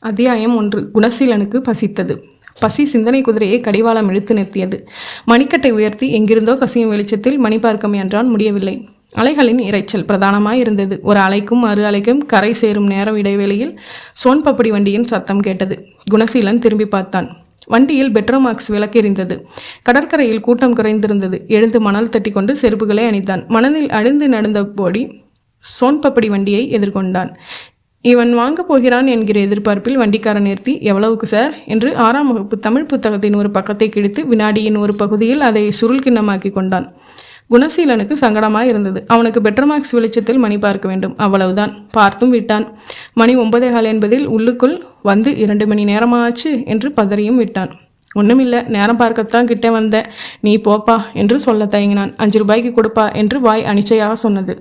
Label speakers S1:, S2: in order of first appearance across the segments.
S1: அத்தியாயம் 1. குணசீலனுக்கு பசித்தது. பசி சிந்தனை குதிரையை கடிவாளம் இழுத்து நிறுத்தியது. மணிக்கட்டை உயர்த்தி எங்கிருந்தோ கசியும் வெளிச்சத்தில் மணி பார்க்க முயன்றான். முடியவில்லை. அலைகளின் இரைச்சல் பிரதானமாயிருந்தது. ஒரு அலைக்கும் மறு அலைக்கும் கரை சேரும் நேரம் இடைவெளியில் சோன்பப்படி வண்டியின் சத்தம் கேட்டது. குணசீலன் திரும்பி பார்த்தான். வண்டியில் பெட்ரோமாக்ஸ் விளக்கு எரிந்தது. கடற்கரையில் கூட்டம் குறைந்திருந்தது. எழுந்து மணல் தட்டி கொண்டு செருப்புகளை அணித்தான். மனதில் அழிந்து நடந்தபோடி சோன்பப்படி வண்டியை எதிர்கொண்டான். இவன் வாங்க போகிறான் என்கிற எதிர்பார்ப்பில் வண்டிக்காரன் நிறுத்தி, எவ்வளவுக்கு சார் என்று 6ஆம் வகுப்பு தமிழ் புத்தகத்தின் ஒரு பக்கத்தை கிழித்து வினாடியின் ஒரு பகுதியில் அதை சுருள் கிண்ணமாக்கி கொண்டான். குணசீலனுக்கு சங்கடமாய் இருந்தது. அவனுக்கு பெட்ரோமாக்ஸ் வெளிச்சத்தில் மணி பார்க்க வேண்டும், அவ்வளவுதான். பார்த்தும் விட்டான். மணி 9:15 என்பதில் உள்ளுக்குள் வந்து 2 மணி நேரமாச்சு என்று பதறியும் விட்டான். ஒன்றுமில்லை, நேரம் பார்க்கத்தான் கிட்டே வந்தேன், நீ போப்பா என்று சொல்ல தயங்கினான். 5 ரூபாய்க்கு கொடுப்பா என்று வாய் அனிச்சையாக சொன்னது.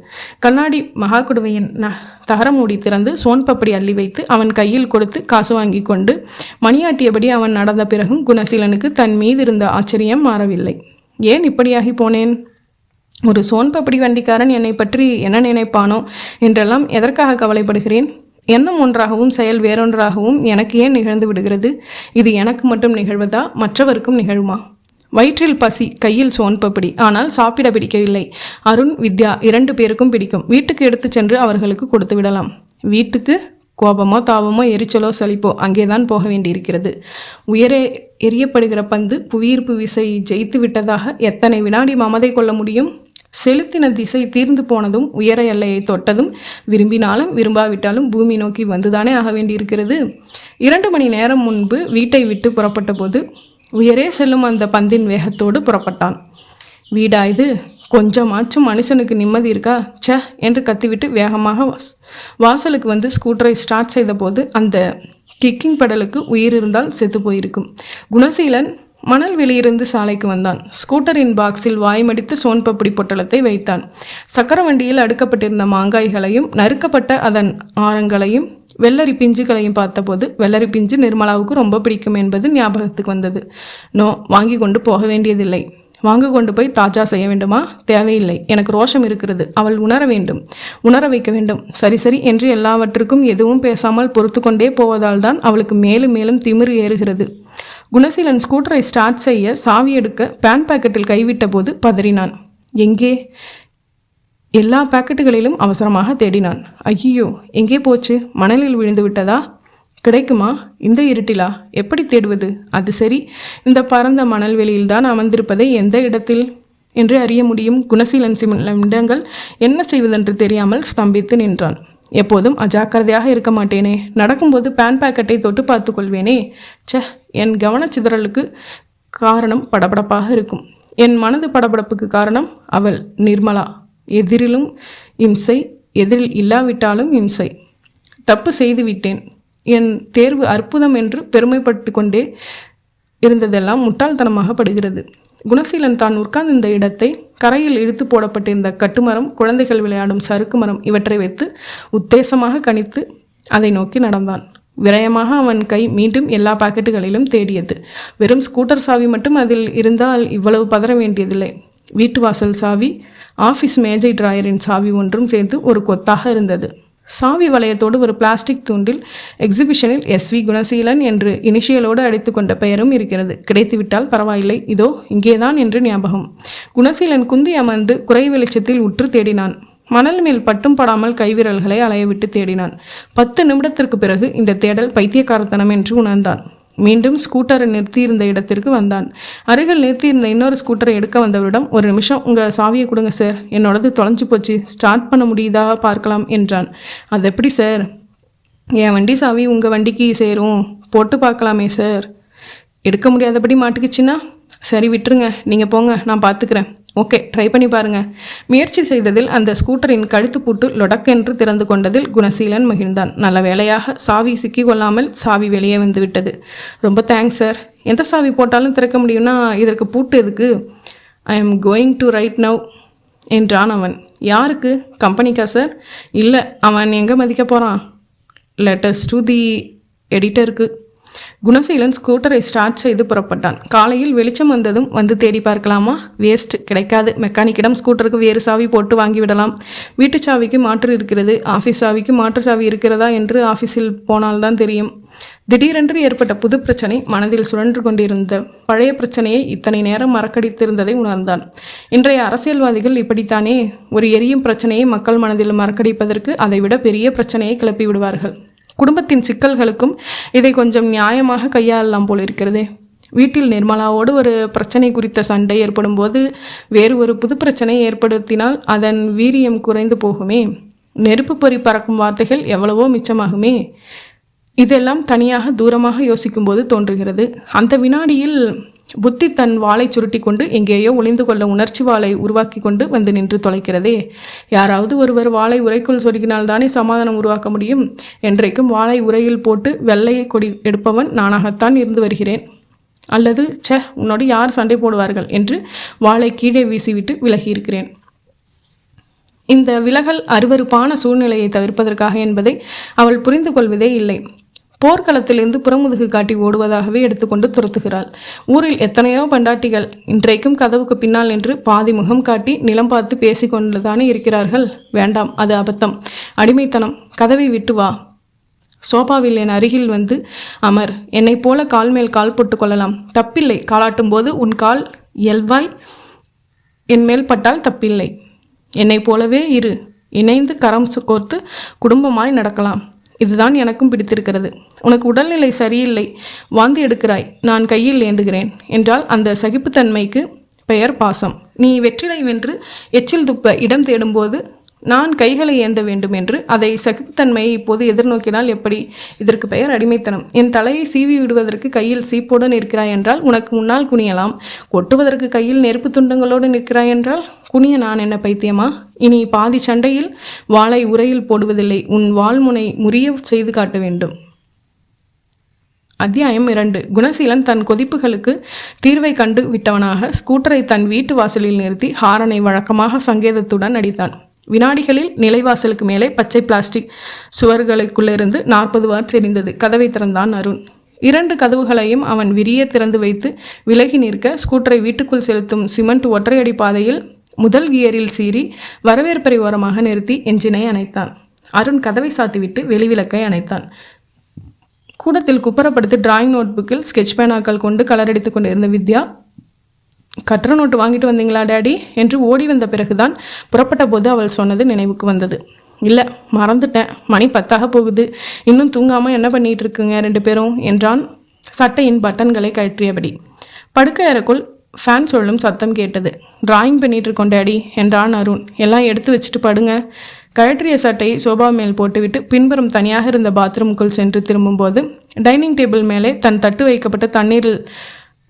S1: கண்ணாடி மகா குடுவையின் தகரமூடி திறந்து சோன்பப்படி அள்ளி வைத்து அவன் கையில் கொடுத்து காசு வாங்கி கொண்டு மணியாட்டியபடி அவன் நடந்த பிறகும் குணசீலனுக்கு தன் மீது இருந்த ஆச்சரியம் மாறவில்லை. ஏன் இப்படியாகி போனேன்? ஒரு சோன்பப்படி வண்டிக்காரன் என்னை பற்றி என்ன நினைப்பானோ என்றெல்லாம் எதற்காக கவலைப்படுகிறேன்? எண்ணம் ஒன்றாகவும் செயல் வேறொன்றாகவும் எனக்கு ஏன் நிகழ்ந்து விடுகிறது? இது எனக்கு மட்டும் நிகழ்வதா, மற்றவருக்கும் நிகழுமா? வயிற்றில் பசி, கையில் சோன்பப்படி, ஆனால் சாப்பிட பிடிக்கவில்லை. அருண், வித்யா 2 பேருக்கும் பிடிக்கும். வீட்டுக்கு எடுத்து சென்று அவர்களுக்கு கொடுத்து விடலாம். வீட்டுக்கு கோபமோ தாபமோ எரிச்சலோ சலிப்போ அங்கேதான் போக வேண்டியிருக்கிறது. உயரே எரியப்படுகிற பந்து புவியீர்ப்பு விசையை ஜெயித்து விட்டதாக எத்தனை வினாடி மமதை கொள்ள முடியும்? செலுத்தின திசை தீர்ந்து போனதும் உயர எல்லையை தொட்டதும் விரும்பினாலும் விரும்பாவிட்டாலும் பூமி நோக்கி வந்துதானே ஆக வேண்டியிருக்கிறது. 2 மணி நேரம் முன்பு வீட்டை விட்டு புறப்பட்ட போது உயரே செல்லும் அந்த பந்தின் வேகத்தோடு புறப்பட்டான். வீடா இது? கொஞ்சமாச்சும் மனுஷனுக்கு நிம்மதி இருக்கா? ச என்று கத்திவிட்டு வேகமாக வாசலுக்கு வந்து ஸ்கூட்டரை ஸ்டார்ட் செய்த போது அந்த கிக்கிங் பெடலுக்கு உயிர் இருந்தால் செத்து போயிருக்கும். குணசீலன் மணல் வெளியிருந்து சாலைக்கு வந்தான். ஸ்கூட்டரின் பாக்ஸில் வாய்மடித்து சோன்பப்படி பொட்டலத்தை வைத்தான். சக்கர வண்டியில் அடுக்கப்பட்டிருந்த மாங்காய்களையும் நறுக்கப்பட்ட அதன் ஆரங்களையும் வெள்ளரி பிஞ்சுகளையும் பார்த்தபோது வெள்ளரி பிஞ்சு நிர்மலாவுக்கு ரொம்ப பிடிக்கும் என்பது ஞாபகத்துக்கு வந்தது. நோ, வாங்கி கொண்டு போக வேண்டியதில்லை. வாங்க கொண்டு போய் தாஜா செய்ய வேண்டுமா? தேவையில்லை. எனக்கு ரோஷம் இருக்கிறது. அவள் உணர வேண்டும், உணர வைக்க வேண்டும். சரி சரி என்று எல்லாவற்றுக்கும் எதுவும் பேசாமல் பொறுத்து கொண்டே போவதால் தான் அவளுக்கு மேலும் மேலும் திமிரு ஏறுகிறது. குணசீலன் ஸ்கூட்டரை ஸ்டார்ட் செய்ய சாவி எடுக்க பேன் பாக்கெட்டில் கைவிட்ட போது பதறினான். எங்கே? எல்லா பாக்கெட்டுகளிலும் அவசரமாக தேடினான். ஐயோ, எங்கே போச்சு? மணலில் விழுந்து விட்டதா? கிடைக்குமா இந்த இருட்டிலா? எப்படி தேடுவது? அது சரி, இந்த பரந்த மணல் வெளியில்தான் அமர்ந்திருப்பதை எந்த இடத்தில் என்று அறிய முடியும்? குணசீலன் சில நிமிடங்கள் என்ன செய்வதென்று தெரியாமல் ஸ்தம்பித்து நின்றான். எப்போதும் அஜாக்கிரதையாக இருக்க மாட்டேனே, நடக்கும்போது பேன் பாக்கெட்டை தொட்டு பார்த்து கொள்வேனே. என் கவனச்சிதறலுக்கு காரணம் படபடப்பாக இருக்கும். என் மனது படபடப்புக்கு காரணம் அவள் நிர்மலா. எதிரிலும் இம்சை, எதிரில் இல்லாவிட்டாலும் இம்சை. தப்பு செய்து விட்டேன். என் தேர்வு அற்புதம் என்று பெருமைப்பட்டு கொண்டே இருந்ததெல்லாம் முட்டாள்தனமாக படுகிறது. குணசீலன் தான் உட்கார்ந்திருந்த இடத்தை, கரையில் இழுத்து போடப்பட்டிருந்த கட்டுமரம், குழந்தைகள் விளையாடும் சறுக்கு மரம் இவற்றை வைத்து உத்தேசமாக கணித்து அதை நோக்கி நடந்தான். விரயமாக அவன் கை மீண்டும் எல்லா பாக்கெட்டுகளிலும் தேடியது. வெறும் ஸ்கூட்டர் சாவி மட்டும் அதில் இருந்தால் இவ்வளவு பதற வேண்டியதில்லை. வீட்டு வாசல் சாவி, ஆஃபீஸ் மேஜை டிராயரின் சாவி ஒன்றும் சேர்ந்து ஒரு கொத்தாக இருந்தது. சாவி வளையத்தோடு ஒரு பிளாஸ்டிக் தூண்டில் எக்ஸிபிஷனில் SV குணசீலன் என்று இனிஷியலோடு அடித்து கொண்ட பெயரும் இருக்கிறது. கிடைத்துவிட்டால் பரவாயில்லை, இதோ இங்கேதான் என்று ஞாபகம். குணசீலன் குந்தி அமர்ந்து குறை வெளிச்சத்தில் உற்று தேடினான். மணல் மேல் பட்டும் படாமல் கைவிரல்களை அலையவிட்டு தேடினான். 10 நிமிடத்திற்கு பிறகு இந்த தேடல் பைத்தியக்காரத்தனம் என்று உணர்ந்தான். மீண்டும் ஸ்கூட்டரை நிறுத்தியிருந்த இடத்திற்கு வந்தான். அருகில் நிறுத்தியிருந்த இன்னொரு ஸ்கூட்டரை எடுக்க வந்தவரிடம், ஒரு நிமிஷம் உங்கள் சாவியை கொடுங்க சார், என்னோடது தொலைஞ்சு போச்சு, ஸ்டார்ட் பண்ண முடியுதா பார்க்கலாம் என்றான். அது எப்படி சார்? என் வண்டி சாவி உங்கள் வண்டிக்கு சேரும், போட்டு பார்க்கலாமே சார். எடுக்க முடியாதபடி மாட்டுக்குச்சுன்னா சரி விட்டுருங்க, நீங்கள் போங்க, நான் பார்த்துக்கிறேன். ஓகே, ட்ரை பண்ணி பாருங்கள். முயற்சி செய்ததில் அந்த ஸ்கூட்டரின் கழுத்து பூட்டு லொடக்கென்று திறந்து கொண்டதில் குணசீலன் மகிழ்ந்தான். நல்ல வேளையாக சாவி சிக்கிக்கொள்ளாமல் சாவி வெளியே வந்து விட்டது. ரொம்ப தேங்க்ஸ் சார். எந்த சாவி போட்டாலும் திறக்க முடியும்னா இதற்கு பூட்டு எதுக்கு? I am going to write now என்றான் அவன். யாருக்கு? கம்பெனிக்கா சார்? இல்லை, அவன் எங்கே மதிக்க போகிறான்? லெட்டர்ஸ் டு தி எடிட்டருக்கு. குணசீலன் ஸ்கூட்டரை ஸ்டார்ட் செய்து புறப்பட்டான். காலையில் வெளிச்சம் வந்ததும் வந்து தேடி பார்க்கலாமா? வேஸ்ட், கிடைக்காது. மெக்கானிக்கிடம் ஸ்கூட்டருக்கு வேறு சாவி போட்டு வாங்கிவிடலாம். வீட்டு சாவிக்கு மாற்று இருக்கிறது, ஆஃபீஸ் சாவிக்கு மாற்று சாவி இருக்கிறதா என்று ஆஃபீஸில் போனால்தான் தெரியும். திடீரென்று ஏற்பட்ட புது பிரச்சனை மனதில் சுழன்று கொண்டிருந்த பழைய பிரச்சனையை இத்தனை நேரம் மறக்கடித்திருந்ததை உணர்ந்தான். இன்றைய அரசியல்வாதிகள் இப்படித்தானே, ஒரு எரியும் பிரச்சனையை மக்கள் மனதில் மறக்கடிப்பதற்கு அதைவிட பெரிய பிரச்சனையை கிளப்பி விடுவார்கள். குடும்பத்தின் சிக்கல்களுக்கும் இதை கொஞ்சம் நியாயமாக கையாளலாம் போல் இருக்கிறதே. வீட்டில் நிர்மலாவோடு ஒரு பிரச்சனை குறித்த சண்டை ஏற்படும் போது வேறு ஒரு புது பிரச்சனை ஏற்படுத்தினால் அதன் வீரியம் குறைந்து போகுமே. நெருப்பு பொறி பறக்கும் வார்த்தைகள் எவ்வளவோ மிச்சமாகுமே. இதெல்லாம் தனியாக தூரமாக யோசிக்கும்போது தோன்றுகிறது. அந்த வினாடியில் புத்தி தன் வாளை சுருட்டி கொண்டு எங்கேயோ ஒளிந்து கொள்ள உணர்ச்சி வாளை உருவாக்கி கொண்டு வந்து நின்று தொலைக்கிறதே. யாராவது ஒருவர் வாளை உரைக்குள் சொருகினால்தானே சமாதானம் உருவாக்க முடியும். என்றைக்கும் வாளை உரையில் போட்டு வெள்ளையை கொடி எடுப்பவன் நானாகத்தான் இருந்து வருகிறேன். அல்லது உன்னோடு யார் சண்டை போடுவார்கள் என்று வாளை கீழே வீசிவிட்டு விலகியிருக்கிறேன். இந்த விலகல் அருவருப்பான சூழ்நிலையை தவிர்ப்பதற்காக என்பதை அவள் புரிந்து கொள்வதே இல்லை. போர்க்களத்திலிருந்து புறமுதுகு காட்டி ஓடுவதாகவே எடுத்துக்கொண்டு துரத்துகிறாள். ஊரில் எத்தனையோ பண்டாட்டிகள் இன்றைக்கும் கதவுக்கு பின்னால் நின்று பாதி முகம் காட்டி நிலம் பார்த்து பேசிக்கொண்டுதானே இருக்கிறார்கள். வேண்டாம், அது அபத்தம், அடிமைத்தனம். கதவை விட்டு வா. சோபாவில் என் அருகில் வந்து அமர். என்னை போல கால் மேல் கால் போட்டு கொள்ளலாம், தப்பில்லை. காலாட்டும் போது உன் கால் இயல்பாய் என் மேல் பட்டால் தப்பில்லை. என்னை போலவே இரு. இணைந்து கரம் கோர்த்து குடும்பமாய் நடக்கலாம். இதுதான் எனக்கும் பிடித்திருக்கிறது. உனக்கு உடல்நிலை சரியில்லை, வாந்தி எடுக்கிறாய், நான் கையில் ஏந்துகிறேன் என்றால் அந்த சகிப்புத்தன்மைக்கு பெயர் பாசம். நீ வெற்றிலை வென்று எச்சில் துப்ப இடம் தேடும்போது நான் கைகளை ஏந்த வேண்டும் என்று அதை சகிப்புத்தன்மையை இப்போது எதிர்நோக்கினால் எப்படி? இதற்கு பெயர் அடிமைத்தனம். என் தலையை சீவி விடுவதற்கு கையில் சீப்போடு நிற்கிறாய் என்றால் உனக்கு முன்னால் குனியலாம். கொட்டுவதற்கு கையில் நெருப்பு துண்டங்களோடு நிற்கிறாய் என்றால் குனிய நான் என்ன பைத்தியமா? இனி பாதி சண்டையில் வாளை உரையில் போடுவதில்லை, உன் வாள்முனை முறிய செய்து காட்ட வேண்டும். அத்தியாயம் 2. குணசீலன் தன் கொதிப்புகளுக்கு தீர்வை கண்டு விட்டவனாக ஸ்கூட்டரை தன் வீட்டு வாசலில் நிறுத்தி ஹாரனை வழக்கமாக சங்கேதத்துடன் அடித்தான். வினாடிகளில் நிலைவாசலுக்கு மேலே பச்சை பிளாஸ்டிக் சுவர்களுக்குள்ளிருந்து 40 வாட்ஸ் எரிந்தது. கதவை திறந்தான் அருண். 2 கதவுகளையும் அவன் விரிய திறந்து வைத்து விலகி நிற்க ஸ்கூட்டரை வீட்டுக்குள் செலுத்தும் சிமெண்ட் ஒற்றையடி பாதையில் முதல் கியரில் சீறி வரவேற்பறை ஓரமாக நிறுத்தி என்ஜினை அணைத்தான். அருண் கதவை சாத்திவிட்டு வெளிவிளக்கை அணைத்தான். கூடத்தில் குப்புறப்படுத்தி டிராயிங் நோட்புக்கில் ஸ்கெட்ச் பேனாக்கள் கொண்டு கலர் அடித்து கொண்டிருந்த வித்யா, கட்டுற நோட்டு வாங்கிட்டு வந்தீங்களா டேடி என்று ஓடி வந்த பிறகுதான் புறப்பட்ட போது அவள் சொன்னது நினைவுக்கு வந்தது. இல்லை, மறந்துட்டேன், மணி 10 போகுது, இன்னும் தூங்காமல் என்ன பண்ணிகிட்டு இருக்குங்க 2 பேரும் என்றான் சட்டையின் பட்டன்களை கழற்றியபடி. படுக்கை அறைக்குள் ஃபேன் சொல்லும் சத்தம் கேட்டது. டிராயிங் பண்ணிட்டு இருக்கோம் டேடி என்றான் அருண். எல்லாம் எடுத்து வச்சுட்டு படுங்க. கழற்றிய சட்டையை சோபா மேல் போட்டுவிட்டு பின்புறம் தனியாக இருந்த பாத்ரூமுக்குள் சென்று திரும்பும்போது டைனிங் டேபிள் மேலே தன் தட்டு வைக்கப்பட்ட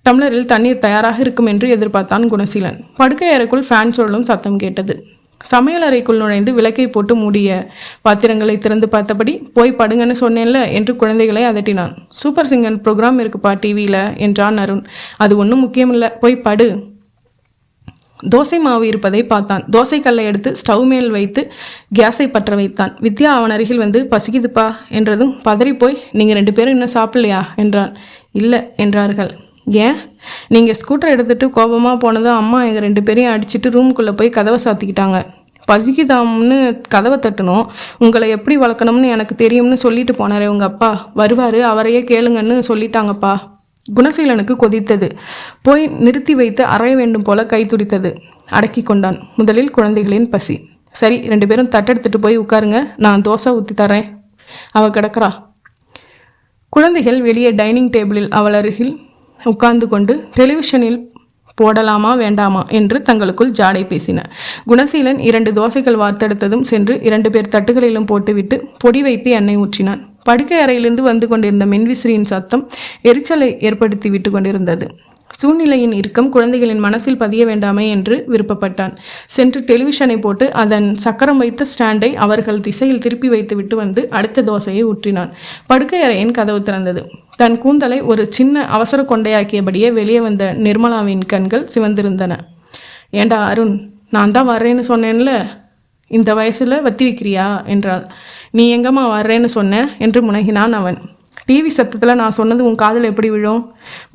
S1: டம்ளரில் தண்ணீர் தயாராக இருக்கும் என்று எதிர்பார்த்தான் குணசீலன். படுக்கை அறைக்குள் ஃபேன் சொல்லும் சத்தம் கேட்டது. சமையல் அறைக்குள் நுழைந்து விளக்கை போட்டு மூடிய பாத்திரங்களை திறந்து பார்த்தபடி போய் படுங்கன்னு சொன்னேன்ல என்று குழந்தைகளை அதட்டினான். சூப்பர் சிங்கர் ப்ரோக்ராம் இருக்குப்பா டிவியில் என்றான் அருண். அது ஒன்றும் முக்கியமில்லை, போய் படு. தோசை மாவு இருப்பதை பார்த்தான். தோசை கல்லை எடுத்து ஸ்டவ் மேல் வைத்து கேஸை பற்ற வைத்தான். வித்யா அவன் அருகில் வந்து பசிக்குதுப்பா என்றதும் பதறிப்போய் நீங்கள் 2 பேரும் இன்னும் சாப்பிடலையா என்றான். இல்லை என்றார்கள். ஏன்? நீங்கள் ஸ்கூட்டர் எடுத்துகிட்டு கோபமாக போனதும் அம்மா எங்கள் 2 பேரையும் அடிச்சுட்டு ரூமுக்குள்ளே போய் கதவை சாத்திக்கிட்டாங்க. பசிக்குதாம்னு கதவை தட்டணும், உங்களை எப்படி வளர்க்கணும்னு எனக்கு தெரியும்னு சொல்லிட்டு போனாரே உங்கள் அப்பா, வருவார், அவரையே கேளுங்கன்னு சொல்லிட்டாங்கப்பா. குணசீலனுக்கு கொதித்தது. போய் நிறுத்தி வைத்து அறைய வேண்டும் போல கை துடித்தது. அடக்கி கொண்டான். முதலில் குழந்தைகளின் பசி. சரி, 2 பேரும் தட்டெடுத்துட்டு போய் உட்காருங்க, நான் தோசை ஊற்றி தரேன். அவள் கிடக்கிறா. குழந்தைகள் வெளியே டைனிங் டேபிளில் அவள் அருகில் உட்கார்ந்து கொண்டு டெலிவிஷனில் போடலாமா வேண்டாமா என்று தங்களுக்குள் ஜாடை பேசின. குணசீலன் 2 தோசைகள் வார்த்தெடுத்ததும் சென்று 2 பேர் தட்டுகளிலும் போட்டுவிட்டு பொடி வைத்து எண்ணெய் ஊற்றினான். படுக்கை அறையிலிருந்து வந்து கொண்டிருந்த மின்விசிறியின் சத்தம் எரிச்சலை ஏற்படுத்தி விட்டு கொண்டிருந்தது. சூழ்நிலையின் இறுக்கம் குழந்தைகளின் மனசில் பதிய வேண்டாமே என்று விருப்பப்பட்டான். சென்று டெலிவிஷனை போட்டு அதன் சக்கரம் வைத்த ஸ்டாண்டை அவர்கள் திசையில் திருப்பி வைத்து விட்டு வந்து அடுத்த தோசையை ஊற்றினான். படுக்கை அறையின் கதவு திறந்தது. தன் கூந்தலை ஒரு சின்ன அவசர கொண்டையாக்கியபடியே வெளியே வந்த நிர்மலாவின் கண்கள் சிவந்திருந்தன. ஏண்டா அருண், நான் தான் வர்றேன்னு சொன்னேன்ல, இந்த வயசில் வத்தி வைக்கிறியா என்றாள். நீ எங்கம்மா வர்றேன்னு சொன்ன என்று முனகினான் அவன். டிவி சத்தத்தில் நான் சொன்னது உன் காதில் எப்படி விழும்?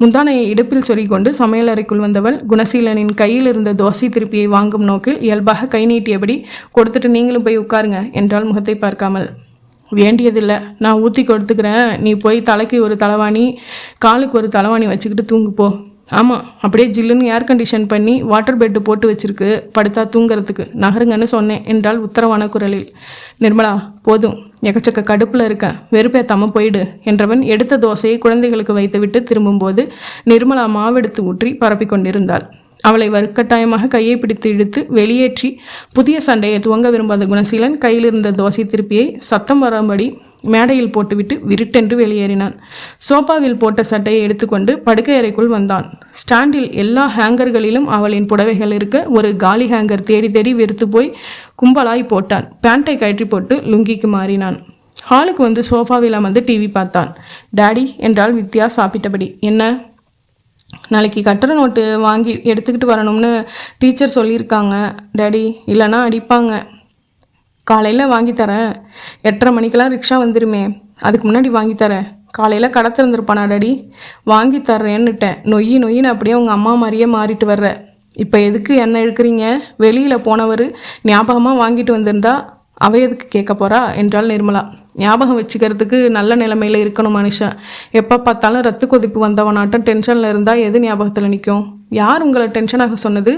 S1: முந்தானையை இடுப்பில் சொருகிக்கொண்டு சமையல் அறைக்குள் வந்தவள் குணசீலனின் கையில் இருந்த தோசை திருப்பியை வாங்கும் நோக்கில் இயல்பாக கை நீட்டியபடி கொடுத்துட்டு நீங்களும் போய் உட்காருங்க என்றால் முகத்தை பார்க்காமல். வேண்டியதில்லை, நான் ஊற்றி கொடுத்துக்கிறேன். நீ போய் தலைக்கு ஒரு தலைவாணி, காலுக்கு ஒரு தலைவாணி வச்சுக்கிட்டு தூங்குப்போ. ஆமாம், அப்படியே ஜில்லுன்னு ஏர் கண்டிஷன் பண்ணி வாட்டர் பெட்டு போட்டு வச்சிருக்கு, படுத்தா தூங்குறதுக்கு. நகருங்கன்னு சொன்னேன் என்றால் உத்தரவான குரலில். நிர்மலா, போதும், எக்கச்சக்க கடுப்பில் இருக்கேன், வெறுப்பேத்தாமல் போயிடு என்றவன் எடுத்த தோசையை குழந்தைகளுக்கு வைத்துவிட்டு திரும்பும்போது நிர்மலா மாவெடுத்து ஊற்றி பரப்பி கொண்டிருந்தாள். அவளை வலுக்கட்டாயமாக கையை பிடித்து இழுத்து வெளியேற்றி புதிய சண்டையை துவங்க விரும்பாத குணசீலன் கையில் இருந்த தோசை திருப்பியை சத்தம் வரும்படி மேடையில் போட்டுவிட்டு விருட்டென்று வெளியேறினான். சோபாவில் போட்ட சட்டையை எடுத்துக்கொண்டு படுக்கை அறைக்குள் வந்தான். ஸ்டாண்டில் எல்லா ஹேங்கர்களிலும் அவளின் புடவைகள் இருக்க ஒரு காலி ஹேங்கர் தேடி தேடி வெறுத்து போய் கும்பலாய் போட்டான். பேண்டை கழற்றி போட்டு லுங்கிக்கு மாறினான். ஹாலுக்கு வந்து சோஃபாவில் அமர்ந்து டிவி பார்த்தான். டாடி என்றால் வித்யா சாப்பிட்டபடி. என்ன? நாளைக்கு கட்டண நோட்டு வாங்கி எடுத்துக்கிட்டு வரணும்னு டீச்சர் சொல்லியிருக்காங்க டாடி, இல்லைன்னா அடிப்பாங்க. காலையில் வாங்கித்தரேன், 8:30 மணிக்கெல்லாம் ரிக்ஷா வந்துருமே, அதுக்கு முன்னாடி வாங்கித்தரேன். காலையில் கடை திறந்துருப்பானா டாடி? வாங்கி தர்றேன்னுட்டேன். நொய்யின்னு அப்படியே உங்கள் அம்மா மாதிரியே மாறிட்டு வர்ற. இப்போ எதுக்கு என்ன எடுக்கிறீங்க? வெளியில் போனவர் ஞாபகமாக வாங்கிட்டு வந்திருந்தா அவ எதுக்கு கேட்க போகிறா என்றாள் நிர்மலா. ஞாபகம் வச்சுக்கிறதுக்கு நல்ல நிலைமையில் இருக்கணும் மனுஷன். எப்போ பார்த்தாலும் ரத்த கொதிப்பு வந்தவனாட்டம் டென்ஷனில் இருந்தால் எது ஞாபகத்தில் நிற்கும்? யார் உங்களை டென்ஷனாக சொன்னது?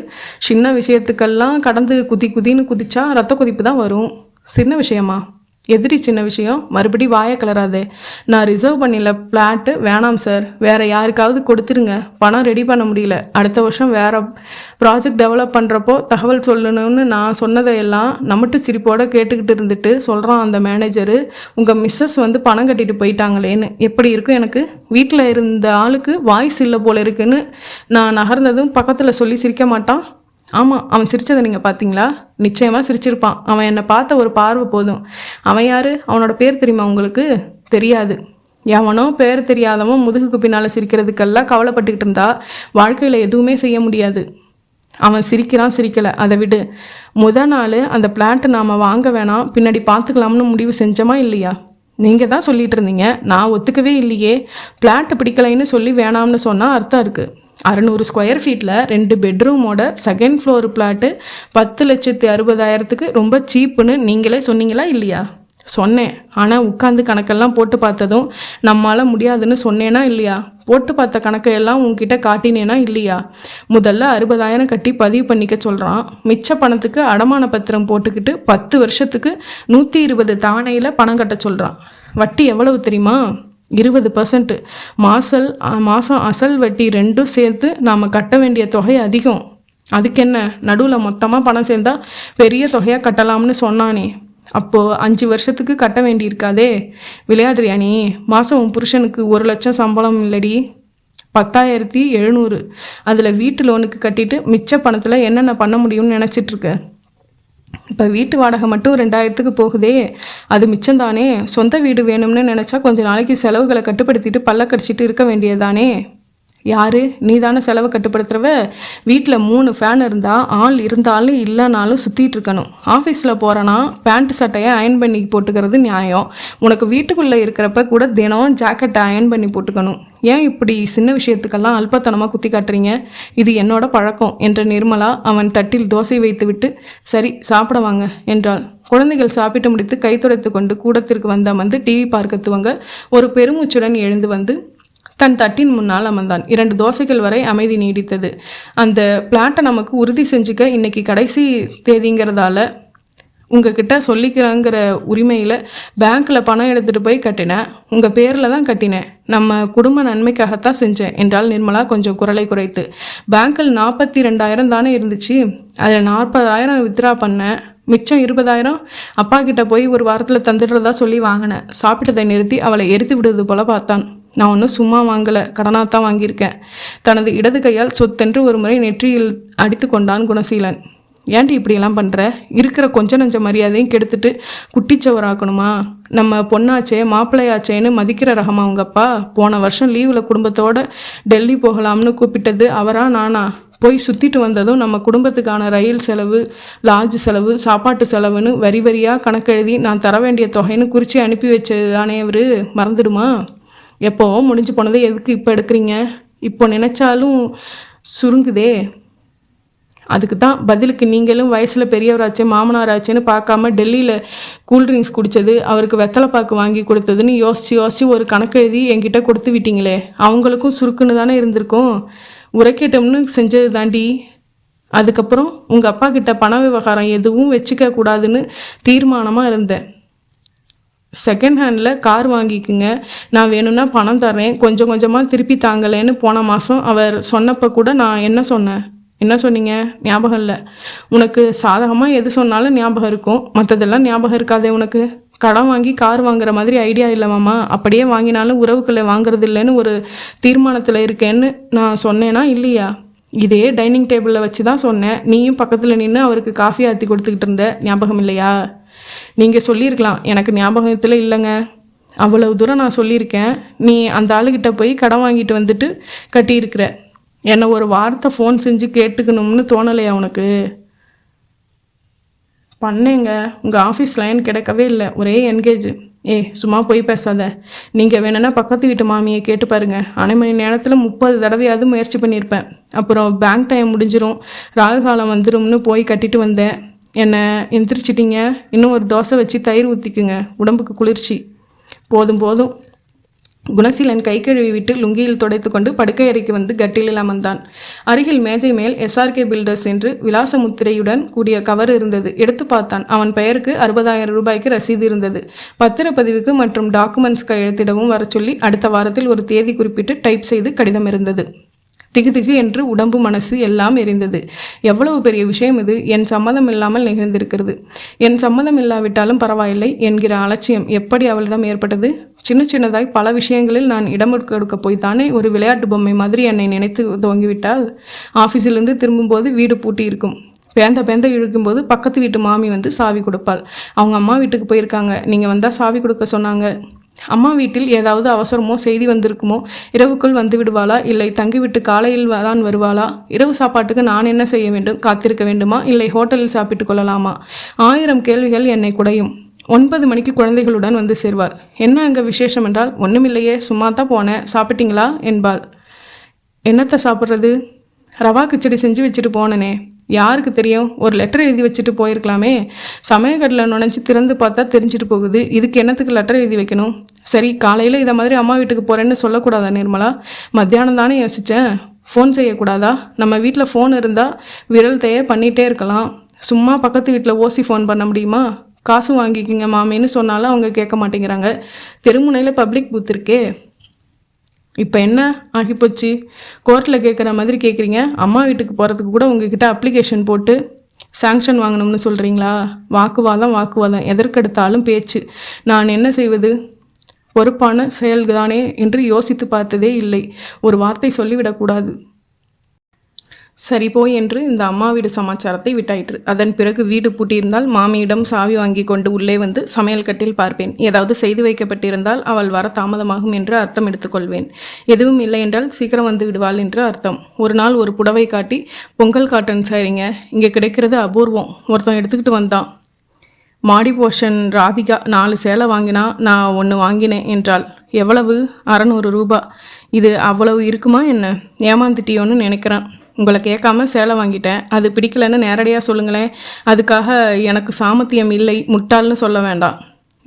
S1: சின்ன விஷயத்துக்கெல்லாம் கடந்து குதின்னு குதிச்சா ரத்த கொதிப்பு தான் வரும். சின்ன விஷயமா? எதிரி சின்ன விஷயம்? மறுபடி வாயை கிளறாதே. நான் ரிசர்வ் பண்ணில பிளாட்டு வேணாம் சார், வேறு யாருக்காவது கொடுத்துருங்க. பணம் ரெடி பண்ண முடியல. அடுத்த வருஷம் வேறு ப்ராஜெக்ட் டெவலப் பண்ணுறப்போ தகவல் சொல்லணும்னு நான் சொன்னதையெல்லாம் நம்மட்டு சிரிப்போடு கேட்டுக்கிட்டு இருந்துட்டு சொல்கிறான் அந்த மேனேஜரு, உங்கள் மிஸ்ஸஸ் வந்து பணம் கட்டிட்டு போயிட்டாங்களேன்னு. எப்படி இருக்கும் எனக்கு? வீட்டில் இருந்த ஆளுக்கு வாய்ஸ் இல்லை போல இருக்குன்னு நான் நகர்ந்ததும் பக்கத்தில் சொல்லி சிரிக்க மாட்டான்? ஆமாம், அவன் சிரித்ததை நீங்கள் பார்த்தீங்களா? நிச்சயமாக சிரிச்சிருப்பான். அவன் என்னை பார்த்த ஒரு பார்வை போதும். அவன் யார்? அவனோட பேர் தெரியுமா உங்களுக்கு? தெரியாது. எவனோ பேர் தெரியாதவன் முதுகுக்கு பின்னால் சிரிக்கிறதுக்கெல்லாம் கவலைப்பட்டுக்கிட்டு இருந்தா வாழ்க்கையில் எதுவுமே செய்ய முடியாது. அவன் சிரிக்கலை, அதை விடு. நாள் அந்த பிளாட்டை நாம் வாங்க வேணாம், பின்னாடி பார்த்துக்கலாம்னு முடிவு செஞ்சோமா இல்லையா? நீங்கள் தான் சொல்லிகிட்டு இருந்தீங்க, நான் ஒத்துக்கவே இல்லையே. பிளாட்டு பிடிக்கலைன்னு சொல்லி வேணாம்னு சொன்னால் அர்த்தம் இருக்குது. 600 ஸ்கொயர் ஃபீட்டில் 2 பெட்ரூமோட செகண்ட் ஃப்ளோர் பிளாட்டு 10,60,000 ரொம்ப சீப்புன்னு நீங்களே சொன்னீங்களா இல்லையா? சொன்னேன். ஆனால் உட்காந்து கணக்கெல்லாம் போட்டு பார்த்ததும் நம்மளால் முடியாதுன்னு சொன்னேனா இல்லையா? போட்டு பார்த்த கணக்கையெல்லாம் உங்ககிட்ட காட்டினேனா இல்லையா? முதல்ல 60,000 கட்டி பதிவு பண்ணிக்க சொல்கிறான். மிச்ச பணத்துக்கு அடமான பத்திரம் போட்டுக்கிட்டு 10 வருஷத்துக்கு 120 தவணையில் பணம் கட்ட சொல்கிறான். வட்டி எவ்வளவு தெரியுமா? 20%. மாதம் அசல் வட்டி ரெண்டும் சேர்த்து நாம் கட்ட வேண்டிய தொகை அதிகம். அதுக்கு என்ன, நடுவில் மொத்தமாக பணம் சேர்ந்தால் பெரிய தொகையாக கட்டலாம்னு சொன்னானே. அப்போது 5 வருஷத்துக்கு கட்ட வேண்டியிருக்காதே. விளையாடுறியா நீ? மாதம் உன் புருஷனுக்கு 1 லட்சம் சம்பளம் இல்லடி, 10,700. அதில் வீட்டு லோனுக்கு கட்டிட்டு மிச்ச பணத்தில் என்னென்ன பண்ண முடியும்னு நினச்சிட்ருக்க? இப்போ வீட்டு வாடகை மட்டும் 2,000க்கு போகுதே, அது மிச்சம்தானே. சொந்த வீடு வேணும்னு நினச்சா கொஞ்சம் நாளைக்கு செலவுகளை கட்டுப்படுத்திட்டு பல்ல கடிச்சிட்டு இருக்க வேண்டியதானே. யார்? நீ தானே செலவை கட்டுப்படுத்துறவ. வீட்டில் 3 ஃபேன் இருந்தால் ஆள் இருந்தாலும் இல்லைனாலும் சுற்றிட்டு இருக்கணும். ஆஃபீஸில் போகிறனா பேண்ட் சட்டையை அயன் பண்ணி போட்டுக்கிறது நியாயம். உனக்கு வீட்டுக்குள்ளே இருக்கிறப்ப கூட தினம் ஜாக்கெட்டை அயன் பண்ணி போட்டுக்கணும். ஏன் இப்படி சின்ன விஷயத்துக்கெல்லாம் அல்பத்தனமாக குத்தி காட்டுறீங்க? இது என்னோட பழக்கம் என்ற நிர்மலா அவன் தட்டில் தோசை வைத்துவிட்டு சரி சாப்பிட வாங்க என்றாள். குழந்தைகள் சாப்பிட்டு முடித்து கை துடைத்து கொண்டு கூடத்திற்கு வந்து டிவி பார்க்க துவங்க ஒரு பெருமூச்சுடன் எழுந்து வந்து தன் தட்டின் முன்னால் அமர்ந்தான். 2 தோசைகள் வரை அமைதி நீடித்தது. அந்த பிளாட்டை நமக்கு உறுதி செஞ்சுக்க இன்னைக்கு கடைசி தேதிங்கிறதால உங்ககிட்ட சொல்லிக்கிறேங்கிற உரிமையில் பேங்க்கில் பணம் எடுத்துகிட்டு போய் கட்டினேன். உங்கள் பேரில் தான் கட்டினேன். நம்ம குடும்ப நன்மைக்காகத்தான் செஞ்சேன் என்றால் நிர்மலா கொஞ்சம் குரலை குறைத்து. பேங்க்கில் 42,000 தானே இருந்துச்சு, அதில் 40,000 வித்ரா பண்ணேன். மிச்சம் 20,000 அப்பா கிட்ட போய் ஒரு வாரத்தில் தந்துடுறதா சொல்லி வாங்கினேன். சாப்பிட்டதை நிறுத்தி அவளை எரித்து விடுவது போல பார்த்தான். நான் ஒன்றும் சும்மா வாங்கலை, கடனாகத்தான் வாங்கியிருக்கேன். தனது இடது கையால் சொத்தென்று ஒரு முறை நெற்றியில் அடித்து கொண்டான் குணசீலன். ஏன்டி இப்படியெல்லாம் பண்ணுற? இருக்கிற கொஞ்ச நஞ்ச மரியாதையும் கெடுத்துட்டு குட்டிச்சவராக்கணுமா? நம்ம பொண்ணாச்சே மாப்பிள்ளையாச்சேன்னு மதிக்கிற ரகமா அவங்க அப்பா? போன வருஷம் லீவில் குடும்பத்தோடு டெல்லி போகலாம்னு கூப்பிட்டது அவரா நானா? போய் சுற்றிட்டு வந்ததும் நம்ம குடும்பத்துக்கான ரயில் செலவு, லாட்ஜ் செலவு, சாப்பாட்டு செலவுன்னு வரி வரியாக கணக்கெழுதி நான் தர வேண்டிய தொகைன்னு குறித்து அனுப்பி வச்சது தானே அவர்? மறந்துடுமா? எப்போ முடிஞ்சு போனதை எதுக்கு இப்போ எடுக்கிறீங்க? இப்போ நினச்சாலும் சுருங்குதே. அதுக்கு தான் பதிலுக்கு நீங்களும் வயசில் பெரியவராச்சே மாமனாராச்சேன்னு பார்க்காம டெல்லியில் கூல்ட்ரிங்க்ஸ் குடித்தது, அவருக்கு வெத்தலை பாக்கு வாங்கி கொடுத்ததுன்னு யோசித்து ஒரு கணக்கு எழுதி என்கிட்ட கொடுத்து விட்டீங்களே. அவங்களுக்கும் சுருக்குன்னு தானே இருந்திருக்கும். உரைக்கட்டம்னு செஞ்சது தாண்டி. அதுக்கப்புறம் உங்கள் அப்பா கிட்ட பண விவகாரம் எதுவும் வச்சுக்க கூடாதுன்னு தீர்மானமாக இருந்தேன். செகண்ட் ஹேண்டில் கார் வாங்கிக்குங்க, நான் வேணும்னா பணம் தர்றேன், கொஞ்சம் கொஞ்சமாக திருப்பி தாங்கலேன்னு போன மாதம் அவர் சொன்னப்போ கூட நான் என்ன சொன்னீங்க ஞாபகம் இல்லை. உனக்கு சாதகமாக எது சொன்னாலும் ஞாபகம் இருக்கும், மற்றதெல்லாம் ஞாபகம் இருக்காதே உனக்கு. கடன் வாங்கி கார் வாங்குற மாதிரி ஐடியா இல்லை மாமா. அப்படியே வாங்கினாலும் உறவுக்குள்ளே வாங்குறது இல்லைன்னு ஒரு தீர்மானத்தில் இருக்கேன்னு நான் சொன்னேன்னா இல்லையா? இதே டைனிங் டேபிளில் வச்சு தான் சொன்னேன். நீயும் பக்கத்தில் நின்று அவருக்கு காஃபி ஆற்றி கொடுத்துக்கிட்டு இருந்த, ஞாபகம் இல்லையா? நீங்கள் சொல்லியிருக்கலாம், எனக்கு ஞாபகத்தில் இல்லைங்க. அவ்வளவு தூரம் நான் சொல்லியிருக்கேன். நீ அந்த ஆளுகிட்ட போய் கடன் வாங்கிட்டு வந்துட்டு கட்டியிருக்கிற. என்னை ஒரு வார்த்தை ஃபோன் செஞ்சு கேட்டுக்கணும்னு தோணலையா உனக்கு? பண்ணேங்க, உங்கள் ஆஃபீஸ் லைன் கிடைக்கவே இல்லை, ஒரே என்கேஜ். சும்மா போய் பேசாத. நீங்கள் வேணும்னா பக்கத்து வீட்டு மாமியை கேட்டு பாருங்கள். அரை மணி நேரத்தில் 30 தடவையாவது முயற்சி பண்ணியிருப்பேன். அப்புறம் பேங்க் டைம் முடிஞ்சிரும், ராகு காலம் வந்துடும்னு போய் கட்டிட்டு வந்தேன். என்னை எந்திரிச்சிட்டிங்க. இன்னும் ஒரு தோசை வச்சு தயிர் ஊற்றிக்குங்க, உடம்புக்கு குளிர்ச்சி. போதும். குணசீலன் கை கழுவி விட்டு லுங்கியில் துடைத்து கொண்டு படுக்கை அறைக்கு வந்து கட்டிலில் அமர்ந்தான். அருகில் மேஜை மேல் SRK பில்டர்ஸ் என்று விலாச முத்திரையுடன் கூடிய கவர் இருந்தது. எடுத்து பார்த்தான். அவன் பெயருக்கு 60,000 ரூபாய்க்கு ரசீது இருந்தது. பத்திரப்பதிவுக்கு மற்றும் டாக்குமெண்ட்ஸ் கையெழுத்திடவும் வர சொல்லி அடுத்த வாரத்தில் ஒரு தேதி குறிப்பிட்டு டைப் செய்து கடிதம் இருந்தது. திகு என்று உடம்பு மனசு எல்லாம் எரிந்தது. எவ்வளவு பெரிய விஷயம் இது! என் சம்மதம் இல்லாமல் நிகழ்ந்திருக்கிறது. என் சம்மதம் இல்லாவிட்டாலும் பரவாயில்லை என்கிற அலட்சியம் எப்படி அவளிடம் ஏற்பட்டது? சின்னதாய் பல விஷயங்களில் நான் இடம் கொடுக்க போய்த்தானே ஒரு விளையாட்டு பொம்மை மாதிரி என்னை நினைத்து துவங்கிவிட்டால். ஆஃபீஸிலிருந்து திரும்பும்போது வீடு பூட்டி இருக்கும். பேந்த இழுக்கும்போது பக்கத்து வீட்டு மாமி வந்து சாவி கொடுப்பாள். அவங்க அம்மா வீட்டுக்கு போயிருக்காங்க, நீங்கள் வந்தால் சாவி கொடுக்க சொன்னாங்க. அம்மா வீட்டில் ஏதாவது அவசரமோ செய்தி வந்திருக்குமோ. இரவுக்குள் வந்து விடுவாளா, இல்லை தங்கிவிட்டு காலையில் தான் வருவாளா? இரவு சாப்பாட்டுக்கு நான் என்ன செய்ய வேண்டும்? காத்திருக்க வேண்டுமா, இல்லை ஹோட்டலில் சாப்பிட்டு கொள்ளலாமா? 1000 கேள்விகள் என்னை குடையும். 9 மணிக்கு குழந்தைகளுடன் வந்து சேர்வாள். என்ன அங்கே விசேஷம் என்றால், ஒன்றுமில்லையே, சும்மா தான் போனேன், சாப்பிட்டீங்களா என்பாள். என்னத்தை சாப்பிட்றது? ரவா கிச்சடி செஞ்சு வச்சுட்டு போனனே. யாருக்கு தெரியும்? ஒரு லெட்டர் எழுதி வச்சுட்டு போயிருக்கலாமே. சமயக்கட்டில் நுழைஞ்சி திறந்து பார்த்தா தெரிஞ்சுட்டு போகுது. இதுக்கு என்னத்துக்கு லெட்டர் எழுதி வைக்கணும்? சரி, காலையில் இதை மாதிரி அம்மா வீட்டுக்கு போகிறேன்னு சொல்லக்கூடாதா நிர்மலா? மத்தியானம் தானே யோசித்தேன். ஃபோன் செய்யக்கூடாதா? நம்ம வீட்டில் ஃபோன் இருந்தால் விரல் தேய பண்ணிகிட்டே இருக்கலாம். சும்மா பக்கத்து வீட்டில் ஓசி ஃபோன் பண்ண முடியுமா? காசு வாங்கிக்கிங்க மாமின்னு சொன்னாலும் அவங்க கேட்க மாட்டேங்கிறாங்க. தெருமுனையில் பப்ளிக் பூத் இருக்கே. இப்போ என்ன ஆகிப்போச்சு? கோர்ட்டில் கேட்குற மாதிரி கேட்குறீங்க. அம்மா வீட்டுக்கு போகிறதுக்கு கூட உங்ககிட்ட அப்ளிகேஷன் போட்டு சாங்ஷன் வாங்கணும்னு சொல்கிறீங்களா? வாக்குவாதம் எதற்கெடுத்தாலும் பேச்சு. நான் என்ன செய்வது? பொறுப்பான செயல்தானே என்று யோசித்து பார்த்ததே இல்லை. ஒரு வார்த்தை சொல்லிவிடக்கூடாது. சரி போய் என்று இந்த அம்மா வீடு சமாச்சாரத்தை விட்டாயிற்று. அதன் பிறகு வீடு பூட்டியிருந்தால் மாமியிடம் சாவி வாங்கி கொண்டு உள்ளே வந்து சமையல் கட்டில் பார்ப்பேன். ஏதாவது செய்து வைக்கப்பட்டிருந்தால் அவள் வர தாமதமாகும் என்று அர்த்தம் எடுத்துக்கொள்வேன். எதுவும் இல்லை என்றால் சீக்கிரம் வந்து விடுவாள் என்று அர்த்தம். ஒரு நாள் ஒரு புடவை காட்டி, பொங்கல் காட்டன் சரிங்க, இங்கே கிடைக்கிறது அபூர்வம், ஒருத்தன் எடுத்துக்கிட்டு வந்தான். மாடி போர்ஷன் ராதிகா 4 சேலை வாங்கினா, நான் 1 வாங்கினேன் என்றாள். எவ்வளவு? 600 ரூபா. இது அவ்வளவு இருக்குமா என்ன? ஏமாந்துட்டியோன்னு நினைக்கிறேன். உங்களை கேட்காம சேலை வாங்கிட்டேன், அது பிடிக்கலன்னு நேரடியாக சொல்லுங்களேன். அதுக்காக எனக்கு சாமர்த்தியம் இல்லை, முட்டாள்னு சொல்ல வேண்டாம்.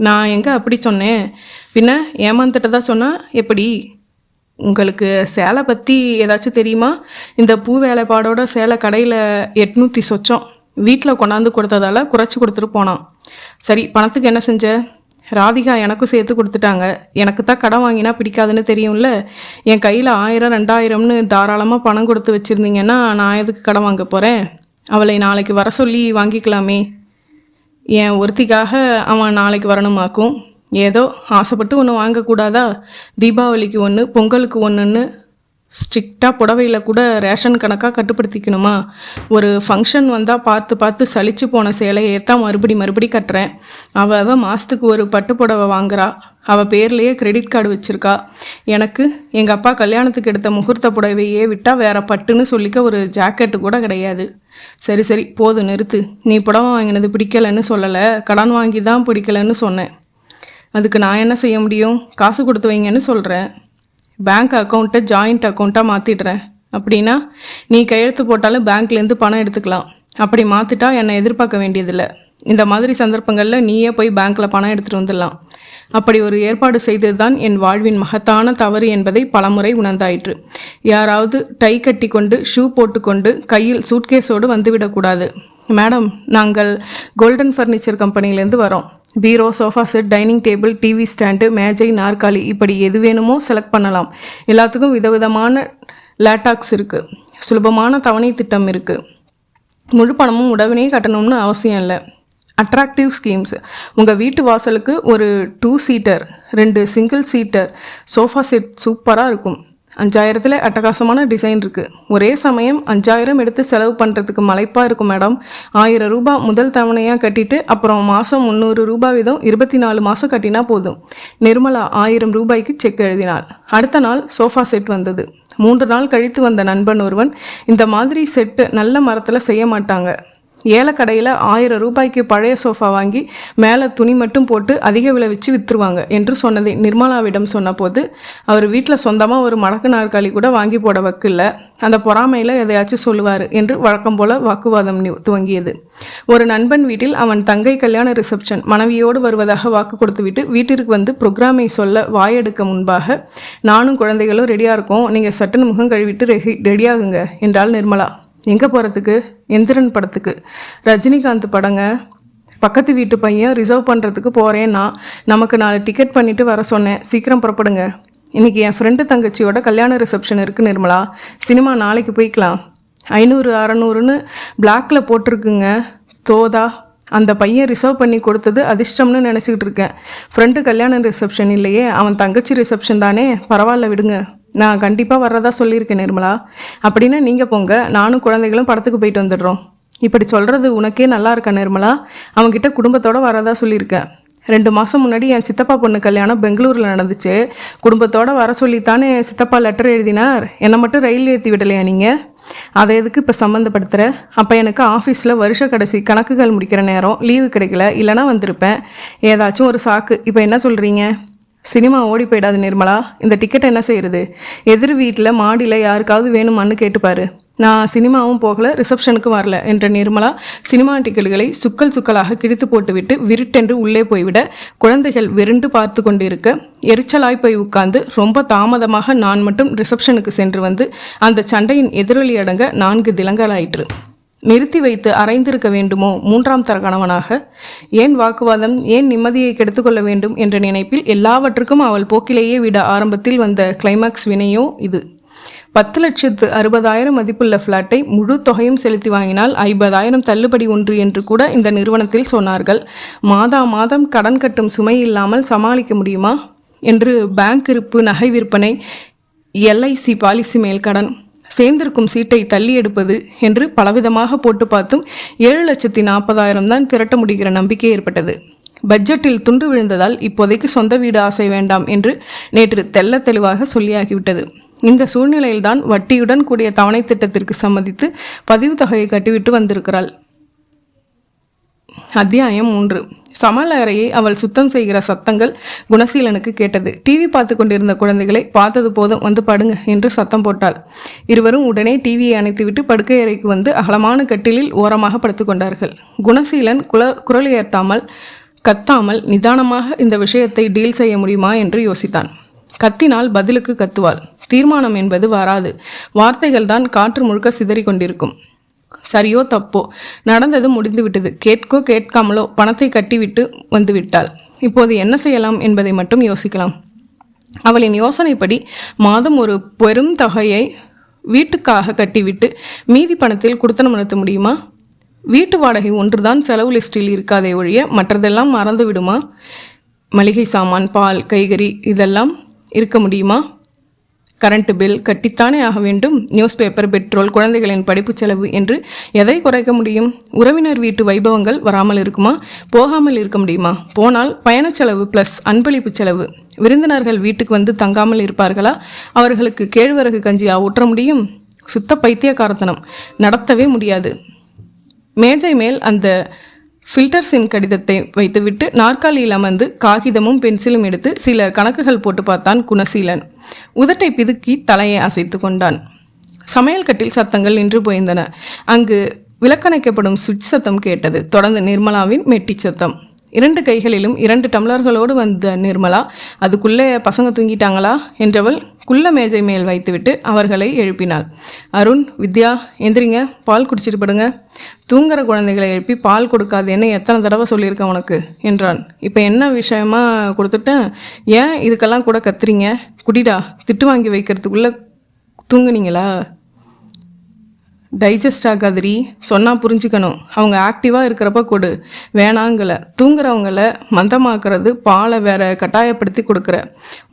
S1: நான் எங்கே அப்படி சொன்னேன்? பின்ன ஏமாந்துட்டதா சொன்னால் எப்படி? உங்களுக்கு சேலை பற்றி ஏதாச்சும் தெரியுமா? இந்த பூ வேலைப்பாடோட சேலை கடையில் 800 சொச்சம். வீட்டில் கொண்டாந்து கொடுத்ததால குறைச்சி கொடுத்துட்டு போனான். சரி, பணத்துக்கு என்ன செஞ்ச? ராதிகா எனக்கும் சேர்த்து கொடுத்துட்டாங்க. எனக்கு தான் கடன் வாங்கினா பிடிக்காதுன்னு தெரியும்ல. என் கையில் 1000 2000ன்னு தாராளமாக பணம் கொடுத்து வச்சுருந்தீங்கன்னா நான் எதுக்கு கடன் வாங்க போகிறேன்? அவளை நாளைக்கு வர சொல்லி வாங்கிக்கலாமே. என் ஒருத்திக்காக அவன் நாளைக்கு வரணுமாக்கும். ஏதோ ஆசைப்பட்டு ஒன்று வாங்கக்கூடாதா? தீபாவளிக்கு 1, பொங்கலுக்கு 1ன்னு ஸ்ட்ரிக்டாக புடவையில் கூட ரேஷன் கணக்காக கட்டுப்படுத்திக்கணுமா? ஒரு ஃபங்க்ஷன் வந்தால் பார்த்து சலிச்சு போன சேலையை தான் மறுபடி கட்டுறேன். அவள் மாதத்துக்கு ஒரு பட்டு புடவை வாங்குறா. அவள் பேர்லேயே கிரெடிட் கார்டு வச்சுருக்கா. எனக்கு எங்கள் அப்பா கல்யாணத்துக்கு எடுத்த முகூர்த்த புடவையே விட்டால் வேறு பட்டுன்னு சொல்லிக்க ஒரு ஜாக்கெட்டு கூட கிடையாது. சரி போதும், நிறுத்து. நீ புடவை வாங்கினது பிடிக்கலைன்னு சொல்லலை, கடன் வாங்கி தான் பிடிக்கலைன்னு சொன்னேன். அதுக்கு நான் என்ன செய்ய முடியும்? காசு கொடுத்து வைங்கன்னு சொல்கிறேன். பேங்க் அக்கௌண்ட்டை ஜாயிண்ட் அக்கௌண்ட்டாக மாற்றிடுறேன். அப்படின்னா நீ கையெழுத்து போட்டாலும் பேங்க்லேருந்து பணம் எடுத்துக்கலாம். அப்படி மாற்றிட்டா என்னை எதிர்பார்க்க வேண்டியதில்லை. இந்த மாதிரி சந்தர்ப்பங்களில் நீயே போய் பேங்க்கில் பணம் எடுத்துகிட்டு வந்துடலாம். அப்படி ஒரு ஏற்பாடு செய்தது தான் என் வாழ்வின் மகத்தான தவறு என்பதை பலமுறை உணர்ந்தாயிற்று. யாராவது டை கட்டி கொண்டு ஷூ போட்டுக்கொண்டு கையில் சூட்கேஸோடு வந்துவிடக்கூடாது. மேடம், நாங்கள் கோல்டன் ஃபர்னிச்சர் கம்பெனிலேருந்து வரோம். பீரோ, sofa set, dining table, TV stand, மேஜை, நாற்காலி இப்படி எது வேணுமோ செலக்ட் பண்ணலாம். எல்லாத்துக்கும் விதவிதமான லேட்டாக்ஸ் இருக்குது. சுலபமான தவணை திட்டம் இருக்குது. முழு பணமும் உடனே கட்டணும்னு அவசியம் இல்லை. Attractive schemes. உங்கள் வீட்டு வாசலுக்கு ஒரு 2 seater 2 single seater sofa set சூப்பராக இருக்கும். 5000 அட்டகாசமான டிசைன் இருக்குது. ஒரே சமயம் 5000 எடுத்து செலவு பண்ணுறதுக்கு மலைப்பாக இருக்கும் மேடம். 1000 ரூபாய் முதல் தவணையாக கட்டிட்டு அப்புறம் மாதம் 300 ரூபாய் வீதம் 24 மாதம் கட்டினா போதும். நிர்மலா 1000 ரூபாய்க்கு செக் எழுதினாள். அடுத்த நாள் சோஃபா செட் வந்தது. 3 நாள் கழித்து வந்த நண்பன் ஒருவன், இந்த மாதிரி செட்டு நல்ல மரத்தில் செய்ய மாட்டாங்க, ஏலக்கடையில் 1000 ரூபாய்க்கு பழைய சோஃபா வாங்கி மேலே துணி மட்டும் போட்டு அதிக விலை வச்சு விற்றுருவாங்க என்று சொன்னதை நிர்மலாவிடம் சொன்னபோது, அவர் வீட்டில் சொந்தமாக ஒரு மடக்கு நாற்காலி கூட வாங்கி போட வக்கில்ல, அந்த பொறாமையில் எதையாச்சும் சொல்லுவார் என்று வழக்கம் போல வாக்குவாதம் துவங்கியது. ஒரு நண்பன் வீட்டில் அவன் தங்கை கல்யாண ரிசப்ஷன். மனைவியோடு வருவதாக வாக்கு கொடுத்துவிட்டு வீட்டிற்கு வந்து ப்ரோக்ராமை சொல்ல வாயெடுக்க முன்பாக, நானும் குழந்தைகளும் ரெடியாக இருக்கோம், நீங்கள் சட்டுன்னு முகம் கழுவிட்டு ரெடியாகுங்க என்றாள் நிர்மலா. எங்கே போகிறதுக்கு? எந்திரன் படத்துக்கு. ரஜினிகாந்த் படங்க. பக்கத்து வீட்டு பையன் ரிசர்வ் பண்ணுறதுக்கு போகிறேன்னா நமக்கு 4 டிக்கெட் பண்ணிவிட்டு வர சொன்னேன். சீக்கிரம் புறப்படுங்க. இன்றைக்கி என் ஃப்ரெண்டு தங்கச்சியோட கல்யாண ரிசப்ஷன் இருக்குது நிர்மலா. சினிமா நாளைக்கு போய்க்கலாம். 500 600ன்னு பிளாக்கில் போட்டிருக்குங்க. தோதா, அந்த பையன் ரிசர்வ் பண்ணி கொடுத்தது அதிர்ஷ்டம்னு நினச்சிக்கிட்டு இருக்கேன். ஃப்ரெண்டு கல்யாண ரிசப்ஷன் இல்லையே, அவன் தங்கச்சி ரிசப்ஷன் தானே. பரவாயில்ல விடுங்க. நான் கண்டிப்பாக வர்றதா சொல்லியிருக்கேன் நிர்மலா. அப்படின்னா நீங்கள் போங்க, நானும் குழந்தைகளும் படத்துக்கு போயிட்டு வந்துடுறோம். இப்படி சொல்கிறது உனக்கே நல்லா இருக்கா நிர்மலா? அவன்கிட்ட குடும்பத்தோடு வரதா சொல்லியிருக்கேன். 2 மாதம் முன்னாடி என் சித்தப்பா பொண்ணு கல்யாணம் பெங்களூரில் நடந்துச்சு. குடும்பத்தோடு வர சொல்லித்தானே சித்தப்பா லெட்டர் எழுதினார். என்னை மட்டும் ரயில் ஏற்றி விடலையா நீங்கள்? அதை எதுக்கு இப்போ சம்மந்தப்படுத்துகிற? அப்போ எனக்கு ஆஃபீஸில் வருஷ கடைசி கணக்குகள் முடிக்கிற நேரம், லீவு கிடைக்கல, இல்லைனா வந்திருப்பேன். ஏதாச்சும் ஒரு சாக்கு. இப்போ என்ன சொல்கிறீங்க? சினிமா ஓடி போயிடாது நிர்மலா. இந்த டிக்கெட் என்ன செய்கிறது? எதிர் வீட்டில் மாடியில் யாருக்காவது வேணுமான்னு கேட்டுப்பாரு. நான் சினிமாவும் போகலை, ரிசப்ஷனுக்கு வரல என்ற நிர்மலா சினிமா டிக்கெட்டுகளை சுக்கலாக கிழித்து போட்டுவிட்டு விருட்டென்று உள்ளே போய்விட, குழந்தைகள் வெறுண்டு பார்த்து கொண்டு இருக்க எரிச்சலாய் போய் உட்கார்ந்து ரொம்ப தாமதமாக நான் மட்டும் ரிசப்ஷனுக்கு சென்று வந்து அந்த சண்டையின் எதிரொலி அடங்க 4 தினங்களாயிற்று. நிறுத்தி வைத்து அரைந்திருக்க வேண்டுமோ 3ஆம் தர கணவனாக? ஏன் வாக்குவாதம்? ஏன் நிம்மதியை கெடுத்துக்கொள்ள வேண்டும் என்ற நினைப்பில் எல்லாவற்றுக்கும் அவள் போக்கிலேயே விட ஆரம்பத்தில் வந்த கிளைமாக்ஸ் வினையோ இது. 10,60,000 மதிப்புள்ள ஃப்ளாட்டை முழு தொகையும் செலுத்தி வாங்கினால் 50,000 தள்ளுபடி ஒன்று என்று கூட இந்த நிறுவனத்தில் சொன்னார்கள். மாதம் கடன் கட்டும் சுமை இல்லாமல் சமாளிக்க முடியுமா என்று பேங்க் இருப்பு, நகை விற்பனை, LIC பாலிசி மேல் கடன், சேர்ந்திருக்கும் சீட்டை தள்ளி எடுப்பது என்று பலவிதமாக போட்டு பார்த்தும் 7,40,000 தான் திரட்ட முடிகிற நம்பிக்கை ஏற்பட்டது. பட்ஜெட்டில் துண்டு விழுந்ததால் இப்போதைக்கு சொந்த வீடு ஆசை வேண்டாம் என்று நேற்று தெள்ள தெளிவாக சொல்லியாகிவிட்டது. இந்த சூழ்நிலையில்தான் வட்டியுடன் கூடிய தவணை திட்டத்திற்கு சம்மதித்து பதிவு தொகையை கட்டிவிட்டு வந்திருக்கிறாள். அத்தியாயம் 3. சமையல் அறையை அவள் சுத்தம் செய்கிற சத்தங்கள் குணசீலனுக்கு கேட்டது. டிவி பார்த்து கொண்டிருந்த குழந்தைகளை பார்த்தது போதும், வந்து படுங்க என்று சத்தம் போட்டாள். இருவரும் உடனே டிவியை அணைத்துவிட்டு படுக்கை அறைக்கு வந்து அகலமான கட்டிலில் ஓரமாக படுத்து கொண்டார்கள். குணசீலன் குரல் உயர்த்தாமல், கத்தாமல் நிதானமாக இந்த விஷயத்தை டீல் செய்ய முடியுமா என்று யோசித்தான். கத்தினால் பதிலுக்கு கத்துவாள். தீர்மானம் என்பது வராது. வார்த்தைகள் தான் காற்று முழுக்க சிதறி கொண்டிருக்கும். சரியோ தப்போ நடந்தது முடிந்து விட்டது. கேட்கோ கேட்காமலோ பணத்தை கட்டிவிட்டு வந்து விட்டாள். இப்போது என்ன செய்யலாம் என்பதை மட்டும் யோசிக்கலாம். அவளின் யோசனைப்படி மாதம் ஒரு பெரும் தொகையை வீட்டுக்காக கட்டிவிட்டு மீதி பணத்தில் குடுத்தனம் நடத்த முடியுமா? வீட்டு வாடகை ஒன்றுதான் செலவு லிஸ்டில் இருக்காதே ஒழிய மற்றதெல்லாம் மறந்து விடுமா? மளிகை சாமான், பால், காய்கறி இதெல்லாம் இருக்க முடியுமா? கரண்ட் பில் கட்டித்தானே ஆக வேண்டும். நியூஸ் பேப்பர், பெட்ரோல், குழந்தைகளின் படிப்பு செலவு என்று எதை குறைக்க முடியும்? உறவினர் வீட்டு வைபவங்கள் வராமல் இருக்குமா? போகாமல் இருக்க முடியுமா? போனால் பயண செலவு ப்ளஸ் அன்பளிப்பு செலவு. விருந்தினர்கள் வீட்டுக்கு வந்து தங்காமல் இருப்பார்களா? அவர்களுக்கு கேழ்வரகு கஞ்சியா ஊற்ற முடியும்? சுத்த பைத்தியக்காரத்தனம். நடத்தவே முடியாது. மேஜை மேல் அந்த ஃபில்டர் சிம் கடிதத்தை வைத்துவிட்டு நாற்காலியில் அமர்ந்து காகிதமும் பென்சிலும் எடுத்து சில கணக்குகள் போட்டு பார்த்தான் குணசீலன். உதட்டை பிதுக்கி தலையை அசைத்து கொண்டான். சமையல் கட்டில் சத்தங்கள் நின்று போய்ந்தன. அங்கு விளக்கணைக்கப்படும் சுவிட்ச் சத்தம் கேட்டது. தொடர்ந்து நிர்மலாவின் மெட்டி சத்தம். 2 கைகளிலும் 2 டம்ளர்களோடு வந்த நிர்மலா, அதுக்குள்ளே பசங்க தூங்கிட்டாங்களா என்றவள் குள்ள மேஜை மேல் வைத்துவிட்டு அவர்களை எழுப்பினாள். அருண், வித்யா, எந்திரிங்க, பால் குடிச்சிட்டு படுங்க. தூங்குற குழந்தைகளை எழுப்பி பால் கொடுக்காதேன்னு எத்தனை தடவை சொல்லியிருக்கேன் உனக்கு என்றான். இப்போ என்ன விஷயமா கொடுத்துட்டேன், ஏன் இதுக்கெல்லாம் கூட கத்துறீங்க? குடிடா, திட்டு வாங்கி வைக்கிறதுக்குள்ளே தூங்குனீங்களா? டைஜஸ்ட் ஆகாதிரி, சொன்னால் புரிஞ்சுக்கணும். அவங்க ஆக்டிவாக இருக்கிறப்ப கொடு, வேணாங்கலை. தூங்குறவங்கள மந்தமாக்குறது பாலை வேற கட்டாயப்படுத்தி கொடுக்குற.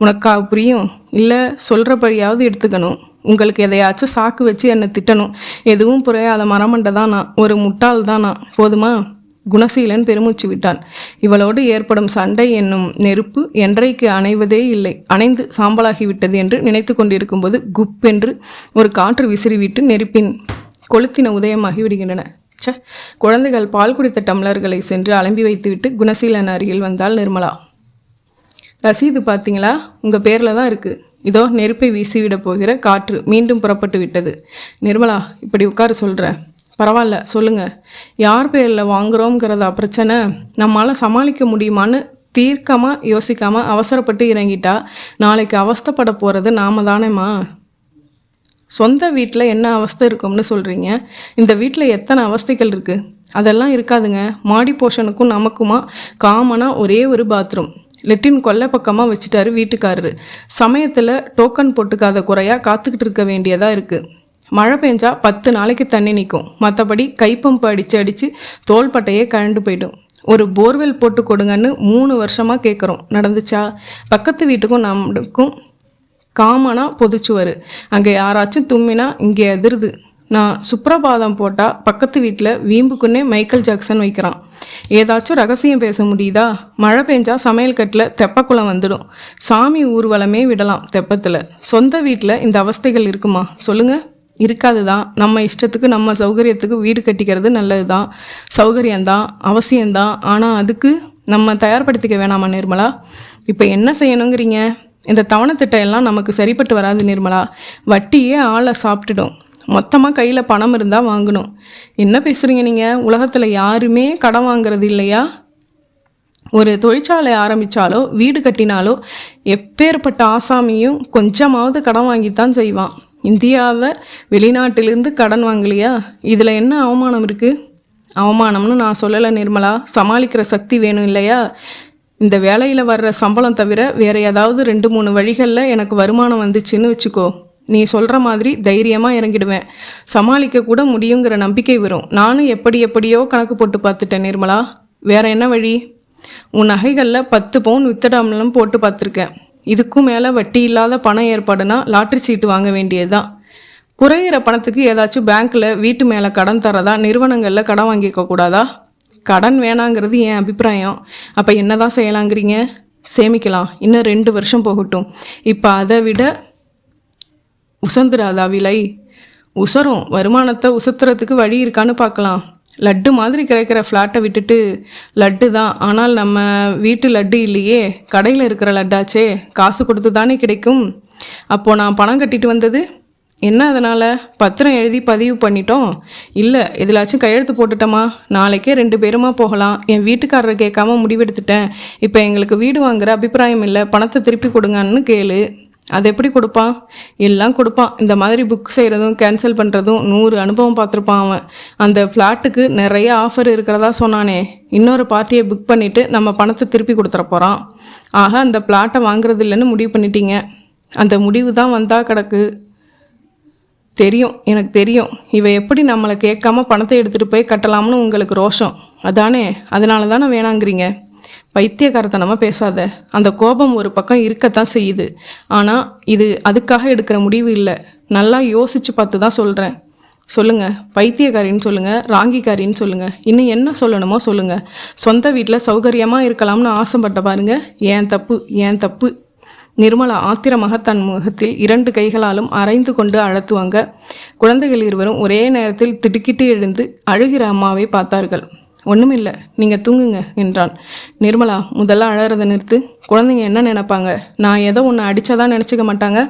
S1: உனக்கா புரியும்? இல்லை சொல்கிறபடியாவது எடுத்துக்கணும். உங்களுக்கு எதையாச்சும் சாக்கு வச்சு என்னை திட்டணும். எதுவும் புரியாத மரமண்டை தான் நான், ஒரு முட்டாள் தான் நான். போதுமா? குணசீலன் பெருமூச்சு விட்டான். இவளோடு ஏற்படும் சண்டை என்னும் நெருப்பு என்றைக்கு அணைவதே இல்லை, அணைந்து சாம்பலாகிவிட்டது என்று நினைத்து கொண்டிருக்கும்போது குப்பென்று ஒரு காற்று விசிறிவிட்டு நெருப்பின் கொளுத்தின உதயமாகி விடுகின்றன. குழந்தைகள் பால் குடித்த டம்ளர்களை சென்று அலம்பி வைத்துவிட்டு குணசீலன் அருகில் வந்தாள் நிர்மலா. ரசீது பார்த்தீங்களா? உங்கள் பேரில் தான் இருக்குது. இதோ நெருப்பை வீசிவிட போகிற காற்று மீண்டும் புறப்பட்டு விட்டது. நிர்மலா, இப்படி உட்கார சொல்கிறேன். பரவாயில்ல, சொல்லுங்கள். யார் பேரில் வாங்குகிறோங்கிறதா பிரச்சனை? நம்மளால் சமாளிக்க முடியுமான்னு தீர்க்கமாக யோசிக்காமல் அவசரப்பட்டு இறங்கிட்டா நாளைக்கு அவஸ்தைப்பட போகிறது நாம தானேம்மா. சொந்த வீட்டில் என்ன அவஸ்தை இருக்கும்னு சொல்கிறீங்க? இந்த வீட்டில் எத்தனை அவஸ்தைகள் இருக்குது? அதெல்லாம் இருக்காதுங்க. மாடி போர்ஷனுக்கும் நமக்குமா காமனாக ஒரே ஒரு பாத்ரூம். லெட்டின் கொல்லை பக்கமாக வச்சுட்டாரு வீட்டுக்காரரு. சமயத்தில் டோக்கன் போட்டுக்காத குறையாக காத்துக்கிட்டு இருக்க வேண்டியதாக இருக்குது. மழை பெஞ்சா 10 நாளைக்கு தண்ணி நிற்கும். மற்றபடி கைப்பம்பு அடித்து தோள்பட்டையே கழண்டு போய்டும். ஒரு போர்வெல் போட்டு கொடுங்கன்னு 3 வருஷமாக கேட்குறோம். நடந்துச்சா? பக்கத்து வீட்டுக்கும் நமக்கும் காமனாக பொதுச்சுவர். அங்கே யாராச்சும் தும்மினா இங்கே எதிருது. நான் சுப்ரபாதம் போட்டால் பக்கத்து வீட்டில் வீம்புக்குன்னே மைக்கேல் ஜாக்சன் வைக்கிறான். ஏதாச்சும் ரகசியம் பேச முடியுதா? மழை பெஞ்சா சமையல் கட்டில் தெப்பக்குளம் வந்துடும். சாமி ஊர்வலமே விடலாம் தெப்பத்தில். சொந்த வீட்டில் இந்த அவஸ்தைகள் இருக்குமா சொல்லுங்கள்? இருக்காது தான். நம்ம இஷ்டத்துக்கு நம்ம சௌகரியத்துக்கு வீடு கட்டிக்கிறது நல்லது தான், சௌகரியந்தான், அவசியம்தான். ஆனால் அதுக்கு நம்ம தயார்படுத்திக்க வேணாமா நிர்மலா? இப்போ என்ன செய்யணுங்கிறீங்க? இந்த தவணைத்திட்டம் எல்லாம் நமக்கு சரிப்பட்டு வராது நிர்மலா. வட்டியே ஆளை சாப்பிட்டுடும். மொத்தமாக கையில் பணம் இருந்தால் வாங்கணும். என்ன பேசுகிறீங்க நீங்கள்? உலகத்தில் யாருமே கடன் வாங்கிறது இல்லையா? ஒரு தொழிற்சாலை ஆரம்பித்தாலோ வீடு கட்டினாலோ எப்பேற்பட்ட ஆசாமியும் கொஞ்சமாவது கடன் வாங்கித்தான் செய்வான். இந்தியாவை வெளிநாட்டிலிருந்து கடன் வாங்கலையா? இதில் என்ன அவமானம் இருக்குது? அவமானம்னு நான் சொல்லலை நிர்மலா. சமாளிக்கிற சக்தி வேணும் இல்லையா? இந்த வேலையில் வர்ற சம்பளம் தவிர வேறு ஏதாவது 2-3 வழிகளில் எனக்கு வருமானம் வந்துச்சுன்னு வச்சுக்கோ, நீ சொல்கிற மாதிரி தைரியமாக இறங்கிடுவேன். சமாளிக்க கூட முடியுங்கிற நம்பிக்கை வரும். நானும் எப்படியோ கணக்கு போட்டு பார்த்துட்டேன் நிர்மலா. வேற என்ன வழி? உன் நகைகளில் 10 பவுன் வித்தடாமலும் போட்டு பார்த்துருக்கேன். இதுக்கும் மேலே வட்டி இல்லாத பணம் ஏற்பாடுனா லாட்ரி சீட்டு வாங்க வேண்டியது தான். குறையிற பணத்துக்கு ஏதாச்சும் பேங்க்கில் வீட்டு மேலே கடன் தரதா, நிறுவனங்களில் கடன் வாங்கிக்க கூடாதா? கடன் வேணாங்கிறது என் அபிப்பிராயம். அப்போ என்ன தான் செய்யலாங்கிறீங்க? சேமிக்கலாம். இன்னும் 2 வருஷம் போகட்டும். இப்போ அதை விட உசந்துராதா விலை? உசரும். வருமானத்தை உசத்துறதுக்கு வழி இருக்கான்னு பார்க்கலாம். லட்டு மாதிரி கிடைக்கிற ஃப்ளாட்டை விட்டுட்டு, லட்டு தான், ஆனால் நம்ம வீட்டு லட்டு இல்லையே, கடையில் இருக்கிற லட்டாச்சே, காசு கொடுத்து தானே கிடைக்கும். அப்போது நான் பணம் கட்டிட்டு வந்தது என்ன? அதனால் பத்திரம் எழுதி பதிவு பண்ணிட்டோம். இல்லை, எதிலாச்சும் கையெழுத்து போட்டுட்டோமா? நாளைக்கே 2 பேருமா போகலாம். என் வீட்டுக்காரரை கேட்காம முடிவெடுத்துட்டேன். இப்போ எங்களுக்கு வீடு வாங்குற அபிப்பிராயம் இல்லை, பணத்தை திருப்பி கொடுங்கன்னு கேளு. அது எப்படி கொடுப்பான்? எல்லாம் கொடுப்பான். இந்த மாதிரி புக் செய்கிறதும் கேன்சல் பண்ணுறதும் 100 அனுபவம் பார்த்துருப்பான் அவன். அந்த ஃப்ளாட்டுக்கு நிறைய ஆஃபர் இருக்கிறதா சொன்னானே. இன்னொரு பார்ட்டியை புக் பண்ணிவிட்டு நம்ம பணத்தை திருப்பி கொடுத்துட போகிறான். ஆக அந்த ஃப்ளாட்டை வாங்குறது இல்லைன்னு முடிவு பண்ணிட்டீங்க. அந்த முடிவு தான் வந்தால் கிடக்கு. தெரியும், எனக்கு தெரியும். இவ எப்படி நம்மளை கேட்காம பணத்தை எடுத்துகிட்டு போய் கட்டலாம்னு உங்களுக்கு ரோஷம் அதானே? அதனால தானே வேணாங்கிறீங்க. பைத்தியக்காரத்தனமாக பேசாத. அந்த கோபம் ஒரு பக்கம் இருக்கத்தான் செய்யுது. ஆனால் இது அதுக்காக எடுக்கிற முடிவு இல்லை. நல்லா யோசித்து பார்த்து தான் சொல்கிறேன். சொல்லுங்கள். பைத்தியக்காரின்னு சொல்லுங்கள், ராங்கிக்காரின்னு சொல்லுங்கள், இன்னும் என்ன சொல்லணுமோ சொல்லுங்கள். சொந்த வீட்டில் சௌகரியமாக இருக்கலாம்னு ஆசைப்பட்ட பாருங்க. ஏன் தப்பு, ஏன் தப்பு. நிர்மலா ஆத்திரமாக தன் முகத்தில் 2 கைகளாலும் அரைந்து கொண்டு அழுத்துவாங்க. குழந்தைகள் இருவரும் ஒரே நேரத்தில் திடுக்கிட்டு எழுந்து அழுகிற அம்மாவை பார்த்தார்கள். ஒன்றுமில்லை, நீங்கள் தூங்குங்க என்றான். நிர்மலா, முதல்ல அழறதை நிறுத்து. குழந்தைங்க என்ன நினைப்பாங்க? நான் ஏதோ ஒன்று அடித்தாதான் நினச்சிக்க மாட்டாங்க?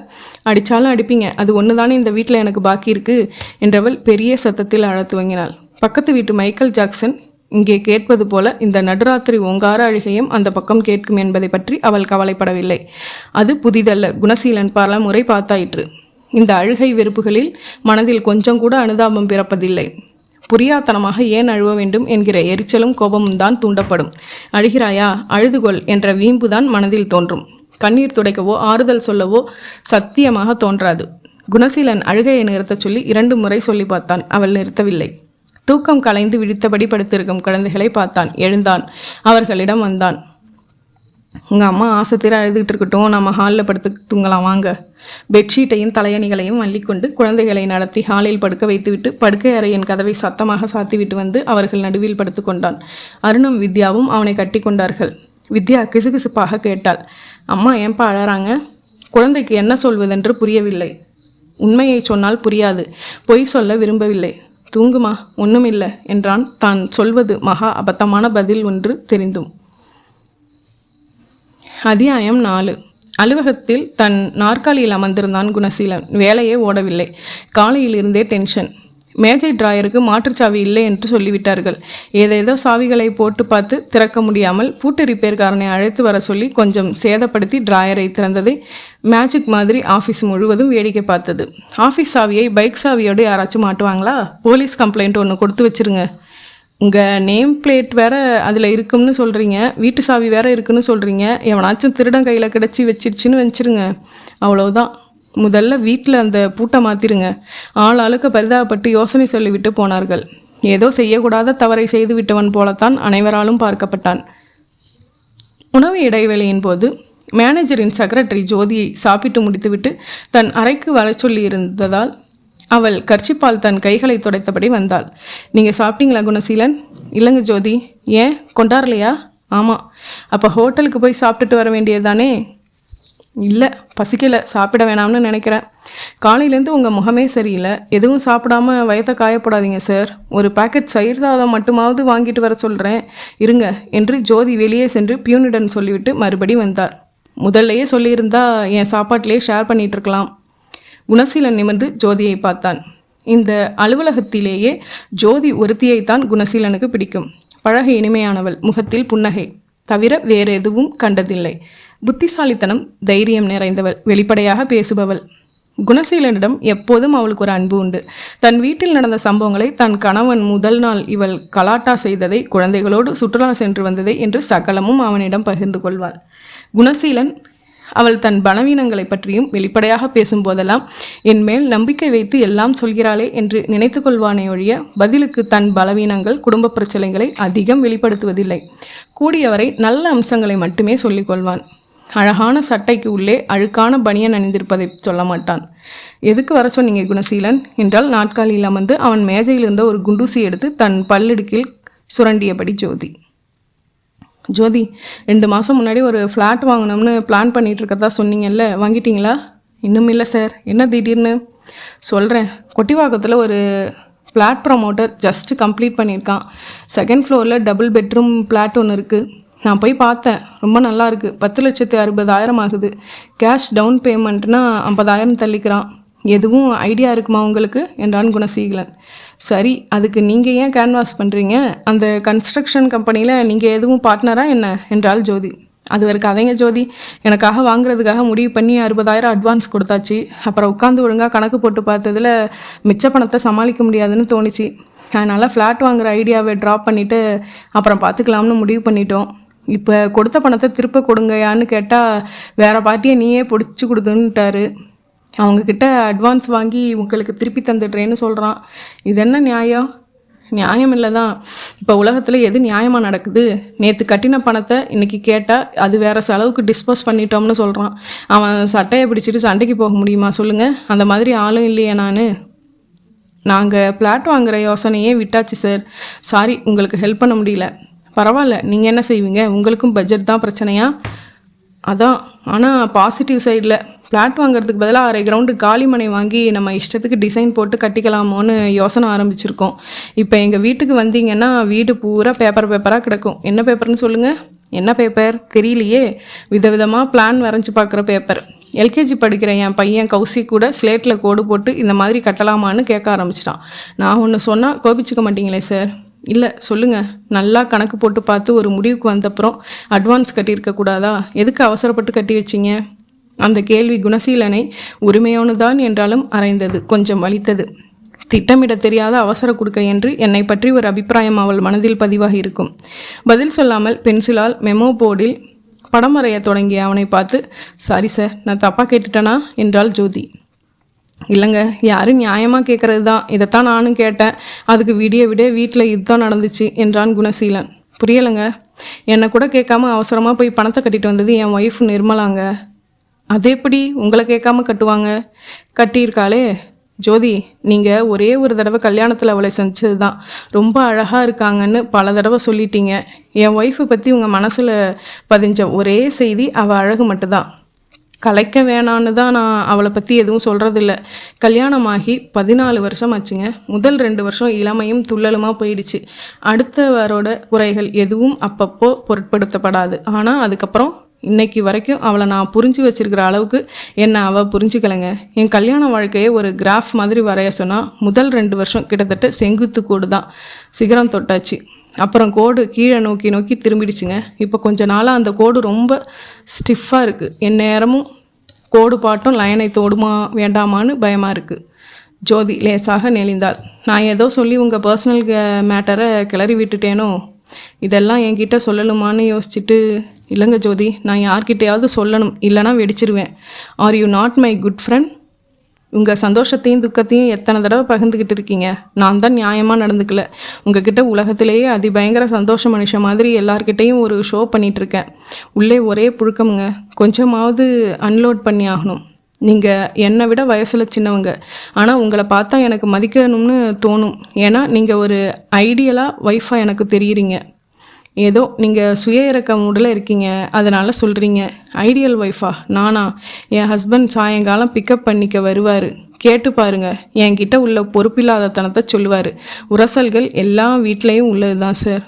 S1: அடித்தாலும் அடிப்பீங்க, அது ஒன்று தானே இந்த வீட்டில் எனக்கு பாக்கி இருக்குது என்றவள் பெரிய சத்தத்தில் அழத் துவங்கினாள். பக்கத்து வீட்டு மைக்கேல் ஜாக்சன் இங்கே கேட்பது போல இந்த நடுராத்திரி ஓங்கார அழுகையும் அந்த பக்கம் கேட்கும் என்பதை பற்றி அவள் கவலைப்படவில்லை. அது புதிதல்ல, குணசீலன் பல முறை பார்த்தாயிற்று. இந்த அழுகை வெறுப்புகளில் மனதில் கொஞ்சம் கூட அனுதாபம் பிறப்பதில்லை. புரியாத்தனமாக ஏன் அழுவ வேண்டும் என்கிற எரிச்சலும் கோபமும் தான் தூண்டப்படும். அழுகிறாயா, அழுதுகொள் என்ற வீம்புதான் மனதில் தோன்றும். கண்ணீர் துடைக்கவோ ஆறுதல் சொல்லவோ சத்தியமாக தோன்றாது. குணசீலன் அழுகையை நிறுத்தச் சொல்லி 2 முறை சொல்லி பார்த்தான். அவள் நிறுத்தவில்லை. தூக்கம் கலைந்து விழித்தபடி படுத்திருக்கும் குழந்தைகளை பார்த்தான். எழுந்தான். அவர்களிடம் வந்தான். உங்கள் அம்மா ஆசைத்தீர அழுதுகிட்டு இருக்கட்டும், நம்ம ஹாலில் படுத்து தூங்கலாம் வாங்க. பெட்ஷீட்டையும் தலையணிகளையும் அள்ளிக்கொண்டு குழந்தைகளை நடத்தி ஹாலில் படுக்க வைத்துவிட்டு படுக்கை அறையின் கதவை சத்தமாக சாத்திவிட்டு வந்து அவர்கள் நடுவில் படுத்து கொண்டான். அருணும் வித்யாவும் அவனை கட்டி கொண்டார்கள். வித்யா கிசுகிசுப்பாக கேட்டாள், அம்மா ஏன்பா அழறாங்க? குழந்தைக்கு என்ன சொல்வதென்று புரியவில்லை. உண்மையை சொன்னால் புரியாது, பொய் சொல்ல விரும்பவில்லை. தூங்குமா, ஒன்றுமில்லை என்றான். தான் சொல்வது மகா அபத்தமான பதில் ஒன்று தெரிந்தும். அத்தியாயம் 4. அலுவலகத்தில் தன் நாற்காலியில் அமர்ந்திருந்தான் குணசீலன். வேலையே ஓடவில்லை. காலையில் இருந்தே டென்ஷன். மேஜை டிராயருக்கு மாற்றுச்சாவி இல்லை என்று சொல்லிவிட்டார்கள். ஏதேதோ சாவிகளை போட்டு பார்த்து திறக்க முடியாமல் பூட்டு ரிப்பேர்காரனை அழைத்து வர சொல்லி கொஞ்சம் சேதப்படுத்தி டிராயரை திறந்ததை மேஜிக் மாதிரி ஆஃபீஸ் முழுவதும் வேடிக்கை பார்த்தது. ஆஃபீஸ் சாவியை பைக் சாவியோடு யாராச்சும் மாட்டுவாங்களா? போலீஸ் கம்ப்ளைண்ட் ஒன்று கொடுத்து வச்சுருங்க. உங்கள் நேம் பிளேட் வேறு அதில் இருக்குன்னு சொல்கிறீங்க, வீட்டு சாவி வேறு இருக்குன்னு சொல்கிறீங்க. எவனாச்சும் திருடன் கையில் கிடச்சி வச்சிருச்சுன்னு வச்சுருங்க, அவ்வளோதான். முதல்ல வீட்டில் அந்த பூட்டை மாற்றிருங்க. ஆளுக்கு பரிதாபப்பட்டு யோசனை சொல்லிவிட்டு போனார்கள். ஏதோ செய்யக்கூடாத தவறை செய்து விட்டவன் போலத்தான் அனைவராலும் பார்க்கப்பட்டான். உணவு இடைவேளையின் போது மேனேஜரின் செக்ரட்டரி ஜோதியை சாப்பிட்டு முடித்துவிட்டு தன் அறைக்கு வர சொல்லி இருந்ததால் அவள் கர்ச்சிப்பால் தன் கைகளை துடைத்தபடி வந்தாள். நீங்கள் சாப்பிட்டீங்களா குணசீலன்? இல்லைங்க ஜோதி. ஏன் கொண்டாடலையா? ஆமாம். அப்போ ஹோட்டலுக்கு போய் சாப்பிட்டுட்டு வர வேண்டியதுதானே? இல்லை, பசிக்கலை, சாப்பிட வேணாம்னு நினைக்கிறேன். காலையிலேருந்து உங்கள் முகமே சரியில்லை. எதுவும் சாப்பிடாம வயத்தை காயப்படாதீங்க சார். ஒரு பாக்கெட் சயிர் சாதம் மட்டுமாவது வாங்கிட்டு வர சொல்கிறேன், இருங்க என்று ஜோதி வெளியே சென்று பியூனிடன் சொல்லிவிட்டு மறுபடி வந்தார். முதல்லையே சொல்லியிருந்தா என் சாப்பாட்டிலே ஷேர் பண்ணிகிட்ருக்கலாம். குணசீலன் நிமிர்ந்து ஜோதியை பார்த்தான். இந்த அலுவலகத்திலேயே ஜோதி ஒருத்தியைத்தான் குணசீலனுக்கு பிடிக்கும். பழக இனிமையானவள், முகத்தில் புன்னகை தவிர வேறு எதுவும் கண்டதில்லை. புத்திசாலித்தனம், தைரியம் நிறைந்தவள், வெளிப்படையாக பேசுபவள். குணசீலனிடம் எப்போதும் அவளுக்கு ஒரு அன்பு உண்டு. தன் வீட்டில் நடந்த சம்பவங்களை, தன் கணவன் முதல் நாள் இவள் கலாட்டா செய்ததை, குழந்தைகளோடு சுற்றுலா சென்று வந்ததை என்று சகலமும் அவனிடம் பகிர்ந்து கொள்வாள். குணசீலன் அவள் தன் பலவீனங்களை பற்றியும் வெளிப்படையாக பேசும்போதெல்லாம் என் மேல் நம்பிக்கை வைத்து எல்லாம் சொல்கிறாளே என்று நினைத்து கொள்வானே ஒழிய பதிலுக்கு தன் பலவீனங்கள், குடும்ப பிரச்சனைகளை அதிகம் வெளிப்படுத்துவதில்லை. கூடியவரை நல்ல அம்சங்களை மட்டுமே சொல்லிக்கொள்வான். அழகான சட்டைக்கு உள்ளே அழுக்கான பனியன் அணிந்திருப்பதை சொல்ல மாட்டான். எதுக்கு வர சொன்னீங்க குணசீலன் என்றால் நாட்காலியில் அமர்ந்து அவன் மேஜையில் இருந்த ஒரு குண்டூசி எடுத்து தன் பல்லிடுக்கில் சுரண்டியபடி ஜோதி. ஜோதி, 2 மாதம் முன்னாடி ஒரு ஃப்ளாட் வாங்கணும்னு பிளான் பண்ணிகிட்டு இருக்கிறதா சொன்னீங்கல்ல, வாங்கிட்டீங்களா? இன்னும் இல்லை சார். என்ன திடீர்னு? சொல்கிறேன். கொட்டிவாக்கத்தில் ஒரு ஃப்ளாட் ப்ரமோட்டர் ஜஸ்ட் கம்ப்ளீட் பண்ணியிருக்கான். 2nd ஃப்ளோரில் டபுள் பெட்ரூம் ஃப்ளாட் ஒன்று இருக்குது. நான் போய் பார்த்தேன், ரொம்ப நல்லாயிருக்கு. 10,60,60,000 ஆகுது. கேஷ் டவுன் பேமெண்ட்னா 50,000 தள்ளிக்கிறான். எதுவும் ஐடியா இருக்குமா உங்களுக்கு என்றான் குணசீலன். சரி, அதுக்கு நீங்கள் ஏன் கேன்வாஸ் பண்ணுறீங்க? அந்த கன்ஸ்ட்ரக்ஷன் கம்பெனியில் நீங்கள் எதுவும் பார்ட்னரா என்ன என்றாள் ஜோதி. அது ஒரு கதைங்க ஜோதி. எனக்காக வாங்குறதுக்காக முடிவு பண்ணி 60,000 அட்வான்ஸ் கொடுத்தாச்சு. அப்புறம் உட்காந்து ஒழுங்காக கணக்கு போட்டு பார்த்ததில் மிச்ச பணத்தை சமாளிக்க முடியாதுன்னு தோணுச்சு. அதனால் ஃப்ளாட் வாங்குகிற ஐடியாவை ட்ராப் பண்ணிவிட்டு அப்புறம் பார்த்துக்கலாம்னு முடிவு பண்ணிட்டோம். இப்போ கொடுத்த பணத்தை திருப்ப கொடுங்கயான்னு கேட்டால் வேறு பார்ட்டியை நீயே பிடிச்சி கொடுத்துன்ட்டாரு. அவங்கக்கிட்ட அட்வான்ஸ் வாங்கி உங்களுக்கு திருப்பி தந்துடுறேன்னு சொல்கிறான். இது என்ன நியாயம்? நியாயம் இல்லை தான். இப்போ உலகத்தில் எது நியாயமாக நடக்குது? நேற்று கட்டின பணத்தை இன்றைக்கி கேட்டால் அது வேறு செலவுக்கு டிஸ்போஸ் பண்ணிட்டோம்னு சொல்கிறான். அவன் சட்டையை பிடிச்சிட்டு சண்டைக்கு போக முடியுமா சொல்லுங்கள்? அந்த மாதிரி ஆளும் இல்லையே நான். நாங்கள் ஃப்ளாட் வாங்குகிற யோசனையே விட்டாச்சு சார். சாரி, உங்களுக்கு ஹெல்ப் பண்ண முடியல. பரவாயில்ல, நீங்கள் என்ன செய்வீங்க? உங்களுக்கும் பட்ஜெட் தான் பிரச்சனையா? அதான். ஆனால் பாசிட்டிவ் சைடில் ஃப்ளாட் வாங்குறதுக்கு பதிலாக 1/2 கிரவுண்டு காலி மனை வாங்கி நம்ம இஷ்டத்துக்கு டிசைன் போட்டு கட்டிக்கலாமோன்னு யோசனை ஆரம்பிச்சிருக்கோம். இப்போ எங்கள் வீட்டுக்கு வந்தீங்கன்னா வீடு பூரா பேப்பராக கிடக்கும். என்ன பேப்பர்னு சொல்லுங்கள்? என்ன பேப்பர் தெரியலையே. விதவிதமாக பிளான் வரைஞ்சி பார்க்குற பேப்பர். எல்கேஜி படிக்கிற என் பையன் கௌசி கூட ஸ்லேட்டில் கோடு போட்டு இந்த மாதிரி கட்டலாமான்னு கேட்க ஆரம்பிச்சிட்டான். நான் ஒன்று சொன்னால் கோபிச்சுக்க மாட்டீங்களே சார்? இல்லை சொல்லுங்கள். நல்லா கணக்கு போட்டு பார்த்து ஒரு முடிவுக்கு வந்தப்புறம் அட்வான்ஸ் கட்டியிருக்க கூடாதா? எதுக்கு அவசரப்பட்டு கட்டி வச்சிங்க? அந்த கேள்வி குணசீலனை உரிமையானதான் என்றாலும் அரைந்தது, கொஞ்சம் வலித்தது. திட்டமிட தெரியாத அவசர கொடுக்க என்று என்னை பற்றி ஒரு அபிப்பிராயம் அவள் மனதில் பதிவாகி இருக்கும். பதில் சொல்லாமல் பென்சிலால் மெமோ போர்டில் படம் வரைய தொடங்கிய அவனை பார்த்து, சாரி சார், நான் தப்பாக கேட்டுட்டேனா என்றாள் ஜோதி. இல்லைங்க, யாரும் நியாயமாக கேட்குறது தான். இதைத்தான் நானும் கேட்டேன். அதுக்கு விடிய வீட்டில் இதுதான் நடந்துச்சு என்றான் குணசீலன். புரியலைங்க. என்னை கூட கேட்காம அவசரமாக போய் பணத்தை கட்டிட்டு வந்தது என் ஒய்ஃப் நிர்மலாங்க. அது எப்படி உங்களை கேட்காம கட்டுவாங்க? கட்டியிருக்காளே. ஜோதி, நீங்கள் ஒரே ஒரு தடவை கல்யாணத்தில் அவளை சந்திச்சது தான். ரொம்ப அழகாக இருக்காங்கன்னு பல தடவை சொல்லிட்டீங்க. என் ஒய்ஃபை பற்றி உங்கள் மனசில் பதிஞ்ச ஒரே செய்தி அவள் அழகு மட்டும்தான். கலைக்க வேணான்னு தான் நான் அவளை பற்றி எதுவும் சொல்கிறதில்ல. கல்யாணமாகி 14 வருஷம் ஆச்சுங்க. முதல் 2 வருஷம் இளமையும் துள்ளலுமாக போயிடுச்சு. அடுத்தவரோட குறைகள் எதுவும் அப்பப்போ பொருட்படுத்தப்படாது. ஆனால் அதுக்கப்புறம் இன்னைக்கு வரைக்கும் அவளை நான் புரிஞ்சு வச்சிருக்கிற அளவுக்கு என்னை அவள் புரிஞ்சுக்கலைங்க. என் கல்யாண வாழ்க்கையை ஒரு கிராஃப் மாதிரி வரைய சொன்னால் முதல் 2 வருஷம் கிட்டத்தட்ட செங்குத்து கோடு தான். சிகரம் தொட்டாச்சு. அப்புறம் கோடு கீழே நோக்கி திரும்பிடுச்சுங்க. இப்போ கொஞ்ச நாளாக அந்த கோடு ரொம்ப ஸ்டிஃபாக இருக்குது. என் நேரமும் கோடு பாட்டும் லைனை தோடுமா வேண்டாமான்னு பயமாக இருக்குது. ஜோதி லேசாக நெளிந்தாள். நான் ஏதோ சொல்லி உங்கள் பர்சனல் மேட்டரை கிளறி விட்டுட்டேனோ? இதெல்லாம் என்கிட்ட சொல்லணுமான்னு யோசிச்சுட்டு, இல்லைங்க ஜோதி, நான் யார்கிட்டையாவது சொல்லணும், இல்லைனா வெடிச்சிருவேன். Are you not my good friend? உங்கள் சந்தோஷத்தையும் துக்கத்தையும் எத்தனை தடவை பகிர்ந்துக்கிட்டு இருக்கீங்க. நான் தான் நியாயமாக நடந்துக்கல. உங்ககிட்ட உலகத்திலேயே அதிபயங்கர சந்தோஷ மனுஷன் மாதிரி எல்லார்கிட்டையும் ஒரு ஷோ பண்ணிகிட்ருக்கேன். உள்ளே ஒரே புழுக்கமுங்க. கொஞ்சமாவது அன்லோட் பண்ணி ஆகணும். நீங்கள் என்னை விட வயசில் சின்னவங்க. ஆனால் உங்களை பார்த்தா எனக்கு மதிக்கணும்னு தோணும். ஏன்னா நீங்கள் ஒரு ஐடியலாக ஒய்ஃபாக எனக்கு தெரியுறீங்க. ஏதோ நீங்கள் சுய இறக்க மூடில் இருக்கீங்க, அதனால் சொல்கிறீங்க. ஐடியல் ஒய்ஃபா? நானா? என் ஹஸ்பண்ட் சாயங்காலம் பிக்கப் பண்ணிக்க வருவார். கேட்டு பாருங்க. என்கிட்ட உள்ள பொறுப்பில்லாதத்தனத்தை சொல்லுவார். உரசல்கள் எல்லா வீட்லேயும் உள்ளது தான் சார்.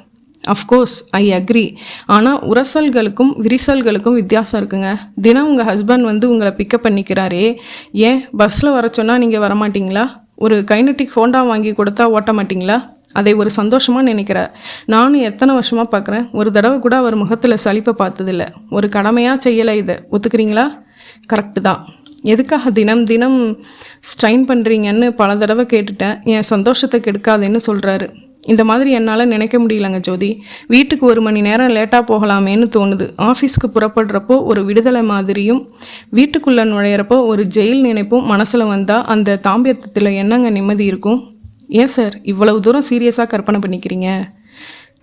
S1: Of course I agree. ஆனால் உரசல்களுக்கும் விரிசல்களுக்கும் வித்தியாசம் இருக்குங்க. தினம் உங்கள் ஹஸ்பண்ட் வந்து உங்களை பிக்கப் பண்ணிக்கிறாரே, ஏன் பஸ்ஸில் வர சொன்னால் நீங்கள் வரமாட்டிங்களா? ஒரு கைனட்டிக் ஹோண்டா வாங்கி கொடுத்தா ஓட்ட மாட்டிங்களா? அதை ஒரு சந்தோஷமாக நினைக்கிறார். நானும் எத்தனை வருஷமாக பார்க்குறேன். ஒரு தடவை கூட அவர் முகத்தில் சலிப்பை பார்த்ததில்ல. ஒரு கடமையாக செய்யலை. இதை ஒத்துக்கிறீங்களா? கரெக்டு தான். எதுக்காக தினம் தினம் ஸ்ட்ரைன் பண்ணுறீங்கன்னு பல தடவை கேட்டுட்டேன். என் சந்தோஷத்தை கெடுக்காதுன்னு சொல்கிறாரு. இந்த மாதிரி என்னால் நினைக்க முடியலங்க ஜோதி. வீட்டுக்கு 1 மணி நேரம் லேட்டாக போகலாமேன்னு தோணுது. ஆஃபீஸ்க்கு புறப்படுறப்போ ஒரு விடுதலை மாதிரியும், வீட்டுக்குள்ளே நுழையிறப்போ ஒரு ஜெயில் நினைப்பும் மனசில் வந்தால் அந்த தாம்பியத்தில் என்னங்க நிம்மதி இருக்கும்? ஏன் சார் இவ்வளவு தூரம் சீரியஸாக கற்பனை பண்ணிக்கிறீங்க?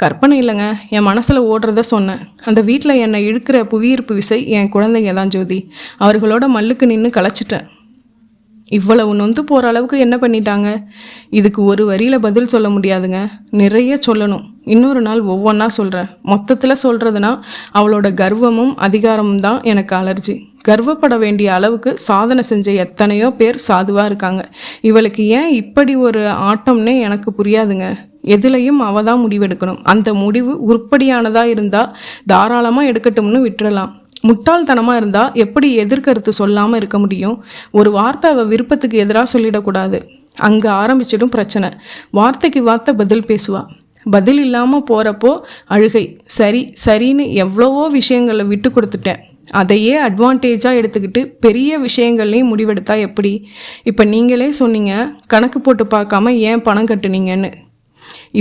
S1: கற்பனை இல்லைங்க, என் மனசில் ஓடுறத சொன்னேன். அந்த வீட்டில் என்னை இழுக்கிற புவியீர்ப்பு விசை என் குழந்தைங்க தான் ஜோதி. அவர்களோட மல்லுக்கு நின்று களைச்சிட்டேன். இவ்வளவு நொந்து போகிற அளவுக்கு என்ன பண்ணிட்டாங்க? இதுக்கு ஒரு வரியில் பதில் சொல்ல முடியாதுங்க. நிறைய சொல்லணும். இன்னொரு நாள் ஒவ்வொன்றா சொல்கிறேன். மொத்தத்தில் சொல்கிறதுனா அவளோட கர்வமும் அதிகாரமும் தான் எனக்கு அலர்ஜி. கர்வப்பட வேண்டிய அளவுக்கு சாதனை செஞ்ச எத்தனையோ பேர் சாதுவாக இருக்காங்க. இவளுக்கு ஏன் இப்படி ஒரு ஆட்டம்னே எனக்கு புரியாதுங்க. எதுலையும் அவள் தான் முடிவெடுக்கணும். அந்த முடிவு உருப்படியானதாக இருந்தால் தாராளமாக எடுக்கட்டும்னு விட்டுடலாம். முட்டாள்தனமாக இருந்தால் எப்படி எதிர்கருத்து சொல்லாமல் இருக்க முடியும்? ஒரு வார்த்தை அவள் விருப்பத்துக்கு எதிராக சொல்லிடக்கூடாது. அங்கே ஆரம்பிச்சிடும் பிரச்சனை. வார்த்தைக்கு வார்த்தை பதில் பேசுவா. பதில் இல்லாமல் போகிறப்போ அழுகை. சரின்னு எவ்வளவோ விஷயங்களை விட்டு கொடுத்துட்டேன். அதையே அட்வான்டேஜாக எடுத்துக்கிட்டு பெரிய விஷயங்கள்லையும் முடிவெடுத்தா எப்படி? இப்போ நீங்களே சொன்னீங்க, கணக்கு போட்டு பார்க்காம ஏன் பணம் கட்டுனீங்கன்னு.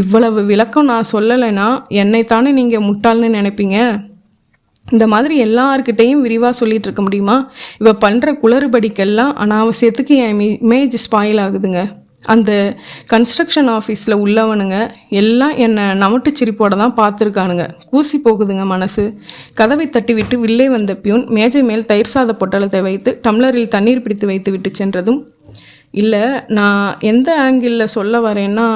S1: இவ்வளவு விளக்கம் நான் சொல்லலைன்னா என்னைத்தானே நீங்கள் முட்டாள்னு நினைப்பீங்க. இந்த மாதிரி எல்லார்கிட்டையும் விரிவாக சொல்லிகிட்டு இருக்க முடியுமா? இவ பண்ணுற குளறுபடிக்கெல்லாம் அனாவசியத்துக்கு என் இமேஜ் ஸ்பாயில் ஆகுதுங்க. அந்த கன்ஸ்ட்ரக்ஷன் ஆஃபீஸில் உள்ளவனுங்க எல்லாம் என்னை நமட்டு சிரிப்போட தான் பார்த்துருக்கானுங்க. கூசி போகுதுங்க மனசு. கதவை தட்டி விட்டு வில்லே வந்த பியூன் மேஜை மேல் தயிர் சாத பொட்டலத்தை வைத்து டம்ளரில் தண்ணீர் பிடித்து வைத்து விட்டு சென்றதும், இல்லை நான் எந்த ஆங்கிளில் சொல்ல வரேன்னா,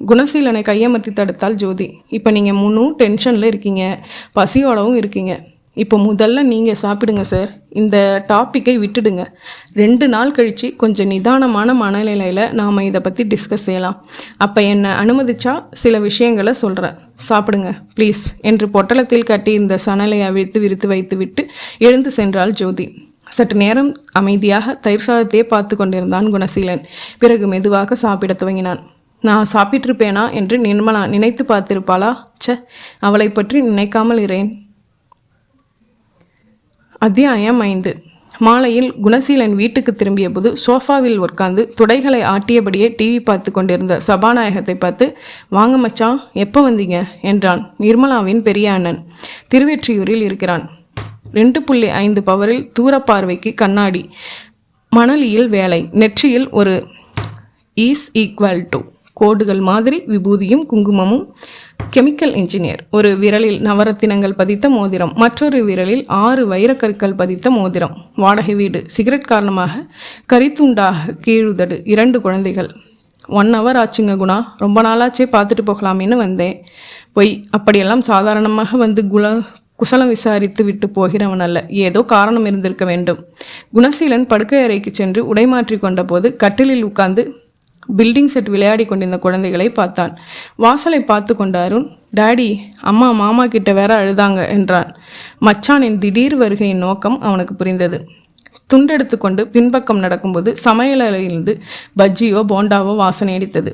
S1: குணசீலனை கையமர்த்தி தடுத்தால் ஜோதி. இப்போ நீங்கள் முன்னும் டென்ஷனில் இருக்கீங்க, பசியோடவும் இருக்கீங்க. இப்போ முதல்ல நீங்கள் சாப்பிடுங்க சார். இந்த டாப்பிக்கை விட்டுடுங்க. 2 நாள் கழித்து கொஞ்சம் நிதானமான மனநிலையில் நாம் இதை பற்றி டிஸ்கஸ் செய்யலாம். அப்போ என்னை அனுமதிச்சா சில விஷயங்களை சொல்கிறேன். சாப்பிடுங்க ப்ளீஸ் என்று பொட்டலத்தில் கட்டி இந்த சணலை அவிழ்த்து விரித்து வைத்து விட்டு எழுந்து சென்றாள் ஜோதி. சற்று நேரம் அமைதியாக தயிர் சாதத்தையே பார்த்து கொண்டிருந்தான் குணசீலன். பிறகு மெதுவாக சாப்பிட துவங்கினான். நான் சாப்பிட்டிருப்பேனா என்று நிர்மலா நினைத்து பார்த்திருப்பாளா? அவளை பற்றி நினைக்காமல் இரேன். அத்தியாயம் 5. மாலையில் குணசீலன் வீட்டுக்கு திரும்பிய போது சோஃபாவில் உட்கார்ந்து துடைகளை ஆட்டியபடியே டிவி பார்த்து கொண்டிருந்த சபாநாயகத்தை பார்த்து, வாங்க மச்சான், எப்போ வந்தீங்க என்றான். நிர்மலாவின் பெரிய அண்ணன் திருவெற்றியூரில் இருக்கிறான். 2.5 பவரில் தூரப்பார்வைக்கு கண்ணாடி, மணலியில் வேலை, நெற்றியில் ஒரு = கோடுகள் மாதிரி விபூதியும் குங்குமமும், கெமிக்கல் இன்ஜினியர். ஒரு விரலில் நவரத்தினங்கள் பதித்த மோதிரம், மற்றொரு விரலில் 6 வைரக்கற்கள் பதித்த மோதிரம். வாடகை வீடு, சிகரெட் காரணமாக கரித்துண்டாக கீழுதடு, 2 குழந்தைகள். 1 hour ஆச்சுங்க குணா, ரொம்ப நாளாச்சே பார்த்துட்டு போகலாமேன்னு வந்தேன். பொய், அப்படியெல்லாம் சாதாரணமாக வந்து குசலம் விசாரித்து விட்டு போகிறவன் அல்ல. ஏதோ காரணம் இருந்திருக்க வேண்டும். குணசீலன் படுக்கை அறைக்கு சென்று உடைமாற்றி கொண்ட போது கட்டிலில் உட்கார்ந்து பில்டிங் செட் விளையாடி கொண்டிருந்த குழந்தைகளை பார்த்தான். வாசலை பார்த்து கொண்ட அருண், டாடி, அம்மா மாமா கிட்ட வேற அழுதாங்க என்றான். மச்சானின் திடீர் வருகையின் நோக்கம் அவனுக்கு புரிந்தது. துண்டெடுத்து கொண்டு பின்பக்கம் நடக்கும்போது சமையலிருந்து பஜ்ஜியோ போண்டாவோ வாசனை அடித்தது.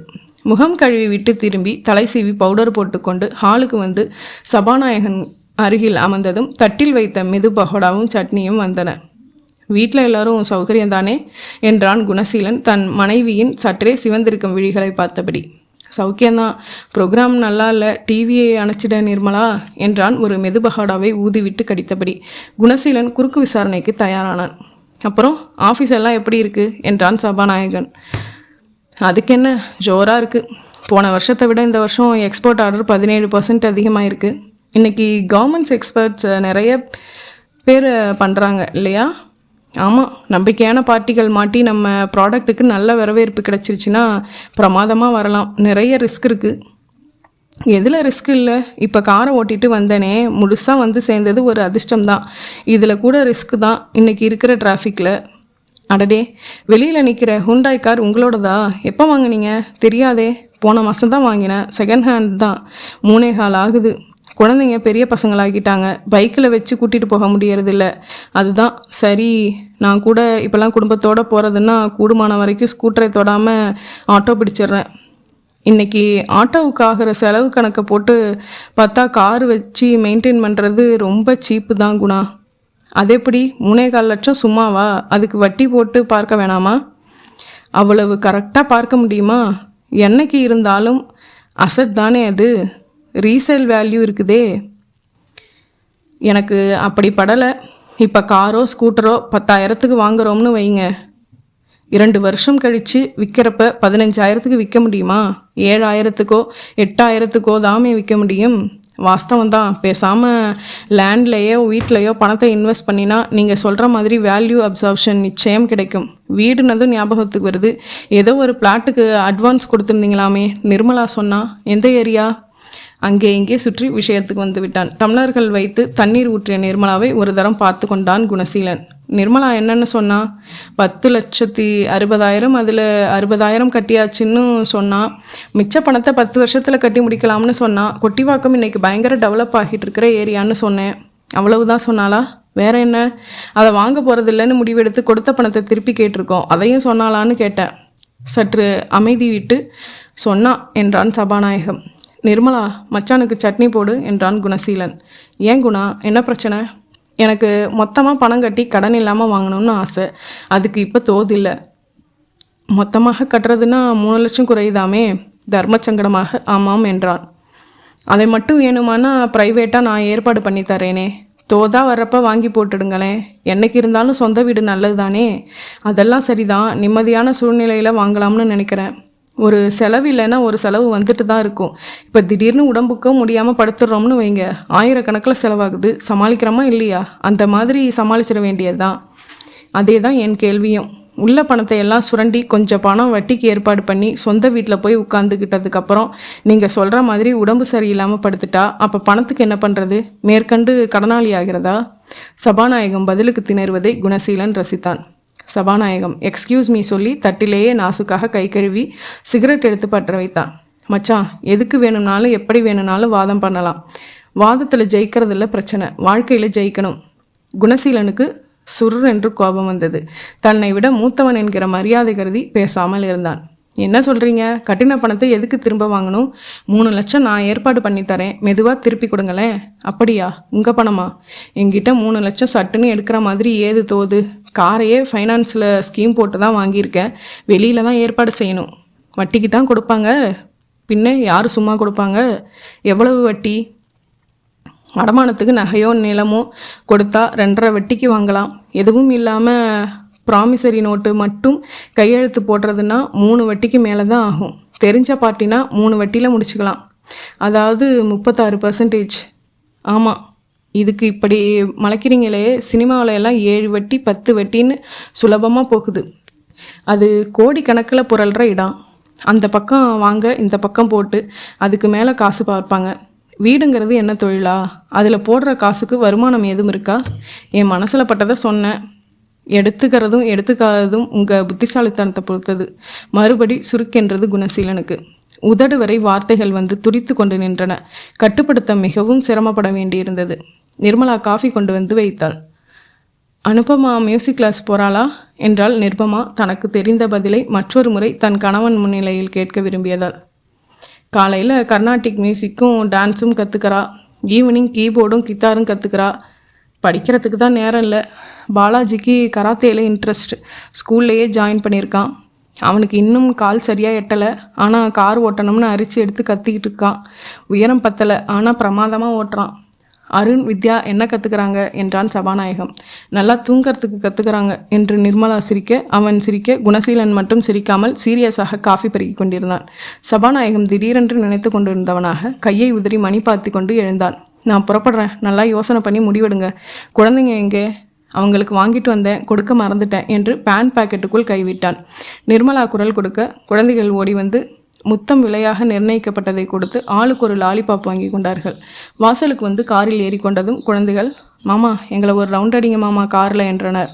S1: முகம் கழுவி விட்டு திரும்பி தலை சீவி பவுடர் போட்டுக்கொண்டு ஹாலுக்கு வந்து சபாநாயகன் அருகில் அமர்ந்ததும் தட்டில் வைத்த மெது பகோடாவும் சட்னியும் வந்தன. வீட்டில் எல்லாரும் சௌகரியந்தானே என்றான் குணசீலன் தன் மனைவியின் சற்றே சிவந்திருக்கும் விழிகளை பார்த்தபடி. சௌக்கியந்தான், ப்ரோக்ராம் நல்லா இல்லை, டிவியை அணைச்சிட நிர்மலா என்றான் ஒரு மெதுபகாடாவை ஊதிவிட்டு கடித்தபடி. குணசீலன் குறுக்கு விசாரணைக்கு தயாரானான். அப்புறம் ஆஃபீஸ் எல்லாம் எப்படி இருக்குது என்றான் சபாநாயகன். அதுக்கு என்ன, ஜோராக இருக்குது. போன வருஷத்தை விட இந்த வருஷம் எக்ஸ்போர்ட் ஆர்டர் 17% அதிகமாக இருக்குது. இன்றைக்கி கவர்மெண்ட்ஸ் எக்ஸ்பர்ட்ஸ் நிறைய பேர் பண்ணுறாங்க இல்லையா? ஆமாம், நம்பிக்கையான பார்ட்டிகள் மாட்டி நம்ம ப்ராடக்ட்டுக்கு நல்ல வரவேற்பு கிடச்சிருச்சுன்னா பிரமாதமாக வரலாம். நிறைய ரிஸ்க் இருக்குது. எதில் ரிஸ்க் இல்லை? இப்போ காரை ஓட்டிகிட்டு வந்தேனே, முழுசாக வந்து சேர்ந்தது ஒரு அதிர்ஷ்டம்தான். இதில் கூட ரிஸ்க் தான் இன்றைக்கி இருக்கிற டிராஃபிக்கில். அடடே, வெளியில் நிற்கிற ஹுண்டாய் கார் உங்களோடதா? எப்போ வாங்கினீங்க? தெரியாதே, போன மாதம் தான் வாங்கினேன். செகண்ட் ஹேண்ட் தான். 3.25 ஆகுது. குழந்தைங்க பெரிய பசங்களாகிட்டாங்க, பைக்கில் வச்சு கூட்டிகிட்டு போக முடியறதில்ல. அதுதான் சரி, நான் கூட இப்போல்லாம் குடும்பத்தோடு போகிறதுன்னா கூடுமான வரைக்கும் ஸ்கூட்டரை தொடாமல் ஆட்டோ பிடிச்சிட்றேன். இன்றைக்கி ஆட்டோவுக்கு ஆகிற செலவு கணக்கை போட்டு பார்த்தா கார் வச்சு மெயின்டைன் பண்ணுறது ரொம்ப சீப்பு தான் குணா. அது எப்படி 3.25 லட்சம் சும்மாவா? அதுக்கு வட்டி போட்டு பார்க்க வேணாமா? அவ்வளவு கரெக்டாக பார்க்க முடியுமா? என்னைக்கு இருந்தாலும் அசட் தானே அது, ரீசேல் வேல்யூ இருக்குதே. எனக்கு அப்படி படலை. இப்போ காரோ ஸ்கூட்டரோ 10,000க்கு வாங்குகிறோம்னு வைங்க, 2 வருஷம் கழித்து விற்கிறப்ப 15,000க்கு விற்க முடியுமா? 7,000க்கோ 8,000க்கோ தாமே விற்க முடியும். வாஸ்தவம் தான். பேசாமல் லேண்ட்லேயோ வீட்லேயோ பணத்தை இன்வெஸ்ட் பண்ணினா நீங்கள் சொல்கிற மாதிரி வேல்யூ அப்சார்ப்ஷன் நிச்சயம் கிடைக்கும். வீடுனதும் ஞாபகத்துக்கு வருது, ஏதோ ஒரு பிளாட்டுக்கு அட்வான்ஸ் கொடுத்துருந்தீங்களாமே நிர்மலா சொன்னா. எந்த ஏரியா? அங்கே இங்கே சுற்றி விஷயத்துக்கு வந்து விட்டான். டம்ளர்கள் வைத்து தண்ணீர் ஊற்றிய நிர்மலாவை ஒரு தரம் பார்த்து கொண்டான் குணசீலன். நிர்மலா என்னென்னு சொன்னா? 10,60,000, அதில் 60,000 கட்டியாச்சுன்னு சொன்னான். மிச்ச பணத்தை 10 வருஷத்தில் கட்டி முடிக்கலாம்னு சொன்னான். கொட்டிவாக்கம் இன்றைக்கி பயங்கர டெவலப் ஆகிட்டு இருக்கிற ஏரியான்னு சொன்னேன். அவ்வளவுதான் சொன்னாளா? வேற என்ன? அதை வாங்க போகிறதில்லன்னு முடிவெடுத்து கொடுத்த பணத்தை திருப்பி கேட்டிருக்கோம், அதையும் சொன்னாலான்னு கேட்டேன். சற்று அமைதி விட்டு சொன்னா என்றான் சபாநாயகம். நிர்மலா, மச்சானுக்கு சட்னி போடு என்றான் குணசீலன். ஏன் குணா, என்ன பிரச்சனை? எனக்கு மொத்தமாக பணம் கட்டி கடன் இல்லாமல் வாங்கணும்னு ஆசை. அதுக்கு இப்போ தோதில்லை. மொத்தமாக கட்டுறதுன்னா 3 லட்சம் குறையுதாமே. தர்மச்சங்கடமாக ஆமாம் என்றான். அதை மட்டும் வேணுமானா ப்ரைவேட்டாக நான் ஏற்பாடு பண்ணி தரேனே. தோதா வர்றப்ப வாங்கி போட்டுடுங்களேன். என்னைக்கு இருந்தாலும் சொந்த வீடு நல்லது தானே. அதெல்லாம் சரிதான், நிம்மதியான சூழ்நிலையில் வாங்கலாம்னு நினைக்கிறேன். ஒரு செலவு இல்லைன்னா ஒரு செலவு வந்துட்டு தான் இருக்கும். இப்போ திடீர்னு உடம்புக்கும் முடியாமல் படுத்துடுறோம்னு வைங்க, 1000கணக்கில் செலவாகுது. சமாளிக்கிறோமா இல்லையா? அந்த மாதிரி சமாளிச்சிட வேண்டியது தான். அதே தான் என் கேள்வியும். உள்ள பணத்தை எல்லாம் சுரண்டி கொஞ்சம் பணம் வட்டிக்கு ஏற்பாடு பண்ணி சொந்த வீட்டில் போய் உட்காந்துக்கிட்டதுக்கப்புறம் நீங்கள் சொல்கிற மாதிரி உடம்பு சரியில்லாமல் படுத்துட்டா அப்போ பணத்துக்கு என்ன பண்ணுறது? மேற்கண்டு கடனாளி ஆகிறதா? சபாநாயகம் பதிலுக்கு திணறுவதை குணசீலன் ரசித்தான். சபாநாயகம் எக்ஸ்கியூஸ் மீ சொல்லி தட்டிலேயே நாசுக்காக கை கழுவி சிகரெட் எடுத்து பற்ற வைத்தான். மச்சான், எதுக்கு வேணும்னாலும் எப்படி வேணும்னாலும் வாதம் பண்ணலாம். வாதத்தில் ஜெயிக்கிறதில்ல பிரச்சனை, வாழ்க்கையில் ஜெயிக்கணும். குணசீலனுக்கு சுர் என்று கோபம் வந்தது. தன்னை விட மூத்தவன் என்கிற மரியாதை கருதி பேசாமல் இருந்தான். என்ன சொல்கிறீங்க? கட்டின பணத்தை எதுக்கு திரும்ப வாங்கணும்? 3 லட்சம் நான் ஏற்பாடு பண்ணி தரேன், மெதுவாக திருப்பி கொடுங்களேன். அப்படியா? உங்கள் பணமா? என்கிட்ட 3 லட்சம் சட்டுன்னு எடுக்கிற மாதிரி ஏது தோது? காரையே ஃபைனான்ஸில் ஸ்கீம் போட்டு தான் வாங்கியிருக்கேன். வெளியில் தான் ஏற்பாடு செய்யணும். வட்டிக்கு தான் கொடுப்பாங்க. பின்ன யார் சும்மா கொடுப்பாங்க? எவ்வளவு வட்டி? அடமானத்துக்கு நகையோ நிலமோ கொடுத்தா 2.5 வட்டிக்கு வாங்கலாம். எதுவும் இல்லாமல் ப்ராமிசரி நோட்டு மட்டும் கையெழுத்து போடுறதுன்னா 3 வட்டிக்கு மேலே தான் ஆகும். தெரிஞ்ச பார்ட்டினா 3 வட்டியில் முடிச்சுக்கலாம். அதாவது 36%. ஆமாம், இதுக்கு இப்படி மலைக்கிறீங்களே, சினிமாவில் எல்லாம் 7 வட்டி 10 வட்டின்னு சுலபமாக போகுது. அது கோடிக்கணக்கில் புரள்கிற இடம். அந்த பக்கம் வாங்க, இந்த பக்கம் போட்டு அதுக்கு மேலே காசு பார்ப்பாங்க. வீடுங்கிறது என்ன தொழிலா? அதில் போடுற காசுக்கு வருமானம் எதுவும் இருக்கா? என் மனசில் பட்டதை சொன்னேன். எடுத்துக்கிறதும் எடுத்துக்காததும் உங்கள் புத்திசாலித்தனத்தை பொறுத்தது. மறுபடி சுருக்கென்றது குணசீலனுக்கு. உதடு வரை வார்த்தைகள் வந்து துடித்து கொண்டு நின்றன. கட்டுப்படுத்த மிகவும் சிரமப்பட வேண்டியிருந்தது. நிர்மலா காஃபி கொண்டு வந்து வைத்தாள். அனுபமா மியூசிக் கிளாஸ் போகிறாளா என்றால் நிர்பமா தனக்கு தெரிந்த பதிலை மற்றொரு முறை தன் கணவன் முன்னிலையில் கேட்க விரும்பியதால். காலையில் கர்நாடிக் மியூசிக்கும் டான்ஸும் கற்றுக்கிறா. ஈவினிங் கீபோர்டும் கித்தாரும் கற்றுக்கிறா. படிக்கிறதுக்கு தான் நேரம் இல்லை. பாலாஜிக்கு கராத்தேல இன்ட்ரெஸ்ட். ஸ்கூல்லையே ஜாயின் பண்ணியிருக்கான். அவனுக்கு இன்னும் கால் சரியாக எட்டலை. ஆனால் கார் ஓட்டணும்னு அரிச்சு எடுத்து கத்திக்கிட்டு இருக்கான். உயரம் பத்தலை, ஆனால் பிரமாதமாக ஓட்டுறான். அருண், வித்யா என்ன கற்றுக்கிறாங்க என்றான் சபாநாயகம். நல்லா தூங்கிறதுக்கு கற்றுக்கிறாங்க என்று நிர்மலா சிரிக்க, அவன் சிரிக்க குணசீலன் மட்டும் சிரிக்காமல் சீரியஸாக காஃபி பருகி கொண்டிருந்தான். சபாநாயகம் திடீரென்று நினைத்து கொண்டிருந்தவனாக கையை உதிரி மணி பார்த்து கொண்டு எழுந்தான். நான் புறப்படுறேன், நல்லா யோசனை பண்ணி முடிவெடுங்க. குழந்தைங்க எங்கே? அவங்களுக்கு வாங்கிட்டு வந்தேன், கொடுக்க மறந்துட்டேன் என்று பேண்ட் பாக்கெட்டுக்குள் கைவிட்டான். நிர்மலா குரல் கொடுக்க குழந்தைகள் ஓடி வந்து முத்தம் விலையாக நிர்ணயிக்கப்பட்டதை கொடுத்து ஆளுக்கு ஒரு லாலிபாப் வாங்கி கொண்டார்கள். வாசலுக்கு வந்து காரில் ஏறிக்கொண்டதும் குழந்தைகள், மாமா எங்களை ஒரு ரவுண்ட் அடிங்க மாமா காரில் என்றனர்.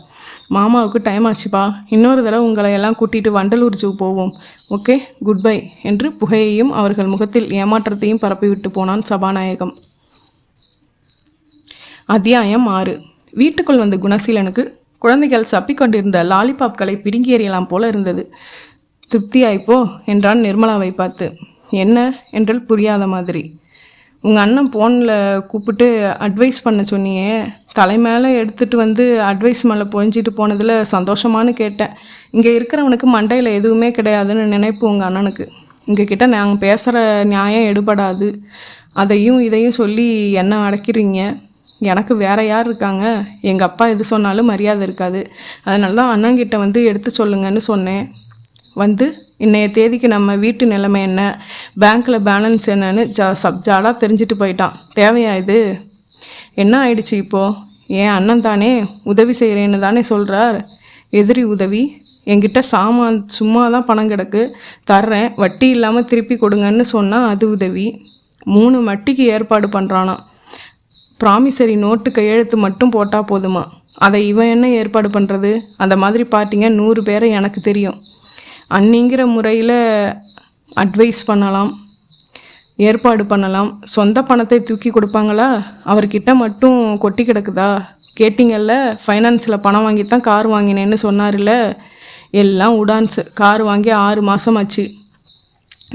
S1: மாமாவுக்கு டைம் ஆச்சுப்பா, இன்னொரு தடவை உங்களை எல்லாம் கூட்டிகிட்டு வண்டலூர் ஜூ போவோம். ஓகே, குட் பை என்று புகையையும் அவர்கள் முகத்தில் ஏமாற்றத்தையும் பரப்பிவிட்டு போனான் சபாநாயகம். அத்தியாயம் 6. வீட்டுக்குள் வந்த குணசீலனுக்கு குழந்தைகள் சப்பிக்கொண்டிருந்த லாலிபாப்களை பிடுங்கி எறியலாம் போல இருந்தது. திருப்தியாய்ப்போ என்றான் நிர்மலாவை பார்த்து. என்ன என்றால் புரியாத மாதிரி. உங்கள் அண்ணன் ஃபோனில் கூப்பிட்டு அட்வைஸ் பண்ண சொன்னியே, தலை மேலே எடுத்துகிட்டு வந்து அட்வைஸ் மேலே பொழிஞ்சிட்டு போனதில் சந்தோஷமானு கேட்டேன். இங்கே இருக்கிறவனுக்கு மண்டையில் எதுவுமே கிடையாதுன்னு நினைப்பு உங்கள் அண்ணனுக்கு. கிட்ட நாங்கள் பேசுகிற நியாயம் எடுபடாது. அதையும் இதையும் சொல்லி என்ன அடைக்கிறீங்க? எனக்கு வேறு யார் இருக்காங்க? எங்கள் அப்பா எது சொன்னாலும் மரியாதை இருக்காது. அதனால தான் அண்ணங்கிட்ட வந்து எடுத்து சொல்லுங்கன்னு சொன்னேன். வந்து இன்றைய தேதிக்கு நம்ம வீட்டு நிலைமை என்ன, பேங்க்கில் பேலன்ஸ் என்னன்னு சப்ஜாடாக தெரிஞ்சுட்டு போயிட்டான். தேவையா இது? என்ன ஆயிடுச்சு இப்போது? ஏன் அண்ணன் தானே உதவி செய்கிறேன்னு தானே சொல்கிறார். எதிரி உதவி? என்கிட்ட சாமான் சும்மா தான் பணம் கிடக்கு, தர்றேன், வட்டி இல்லாமல் திருப்பி கொடுங்கன்னு சொன்னால் அது உதவி. 3 வட்டிக்கு ஏற்பாடு பண்ணுறானா. ப்ராமிசரி நோட்டு கையெழுத்து மட்டும் போட்டால் போதுமா? அதை இவன் என்ன ஏற்பாடு பண்ணுறது? அந்த மாதிரி பார்ட்டிங்க 100 பேரை எனக்கு தெரியும். அன்னிங்கிற முறையில் அட்வைஸ் பண்ணலாம், ஏற்பாடு பண்ணலாம். சொந்த பணத்தை தூக்கி கொடுப்பாங்களா? அவர்கிட்ட மட்டும் கொட்டி கிடக்குதா? கேட்டிங்கல்ல, ஃபைனான்ஸில் பணம் வாங்கி தான் கார் வாங்கினேன்னு சொன்னார்ல. எல்லாம் உடான்ஸு. கார் வாங்கி 6 மாதம் ஆச்சு.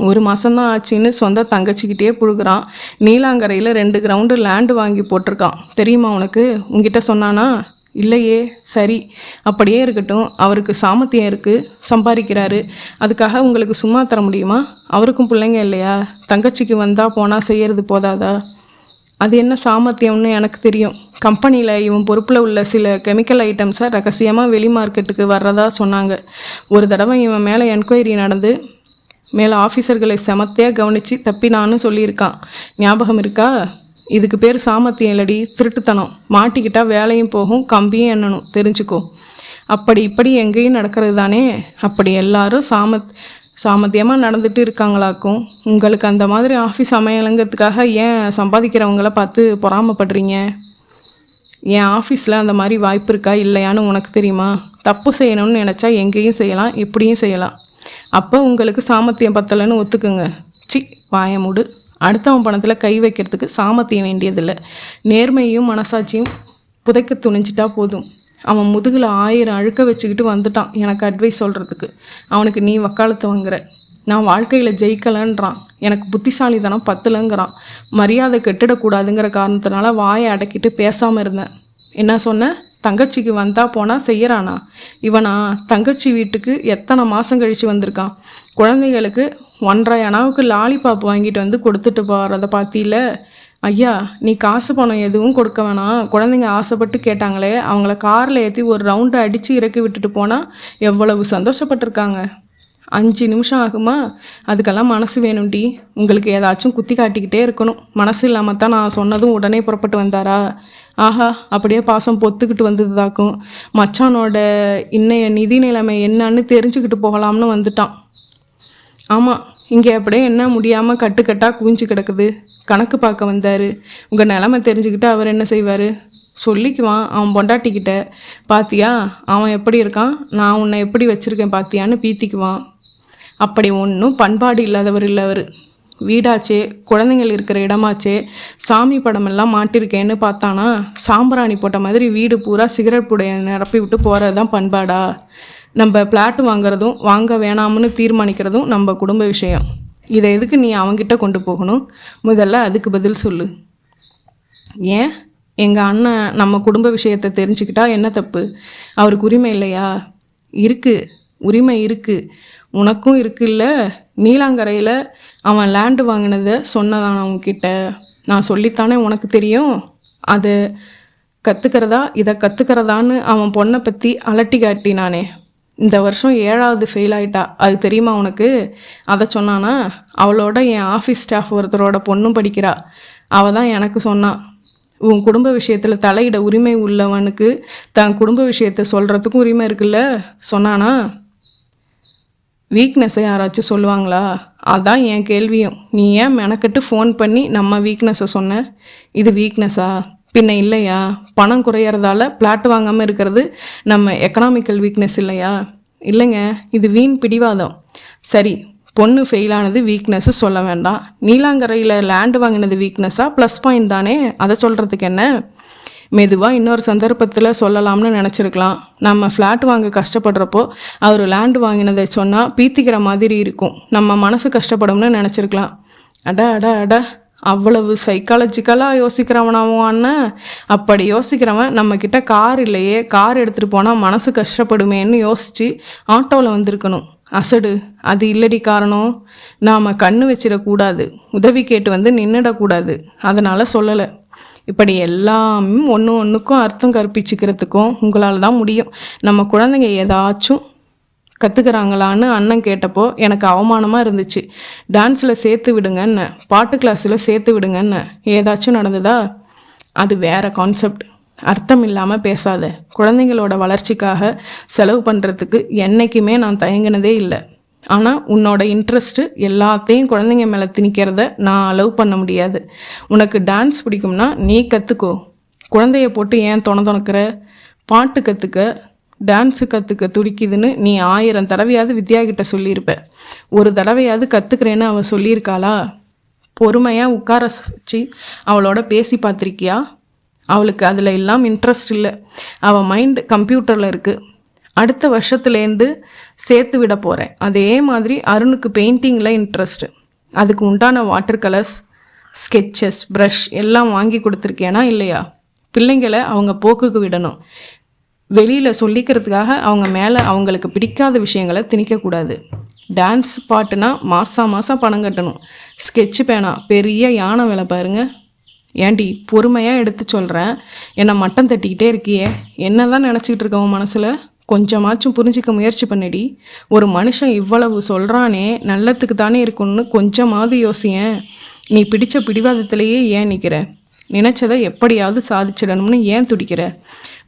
S1: 1 மாதம்தான் ஆச்சுன்னு சொந்த தங்கச்சிக்கிட்டே புழுகிறான். நீலாங்கரையில் 2 கிரவுண்டு லேண்டு வாங்கி போட்டிருக்கான். தெரியுமா உனக்கு? உங்ககிட்ட சொன்னானா? இல்லையே. சரி, அப்படியே இருக்கட்டும். அவருக்கு சாமர்த்தியம் இருக்குது, சம்பாதிக்கிறாரு. அதுக்காக உங்களுக்கு சும்மா தர முடியுமா? அவருக்கும் பிள்ளைங்க இல்லையா? தங்கச்சிக்கு வந்தால் போனால் செய்கிறது போதாதா? அது என்ன சாமர்த்தியம்னு எனக்கு தெரியும். கம்பெனியில் இவன் பொறுப்பில் உள்ள சில கெமிக்கல் ஐட்டம்ஸை ரகசியமாக வெளி மார்க்கெட்டுக்கு வர்றதா சொன்னாங்க. ஒரு தடவை இவன் மேலே என்கொயரி நடந்து மேலே ஆஃபீஸர்களை செமத்தையாக கவனித்து தப்பினான்னு சொல்லியிருக்கான். ஞாபகம் இருக்கா? இதுக்கு பேர் சாமர்த்தியம் இல்லடி, திருட்டுத்தனம். மாட்டிக்கிட்டால் வேலையும் போகும், கம்பியும் எண்ணணும், தெரிஞ்சுக்கோ. அப்படி இப்படி எங்கேயும் நடக்கிறது தானே. அப்படி எல்லாரும் சாமர்த்தியமாக நடந்துட்டு இருக்காங்களாக்கும். உங்களுக்கு அந்த மாதிரி ஆஃபீஸ் அமையலங்கிறதுக்காக ஏன் சம்பாதிக்கிறவங்கள பார்த்து பொறாமப்படுறீங்க? என் ஆஃபீஸில் அந்த மாதிரி வாய்ப்பு இருக்கா இல்லையான்னு உனக்கு தெரியுமா? தப்பு செய்யணும்னு நினச்சா எங்கேயும் செய்யலாம், எப்படியும் செய்யலாம். அப்போ உங்களுக்கு சாமர்த்தியம் பத்தலைன்னு ஒத்துக்குங்க. வாய மூடு. அடுத்தவன் பணத்தில் கை வைக்கிறதுக்கு சாமர்த்தியம் வேண்டியதில்லை. நேர்மையும் மனசாட்சியும் புதைக்க துணிஞ்சிட்டா போதும். அவன் முதுகில் 1000 அழுக்க வச்சுக்கிட்டு வந்துட்டான் எனக்கு அட்வைஸ் சொல்கிறதுக்கு. அவனுக்கு நீ வக்காலத்தை வாங்குற. நான் வாழ்க்கையில் ஜெயிக்கலைன்றான். எனக்கு புத்திசாலித்தனம் பத்தலைங்கிறான். மரியாதை கெட்டுடக்கூடாதுங்கிற காரணத்தினால வாயை அடக்கிட்டு பேசாமல் இருந்தேன். என்ன சொன்ன? தங்கச்சிக்கு வந்தா போனால் செய்யறானா? இவனா தங்கச்சி வீட்டுக்கு எத்தனை மாதம் கழித்து வந்திருக்கான். குழந்தைகளுக்கு 1.5 அணாவுக்கு லாலிபாப் வாங்கிட்டு வந்து கொடுத்துட்டு போகிறத பார்த்தில. ஐயா, நீ காசு பணம் எதுவும் கொடுக்க வேணாம். குழந்தைங்க ஆசைப்பட்டு கேட்டாங்களே, அவங்கள காரில் ஏற்றி ஒரு ரவுண்டு அடித்து இறக்கி விட்டுட்டு போனால் எவ்வளவு சந்தோஷப்பட்டிருக்காங்க. 5 நிமிஷம் ஆகுமா? அதுக்கெல்லாம் மனசு வேணும்டி. உங்களுக்கு ஏதாச்சும் குத்தி காட்டிக்கிட்டே இருக்கணும். மனசு இல்லாமல் தான் நான் சொன்னதும் உடனே புறப்பட்டு வந்தாரா? ஆஹா, அப்படியே பாசம் பொத்துக்கிட்டு வந்ததுதாக்கும். மச்சானோட இன்னைய நிதி நிலைமை என்னன்னு தெரிஞ்சுக்கிட்டு போகலாம்னு வந்துட்டான். ஆமாம், இங்கே அப்படியே என்ன முடியாமல் கட்டுக்கட்டாக குவிஞ்சு கிடக்குது. கணக்கு பார்க்க வந்தார். உங்கள் நிலமை தெரிஞ்சுக்கிட்டு அவர் என்ன செய்வார்? சொல்லிக்குவான் அவன் பொண்டாட்டிக்கிட்ட. பாத்தியா அவன் எப்படி இருக்கான், நான் உன்னை எப்படி வச்சுருக்கேன் பாத்தியான்னு பீத்திக்குவான். அப்படி ஒன்றும் பண்பாடு இல்லாதவர் இல்லை அவர். வீடாச்சே, குழந்தைங்கள் இருக்கிற இடமாச்சே, சாமி படமெல்லாம் மாட்டிருக்கேன்னு பார்த்தானா சாம்பிராணி போட்ட மாதிரி வீடு பூரா சிகரெட் புடைய நிரப்பி விட்டு போகிறது தான் பண்பாடா? நம்ம பிளாட் வாங்குறதும் வாங்க வேணாம்னு தீர்மானிக்கிறதும் நம்ம குடும்ப விஷயம். இதை எதுக்கு நீ அவங்கிட்ட கொண்டு போகணும்? முதல்ல அதுக்கு பதில் சொல்லு. ஏன் எங்கள் அண்ணன் நம்ம குடும்ப விஷயத்தை தெரிஞ்சுக்கிட்டா என்ன தப்பு? அவருக்கு உரிமை இல்லையா? இருக்குது, உரிமை இருக்குது. உனக்கும் இருக்குல்ல. நீலாங்கரையில் அவன் லேண்டு வாங்கினதை சொன்னதான் அவங்கக்கிட்ட. நான் சொல்லித்தானே உனக்கு தெரியும். அதை கற்றுக்கிறதா இதை கற்றுக்கிறதான்னு அவன் பொண்ணை பற்றி அலட்டி காட்டினானே. இந்த வருஷம் 7வது ஃபெயில் ஆகிட்டா, அது தெரியுமா உனக்கு? அதை சொன்னானா? அவளோட என் ஆஃபீஸ் ஸ்டாஃப் ஒருத்தரோட பொண்ணும் படிக்கிறா. அவள் தான் எனக்கு சொன்னான், உன் குடும்ப விஷயத்தில் தலையிட உரிமை உள்ளவனுக்கு தன் குடும்ப விஷயத்தை சொல்கிறதுக்கும் உரிமை இருக்குல்ல சொன்னானா? வீக்னஸை யாராச்சும் சொல்லுவாங்களா? அதான் என் கேள்வியும். நீ ஏன் மெனக்கட்டு ஃபோன் பண்ணி நம்ம வீக்னஸை சொன்ன? இது வீக்னஸா? பின்ன இல்லையா? பணம் குறையிறதால பிளாட் வாங்காமல் இருக்கிறது நம்ம எக்கனாமிக்கல் வீக்னஸ் இல்லையா? இல்லைங்க, இது வீண் பிடிவாதம். சரி, பொண்ணு ஃபெயிலானது வீக்னஸ்ஸு சொல்ல வேண்டாம். நீலாங்கரையில் லேண்டு வாங்கினது வீக்னஸாக ப்ளஸ் பாயிண்ட் தானே, அதை சொல்கிறதுக்கு என்ன? மெதுவாக இன்னொரு சந்தர்ப்பத்தில் சொல்லலாம்னு நினச்சிருக்கலாம். நம்ம ஃப்ளாட் வாங்க கஷ்டப்படுறப்போ அவர் லேண்டு வாங்கினதை சொன்னால் பீத்திக்கிற மாதிரி இருக்கும். நம்ம மனசு கஷ்டப்படும்னு நினச்சிருக்கலாம். அட அட அட, அவ்வளவு சைக்காலஜிக்கலாக யோசிக்கிறவனாவும் அண்ணன். அப்படி யோசிக்கிறவன் நம்மக்கிட்ட கார் இல்லையே, கார் எடுத்துகிட்டு போனால் மனசு கஷ்டப்படுமேன்னு யோசித்து ஆட்டோவில் வந்திருக்கணும். அசடு, அது இல்லடி காரணம். நாம் கண்ணு வச்சிடக்கூடாது, உதவி கேட்டு வந்து நின்றுடக்கூடாது, அதனால் சொல்லலை. இப்படி எல்லாமே ஒன்றுக்கும் அர்த்தம் கற்பிச்சுக்கிறதுக்கும் உங்களால் தான் முடியும். நம்ம குழந்தைங்க ஏதாச்சும் கற்றுக்கிறாங்களான்னு அண்ணன் கேட்டப்போ எனக்கு அவமானமாக இருந்துச்சு. டான்ஸில் சேர்த்து விடுங்கன்னு, பாட்டு கிளாஸில் சேர்த்து விடுங்கன்னு ஏதாச்சும் நடந்ததா? அது வேறு கான்செப்ட். அர்த்தம் இல்லாமல் பேசாத. குழந்தைங்களோட வளர்ச்சிக்காக செலவு பண்ணுறதுக்கு என்றைக்குமே நான் தயங்கினதே இல்லை. ஆனால் உன்னோட இன்ட்ரெஸ்ட்டு எல்லாத்தையும் குழந்தைங்க மேலே திணிக்கிறத நான் அலோவ் பண்ண முடியாது. உனக்கு டான்ஸ் பிடிக்கும்னா நீ கற்றுக்கோ. குழந்தைய போட்டு ஏன் துணக்கிற? பாட்டு கற்றுக்க, டான்ஸு கற்றுக்க துடிக்குதுன்னு நீ 1000 தடவையாவது வித்யாகிட்ட சொல்லியிருப்ப. ஒரு தடவையாவது கற்றுக்கிறேன்னு அவள் சொல்லியிருக்காளா? பொறுமையாக உட்கார வச்சு அவளோட பேசி பார்த்துருக்கியா? அவளுக்கு அதில் எல்லாம் இன்ட்ரெஸ்ட் இல்லை. அவள் மைண்டு கம்ப்யூட்டரில் இருக்குது. அடுத்த வருஷத்துலேருந்து சேர்த்து விட போகிறேன். அதே மாதிரி அருணுக்கு பெயிண்டிங்கில் இன்ட்ரெஸ்ட்டு. அதுக்கு உண்டான வாட்டர் கலர்ஸ், ஸ்கெட்சஸ், ப்ரஷ் எல்லாம் வாங்கி கொடுத்துருக்கேனா இல்லையா? பிள்ளைங்களை அவங்க போக்குக்கு விடணும். வெளியில் சொல்லிக்கிறதுக்காக அவங்க மேலே அவங்களுக்கு பிடிக்காத விஷயங்களை திணிக்கக்கூடாது. டான்ஸ் பாட்டுனா மாதம் பணம் கட்டணும். ஸ்கெட்சு பேனா பெரிய யானை வேலை பாருங்க. ஏண்டி பொறுமையாக எடுத்து சொல்கிறேன், என்னை மட்டம் தட்டிக்கிட்டே இருக்கியே. என்ன தான் நினச்சிக்கிட்டு இருக்கவன் மனசில்? கொஞ்சமாச்சும் புரிஞ்சிக்க முயற்சி பண்ணிடி. ஒரு மனுஷன் இவ்வளவு சொல்கிறானே, நல்லத்துக்கு தானே இருக்குன்னு கொஞ்சமாவது யோசியேன். நீ பிடிச்ச பிடிவாதத்திலேயே ஏன் நிற்கிற? நினச்சதை எப்படியாவது சாதிச்சிடணும்னு ஏன் துடிக்கிற?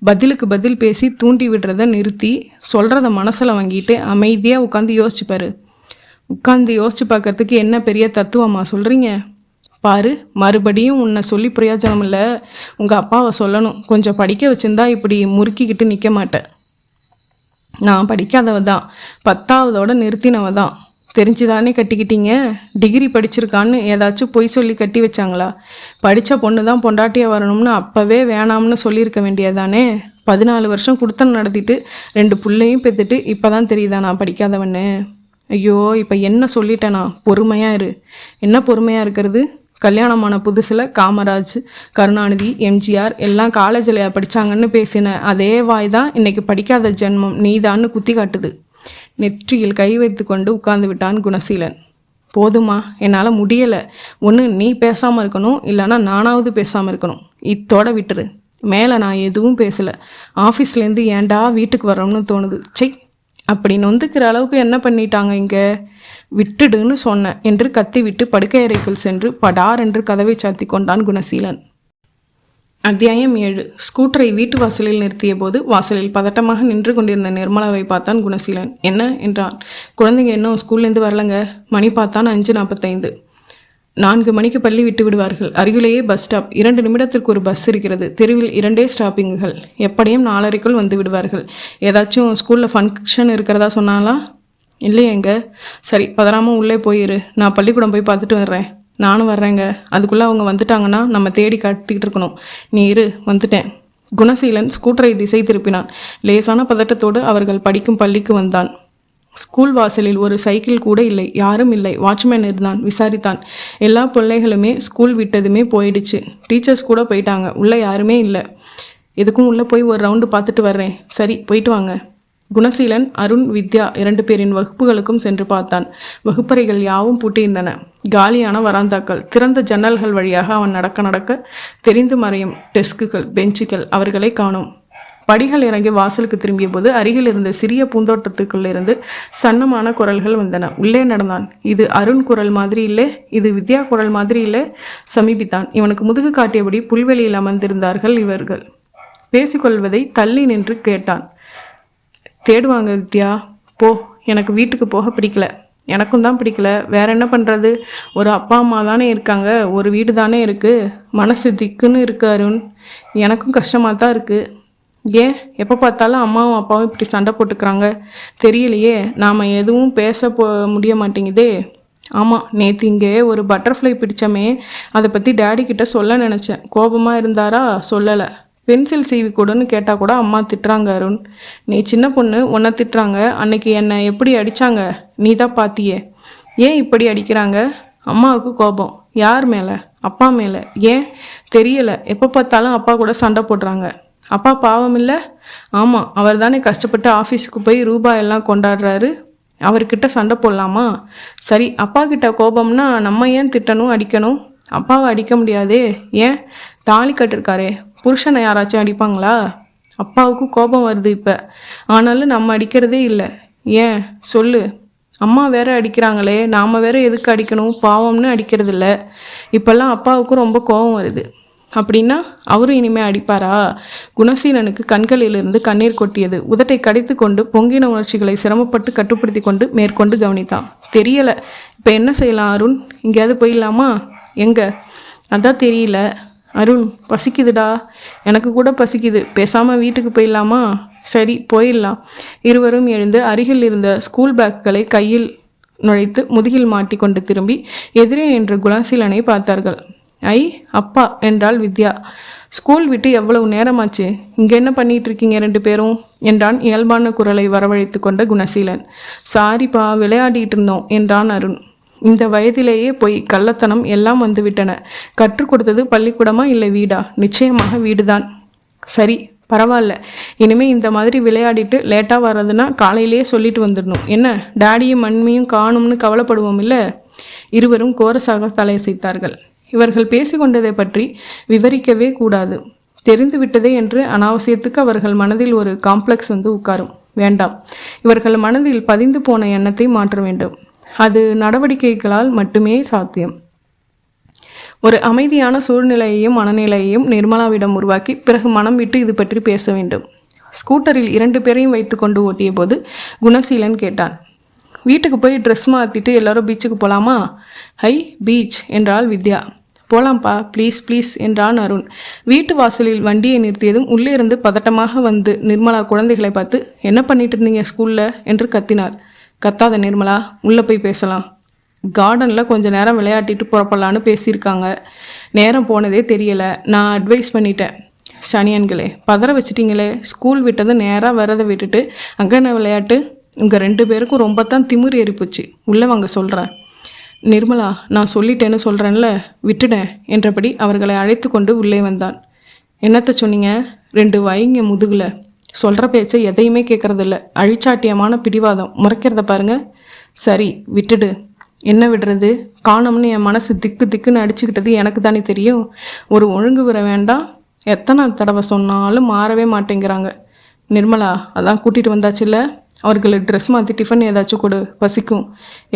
S1: பதிலுக்கு பதில் பேசி தூண்டி விடுறத நிறுத்தி சொல்கிறத மனசில் வாங்கிட்டு அமைதியாக உட்காந்து யோசிச்சுப்பாரு. உட்காந்து யோசிச்சு பார்க்கறதுக்கு என்ன பெரிய தத்துவமா சொல்கிறீங்க? பாரு, மறுபடியும் உன்னை சொல்லி பிரயோஜனம் இல்லை. உங்கள் அப்பாவை சொல்லணும். கொஞ்சம் படிக்க வச்சுருந்தா இப்படி முறுக்கிக்கிட்டு நிற்க மாட்டேன். நான் படிக்காதவ தான், 10ஆவதோட நிறுத்தினவ தான். தெரிஞ்சுதானே கட்டிக்கிட்டீங்க? டிகிரி படிச்சிருக்கான்னு ஏதாச்சும் பொய் சொல்லி கட்டி வச்சாங்களா? படித்த பொண்ணு தான் பொண்டாட்டியாக வரணும்னு அப்போவே வேணாம்னு சொல்லியிருக்க வேண்டியதானே? 14 வருஷம் குடுத்தனம் நடத்திட்டு 2 பிள்ளையும் பெற்றுட்டு இப்போ தான் தெரியுதா நான் படிக்காதவன்னு? ஐயோ, இப்போ என்ன சொல்லிட்டேனா? பொறுமையாக இரு. என்ன பொறுமையாக இருக்கிறது? கல்யாணமான புதுசில் காமராஜ், கருணாநிதி, எம்ஜிஆர் எல்லாம் காலேஜில் படித்தாங்கன்னு பேசின அதே வாய் தான் இன்றைக்கி படிக்காத ஜென்மம் நீதான்னு குத்தி காட்டுது. நெற்றியில் கை வைத்து கொண்டு உட்கார்ந்து விட்டான் குணசீலன். போதுமா, என்னால் முடியலை. ஒன்று நீ பேசாமல் இருக்கணும், இல்லைனா நானாவது பேசாமல் இருக்கணும். இத்தோட விட்டுரு. மேலே நான் எதுவும் பேசலை. ஆஃபீஸ்லேருந்து ஏன்டா வீட்டுக்கு வரோம்னு தோணுது. செய், அப்படி நொந்துக்கிற அளவுக்கு என்ன பண்ணிட்டாங்க இங்கே? விட்டுடுன்னு சொன்னேன் என்று கத்திவிட்டு படுக்கை அறைக்குள் சென்று படார் என்று கதவை சாத்தி கொண்டான் குணசீலன். அத்தியாயம் 7. ஸ்கூட்டரை வீட்டு வாசலில் நிறுத்திய போது வாசலில் பதட்டமாக நின்று கொண்டிருந்த நிர்மலாவை பார்த்தான் குணசீலன். என்ன என்றான். குழந்தைங்க இன்னும் ஸ்கூல்லேருந்து வரலங்க. மணி பார்த்தான் 5:45. 4 மணிக்கு பள்ளி விட்டு விடுவார்கள். அருகிலேயே பஸ் ஸ்டாப். 2 நிமிடத்திற்கு ஒரு பஸ் இருக்கிறது. தெருவில் 2 ஸ்டாப்பிங்குகள். எப்படியும் 4:30க்குள் வந்து விடுவார்கள். ஏதாச்சும் ஸ்கூலில் ஃபங்க்ஷன் இருக்கிறதா சொன்னாங்களா? இல்லையேங்க. சரி, பதறாமல் உள்ளே போயிரு. நான் பள்ளிக்கூடம் போய் பார்த்துட்டு வர்றேன். நானும் வர்றேங்க. அதுக்குள்ளே அவங்க வந்துட்டாங்கன்னா நம்ம தேடி கட்டிக்கிட்டு இருக்கணும். நீ இரு, வந்துட்டேன். குணசீலன் ஸ்கூட்டரை திசை திருப்பினான். லேசான பதட்டத்தோடு அவர்கள் படிக்கும் பள்ளிக்கு வந்தான். ஸ்கூல் வாசலில் ஒரு சைக்கிள் கூட இல்லை. யாரும் இல்லை. வாட்ச்மேன் இருந்தான். விசாரித்தான். எல்லா பிள்ளைகளுமே ஸ்கூல் விட்டதுமே போயிடுச்சு. டீச்சர்ஸ் கூட போயிட்டாங்க. உள்ளே யாருமே இல்லை. எதுக்கும் உள்ளே போய் ஒரு ரவுண்டு பார்த்துட்டு வர்றேன். சரி, போயிட்டு வாங்க. குணசீலன், அருண், வித்யா 2 பேரின் வகுப்புகளுக்கும் சென்று பார்த்தான். வகுப்பறைகள் யாவும் பூட்டியிருந்தன. காலியான வராந்தாக்கள். திறந்த ஜன்னல்கள் வழியாக அவன் நடக்க நடக்க தெரிந்து மறையும் டெஸ்குகள், பெஞ்சுகள். அவர்களை காணோம். படிகள் இறங்கி வாசலுக்கு திரும்பிய போது அருகில் இருந்த சிறிய பூந்தோட்டத்துக்குள்ளிருந்து சன்னமான குரல்கள் வந்தன. உள்ளே நடந்தான். இது அருண் குரல் மாதிரி இல்லை, இது வித்யா குரல் மாதிரி இல்லை. சமீபித்தான். இவனுக்கு முதுகு காட்டியபடி புல்வெளியில் அமர்ந்திருந்தார்கள் இவர்கள். பேசிக்கொள்வதை தள்ளி நின்று கேட்டான். தேடுவாங்க வித்யா, போ. எனக்கு வீட்டுக்கு போக பிடிக்கல. எனக்கும் தான் பிடிக்கல. வேற என்ன பண்ணுறது? ஒரு அப்பா அம்மா தானே இருக்காங்க, ஒரு வீடு தானே இருக்குது. மனசு திக்குன்னு இருக்கு அருண். எனக்கும் கஷ்டமாக தான் இருக்குது. ஏன் எப்போ பார்த்தாலும் அம்மாவும் அப்பாவும் இப்படி சண்டை போட்டுக்கிறாங்க? தெரியலையே. நாம் எதுவும் பேச முடிய மாட்டேங்குதே. ஆமாம், நேற்று இங்கே ஒரு பட்டர்ஃப்ளை பிடிச்சமே, அதை பற்றி டேடி கிட்ட சொல்ல நினச்சேன். கோபமாக இருந்தாரா? சொல்லலை. பென்சில் சீவி கொடுன்னு கேட்டால் கூட அம்மா திட்டுறாங்க அருண். நீ சின்ன பொண்ணு, உன்னை திட்டுறாங்க. அன்னைக்கு என்னை எப்படி அடித்தாங்க நீ தான் பார்த்தியே. ஏன் இப்படி அடிக்கிறாங்க? அம்மாவுக்கு கோபம். யார் மேலே? அப்பா மேலே. ஏன் தெரியலை. எப்போ பார்த்தாலும் அப்பா கூட சண்டை போடுறாங்க. அப்பா பாவம் இல்லை? ஆமாம், அவர் தானே கஷ்டப்பட்டு ஆஃபீஸுக்கு போய் ரூபாயெல்லாம் கொண்டாடுறாரு. அவர்கிட்ட சண்டை போடலாமா? சரி, அப்பா கிட்ட கோபம்னா நம்ம ஏன் திட்டணும், அடிக்கணும்? அப்பாவை அடிக்க முடியாதே. ஏன்? தாலி கட்டிருக்காரே, புருஷனை யாராச்சும் அடிப்பாங்களா? அப்பாவுக்கு கோபம் வருது இப்போ. ஆனாலும் நம்ம அடிக்கிறதே இல்லை. ஏன் சொல்லு. அம்மா வேற அடிக்கிறாங்களே, நாம் வேற எதுக்கு அடிக்கணும்? பாவம்னு அடிக்கிறது இல்லை. இப்போல்லாம் அப்பாவுக்கும் ரொம்ப கோபம் வருது. அப்படின்னா அவரும் இனிமேல் அடிப்பாரா? குணசீலனுக்கு கண்களிலிருந்து கண்ணீர் கொட்டியது. உதட்டை கடித்து கொண்டு பொங்கின உணர்ச்சிகளை சிரமப்பட்டு கட்டுப்படுத்தி கொண்டு மேற்கொண்டு கவனித்தான். தெரியலை. இப்போ என்ன செய்யலாம் அருண்? எங்கேயாவது போயிடலாமா? எங்கே? அதான் தெரியல அருண். பசிக்குதுடா. எனக்கு கூட பசிக்குது. பேசாமல் வீட்டுக்கு போயிடலாமா? சரி, போயிடலாம். இருவரும் எழுந்து அருகில் இருந்த ஸ்கூல் பேக்குகளை கையில் நுழைத்து முதுகில் மாட்டி கொண்டு திரும்பி எதிரே என்ற குணசீலனை பார்த்தார்கள். ஐ அப்பா என்றாள் வித்யா. ஸ்கூல் விட்டு எவ்வளவு நேரமாச்சு? இங்கே என்ன பண்ணிட்டு இருக்கீங்க 2 பேரும் என்றான் இயல்பான குரலை வரவழைத்து கொண்ட குணசீலன். சாரிப்பா, விளையாடிட்டு இருந்தோம் என்றான் அருண். இந்த வயதிலேயே போய் கள்ளத்தனம் எல்லாம் வந்துவிட்டன. கற்றுக் கொடுத்தது பள்ளிக்கூடமா இல்லை வீடா? நிச்சயமாக வீடுதான். சரி, பரவாயில்ல. இனிமேல் இந்த மாதிரி விளையாடிட்டு லேட்டாக வர்றதுன்னா காலையிலேயே சொல்லிட்டு வந்துடணும். என்ன, டேடியும் மண்மையும் காணும்னு கவலைப்படுவோம் இல்லை? இருவரும் கோரஸாக தலையசைத்தார்கள். இவர்கள் பேசிக்கொண்டதை பற்றி விவரிக்கவே கூடாது. தெரிந்து விட்டதே என்று அனாவசியத்துக்கு அவர்கள் மனதில் ஒரு காம்ப்ளெக்ஸ் வந்து உட்காரும். வேண்டாம். இவர்கள் மனதில் பதிந்து போன எண்ணத்தை மாற்ற வேண்டும். அது நடவடிக்கைகளால் மட்டுமே சாத்தியம். ஒரு அமைதியான சூழ்நிலையையும் மனநிலையையும் நிர்மலாவிடம் உருவாக்கி பிறகு மனம் விட்டு இது பற்றி பேச வேண்டும். ஸ்கூட்டரில் 2 பேரையும் வைத்து கொண்டு ஓட்டிய போது குணசீலன் கேட்டான், வீட்டுக்கு போய் ட்ரெஸ் மாற்றிட்டு எல்லாரும் பீச்சுக்கு போகலாமா? ஹை பீச் என்றாள் வித்யா. போலாம்ப்பா, ப்ளீஸ் ப்ளீஸ் என்றான் அருண். வீட்டு வாசலில் வண்டியை நிறுத்தியதும் உள்ளே இருந்து பதட்டமாக வந்து நிர்மலா குழந்தைகளை பார்த்து, என்ன பண்ணிட்டு இருந்தீங்க ஸ்கூலில் என்று கத்தினாள். கத்தாத நிர்மலா, உள்ளே போய் பேசலாம். கார்டனில் கொஞ்சம் நேரம் விளையாட்டிட்டு புறப்படலான்னு பேசியிருக்காங்க. நேரம் போனதே தெரியலை. நான் அட்வைஸ் பண்ணிட்டேன். சனியன்களே, பதற வச்சிட்டிங்களே. ஸ்கூல் விட்டது நேராக வரதை விட்டுட்டு அங்கே என்ன விளையாட்டு? உங்கள் 2 பேருக்கும் ரொம்ப தான் திமிர் ஏறிப்போச்சு. உள்ளே வாங்க சொல்கிறேன். நிர்மலா, நான் சொல்லிட்டேன்னு சொல்கிறேன்ல, விட்டுடேன் என்றபடி அவர்களை அழைத்து கொண்டு உள்ளே வந்தான். என்னத்தை சொன்னீங்க? 2 வைங்க முதுகில். சொல்கிற பேச்சை எதையுமே கேட்குறதில்ல. அழிச்சாட்டியமான பிடிவாதம். முறைக்கிறத பாருங்க. சரி விட்டுடு. என்ன விடுறது? காணோம்னு என் மனசு திக்கு திக்குன்னு அடிச்சுக்கிட்டது எனக்கு தானே தெரியும். ஒரு ஒழுங்கு வர வேண்டாம். எத்தனை தடவை சொன்னாலும் மாறவே மாட்டேங்கிறாங்க. நிர்மலா, அதான் கூட்டிகிட்டு வந்தாச்சுல்ல, அவர்களுக்கு ட்ரெஸ் மாற்றி டிஃபன் ஏதாச்சும் கொடு, பசிக்கும்.